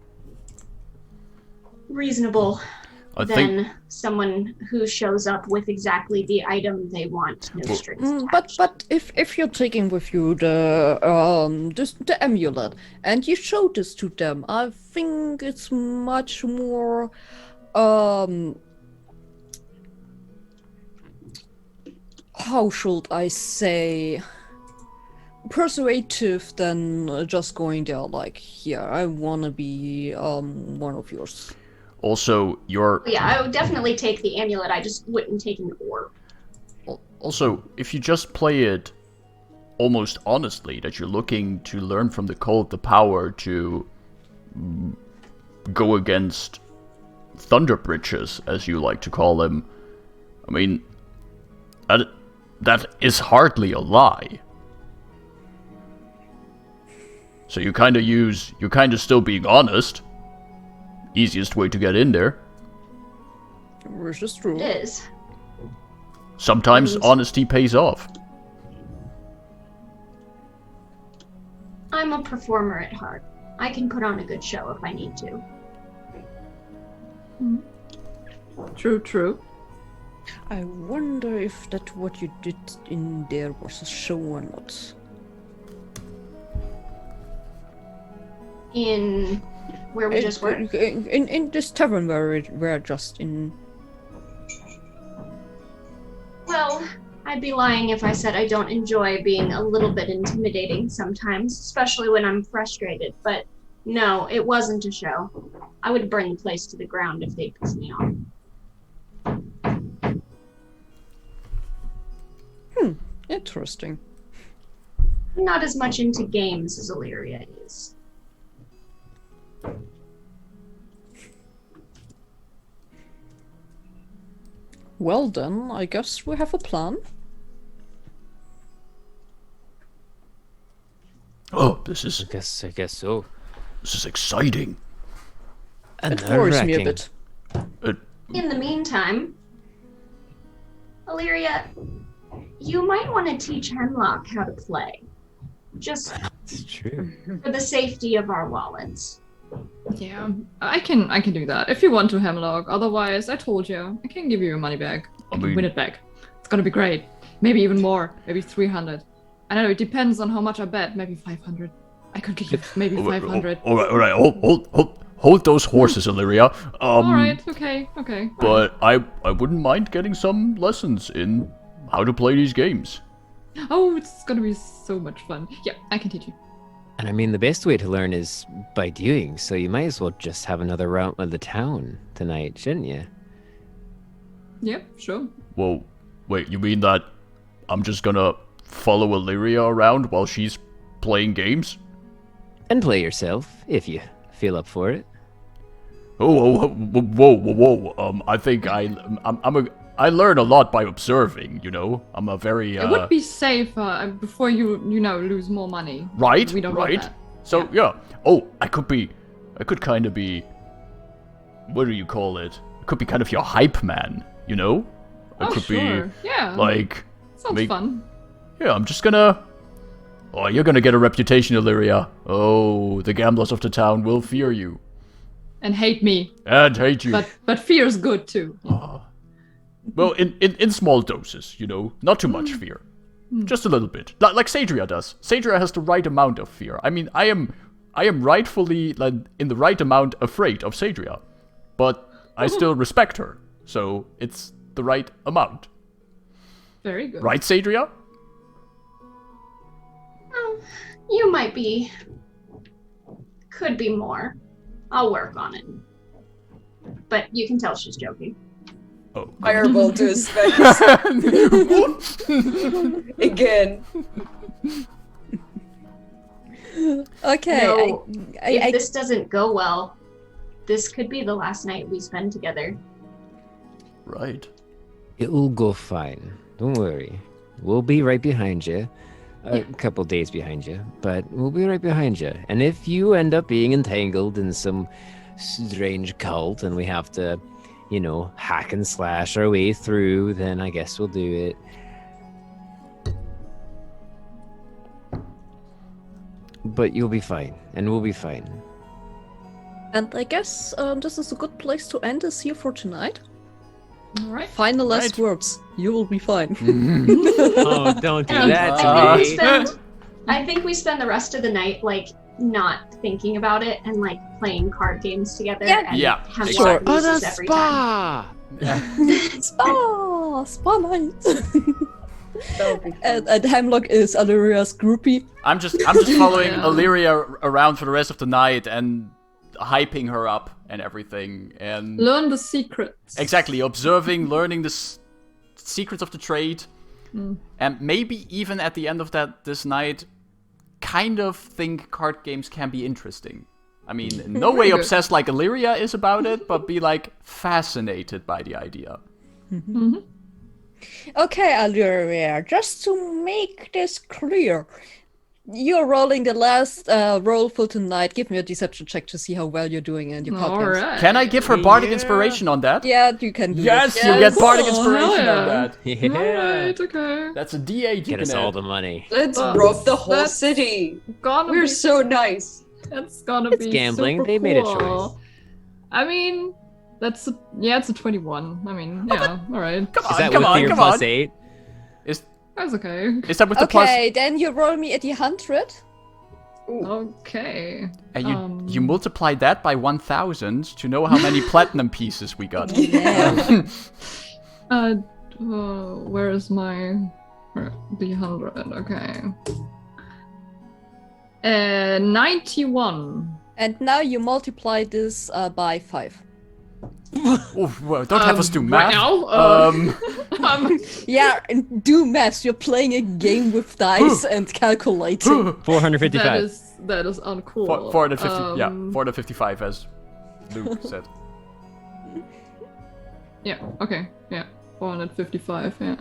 reasonable than someone who shows up with exactly the item they want, no strings attached. But if you're taking with you the amulet and you show this to them, I think it's much more how should I say, persuasive than just going there like, yeah, I wanna be one of yours. Also, Yeah, I would definitely take the amulet, I just wouldn't take an orb. Also, if you just play it almost honestly, that you're looking to learn from the cult the power to go against thunder bridges, as you like to call them, I mean, that is hardly a lie. So you're kind of still being honest. Easiest way to get in there. Which is true. It is. Sometimes honesty pays off. I'm a performer at heart. I can put on a good show if I need to. True. I wonder if that what you did in there was a show or not. In where we just were? In this tavern where we're just in. Well, I'd be lying if I said I don't enjoy being a little bit intimidating sometimes, especially when I'm frustrated. But no, it wasn't a show. I would burn the place to the ground if they pissed me off. Interesting. I'm not as much into games as Allyria is. Well then, I guess we have a plan. Oh, this is I guess so. this is exciting. It worries me a bit. In the meantime, Allyria, you might want to teach Hemlock how to play. Just It's true. for the safety of our wallets. Yeah, I can do that if you want to, Hemlock. Otherwise, I told you, I can give you your money back. I can win it back. It's gonna be great. Maybe even more. Maybe 300. I don't know. It depends on how much I bet. Maybe 500. I could give you maybe 500. All right. Hold those horses, Allyria. All right. Okay. But I wouldn't mind getting some lessons in how to play these games. Oh, it's gonna be so much fun. Yeah, I can teach you. And I mean, the best way to learn is by doing, so you might as well just have another round of the town tonight, shouldn't you? Yeah, sure. Whoa, wait, you mean that I'm just gonna follow Allyria around while she's playing games? And play yourself, if you feel up for it. Whoa. I think I learn a lot by observing, you know? I'm a very, It would be safer before you lose more money. Right, We don't want right. that. So, yeah. Oh, I could kind of be, what do you call it? I could be kind of your hype man, you know? I could sure. be, Yeah. like... Sounds fun. Yeah, I'm just gonna... Oh, you're gonna get a reputation, Allyria. Oh, the gamblers of the town will fear you. And hate me. And hate you. But fear's good too. Well, in small doses, you know? Not too much fear. Just a little bit. Like Sadria does. Sadria has the right amount of fear. I mean, I am rightfully, like, in the right amount afraid of Sadria. But I still respect her. So, it's the right amount. Very good. Right, Sadria? Well, you might be. Could be more. I'll work on it. But you can tell she's joking. Oh. Fireball to his face. Again. Okay. No, if this doesn't go well, this could be the last night we spend together. Right. It'll go fine. Don't worry. We'll be right behind you. A couple days behind you, but we'll be right behind you. And if you end up being entangled in some strange cult and we have to, you know, hack and slash our way through, then I guess we'll do it. but you'll be fine, and we'll be fine. And I guess this is a good place to end this here for tonight. All right. Final last words. You will be fine. Oh, don't do And that I to think me. I think we spend the rest of the night like not thinking about it and like playing card games together. Yeah. And Yeah, Hemlock exactly. Oh, loses the every time. spa! Spa night. That would be fun. And Hemlock is Allyria's groupie. I'm just following Yeah. Allyria around for the rest of the night and hyping her up and everything, and Learn the secrets. exactly observing, learning the secrets of the trade, and maybe even at the end of this night, kind of think card games can be interesting. I mean, in no way good. obsessed like Allyria is about it, but be like fascinated by the idea. Okay, Allyria, just to make this clear, you're rolling the last roll for tonight. Give me a deception check to see how well you're doing in your card All games. right. Can I give her bardic Yeah. inspiration on that? Yeah, you can do Yes, that. you get bardic Oh, inspiration hell on yeah. that. All Yeah. right. Okay. That's a D8 you Get can us all add. the money. Let's Well, rob the whole that's- city. Gonna We're be so nice. It's gonna It's be gambling. super They made a cool. choice. I mean, it's a 21. I mean, yeah, all right. Come Is on, that come with on, your come plus on. 8? That's okay. Is that with the plus? Okay, then you roll me at the 100. Okay. And you multiply that by 1,000 to know how many platinum pieces we got. Yeah. Where is my the 100? Okay. 91. And now you multiply this by 5. Oof, well, don't have us do math. Right now, Yeah, and do maths. You're playing a game with dice and calculating. 455. that is uncool. 450, yeah, 455 as Luke said. Yeah. Okay. Yeah. 455. Yeah.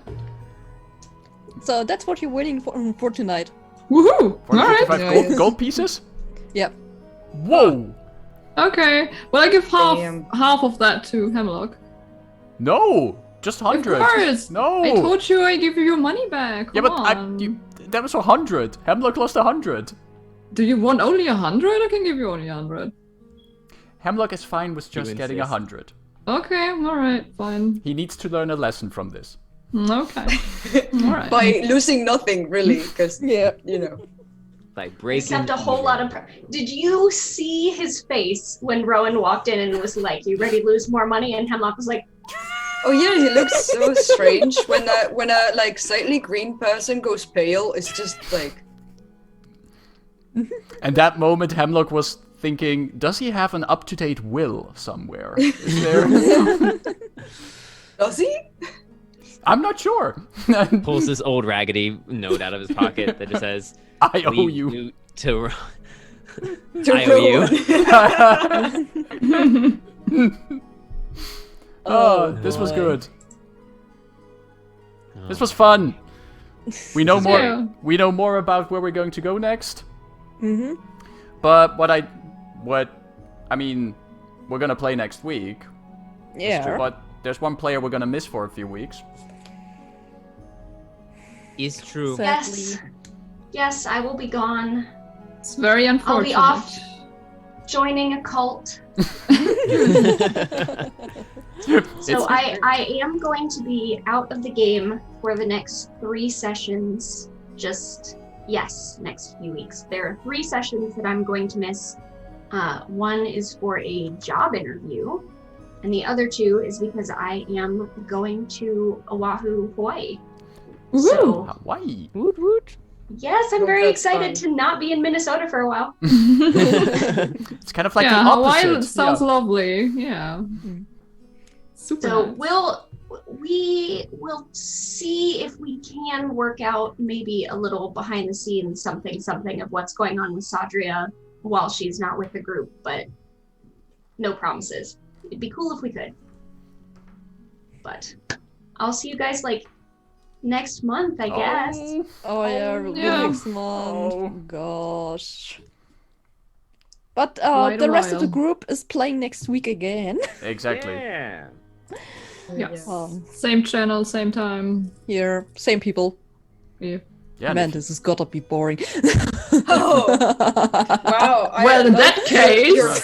So that's what you're winning for tonight. Woohoo! All right. 455 gold pieces? Yep. Whoa! Okay. Well, I give Damn. half of that to Hemlock. No! Just 100. Of course. No! I told you I give you your money back. yeah, Come but on. that was 100. Hemlock lost 100. Do you want only 100? I can give you only 100. Hemlock is fine with just getting insist. 100. Okay. All right. Fine. He needs to learn a lesson from this. Okay. All right. By losing nothing, really, because, Yeah. you know. Like breaking. Except a whole lot of. Did you see his face when Rowan walked in and was like, "You ready to lose more money?" And Hemlock was like, Oh yeah, he looks so strange when a like slightly green person goes pale. It's just like And that moment, Hemlock was thinking, does he have an up-to-date will somewhere? Is there... does he? I'm not sure. Pulls this old raggedy note out of his pocket that just says, I owe "Leave you. to To I owe Rowan. Oh, this was boy. good. This was fun. We know more. Yeah. We know more about where we're going to go next. Mm-hmm. But I mean, we're gonna play next week. Yeah. But there's one player we're gonna miss for a few weeks. Is true. "Yes, yes, I will be gone, It's very I'll unfortunate. be off joining a cult." So I am going to be out of the game for the next 3 sessions. Next few weeks. There are 3 sessions that I'm going to miss. One is for a job interview, and the other 2 is because I am going to Oahu, Hawaii. Woohoo! So Hawaii. Woot woot. yes, I'm Oh, very that's excited fun. to not be in Minnesota for a while. It's kind of like yeah, the Hawaii opposite. sounds Yeah. lovely. Yeah. Super. So nice. we will see if we can work out maybe a little behind the scenes something of what's going on with Sadria while she's not with the group, but no promises. It'd be cool if we could. But I'll see you guys like next month, I guess. Oh yeah, Yeah. next month. Oh. Gosh. But Quite a the rest of the while. group is playing next week again. Exactly. Yeah. Yes. Um, Same channel, same time. here, same people. Yeah. Yeah, and Man, if- this has gotta be boring. Oh, wow. Well, in that case,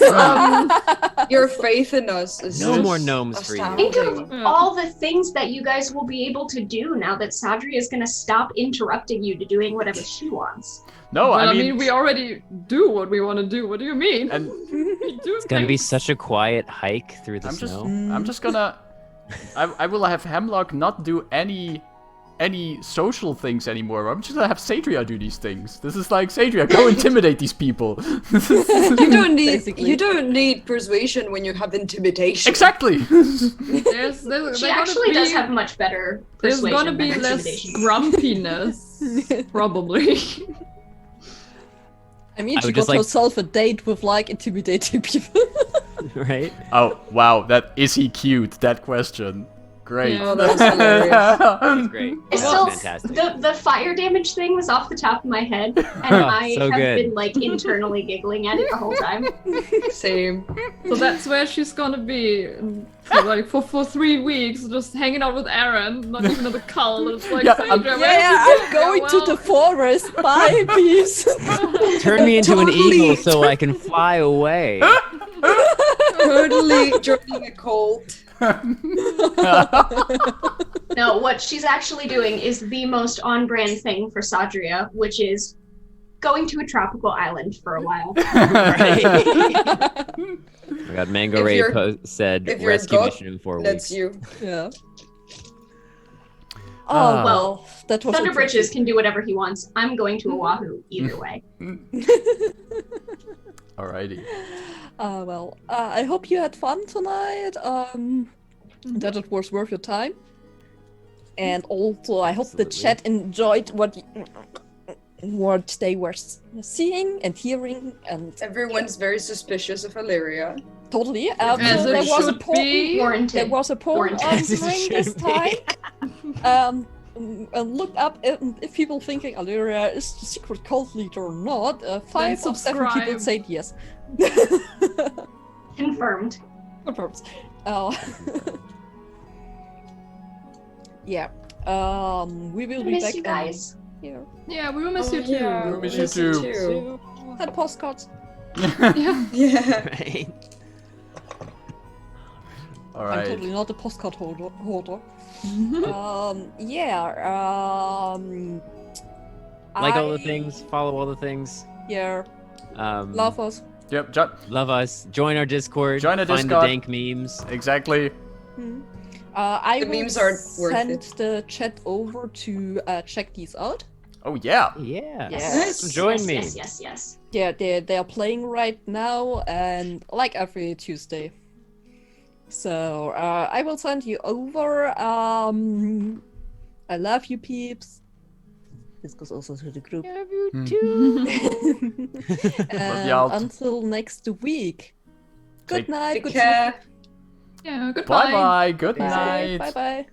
Your faith in us is No just more gnomes for you. Think astounding. of all the things that you guys will be able to do now that Sadria is going to stop interrupting you to doing whatever she wants. no, well, I mean, we already do what we want to do. What do you mean? and It's gonna be such a quiet hike through the snow. I'm just gonna, I will have Hemlock not do any social things anymore. I'm just gonna have Sadria do these things. This is like, Sadria, go intimidate these people. You don't need persuasion when you have intimidation. Exactly. She actually does have much better There's persuasion gonna be than less intimidation. grumpiness, probably. I mean, I she would got just like- herself a date with like intimidating people. Right? Oh wow, is he cute? That question. Great. Yeah, that was hilarious. That's great. It's That's still fantastic. the fire damage thing was off the top of my head, and I So have good. been like internally giggling at it the whole time. Same. So that's where she's gonna be, for 3 weeks, just hanging out with Aaron, not even at the cult. It's like, Yeah, Sadria, where Yeah, have you I'm been? going to the forest. Bye, peace. Turn me into an Totally. eagle so I can fly away. Totally joining a cult. No, what she's actually doing is the most on-brand thing for Sadria, which is going to a tropical island for a while. I got Mango If Ray your- said if your rescue god mission in 4 That's weeks. you. Yeah. Ah. Oh, well, that was Thunder Britches interesting. can do whatever he wants. I'm going to Oahu either way. Alrighty. Well, I hope you had fun tonight. That it was worth your time. And also, I hope the Absolutely. chat enjoyed what they were seeing and hearing, and Everyone's very suspicious of Allyria. totally. As There it was a should poll. be. Warranted. There was a poll Warranted. on As it during should this be. time. And looked up if people thinking Allyria is the secret cult leader or not. 5 of 7 people subscribe. said yes. Confirmed. Confirms. Yeah. We will I be miss back you guys. here. Yeah, we will miss you too. yeah. We miss you too. So, and postcards. Yeah. Yeah. Right? I'm Alright. totally not a postcard hoarder. Yeah. Like all the things, follow all the things. Yeah. Love us. Yep, Love us. Join our Discord. Join our find Discord. the dank memes. exactly. I The will memes aren't worth send it. the chat over to check these out. Oh yeah. Yeah. Yes. Join yes, me. Yes, yes, yes. Yeah, they are playing right now, and like every Tuesday. So I will send you over. I love you, peeps. This goes also to the group. Love you too. And y'all. until next week. Good Take- night. Take Good care. Yeah, goodbye. Bye bye. Good sleep. night. Bye bye.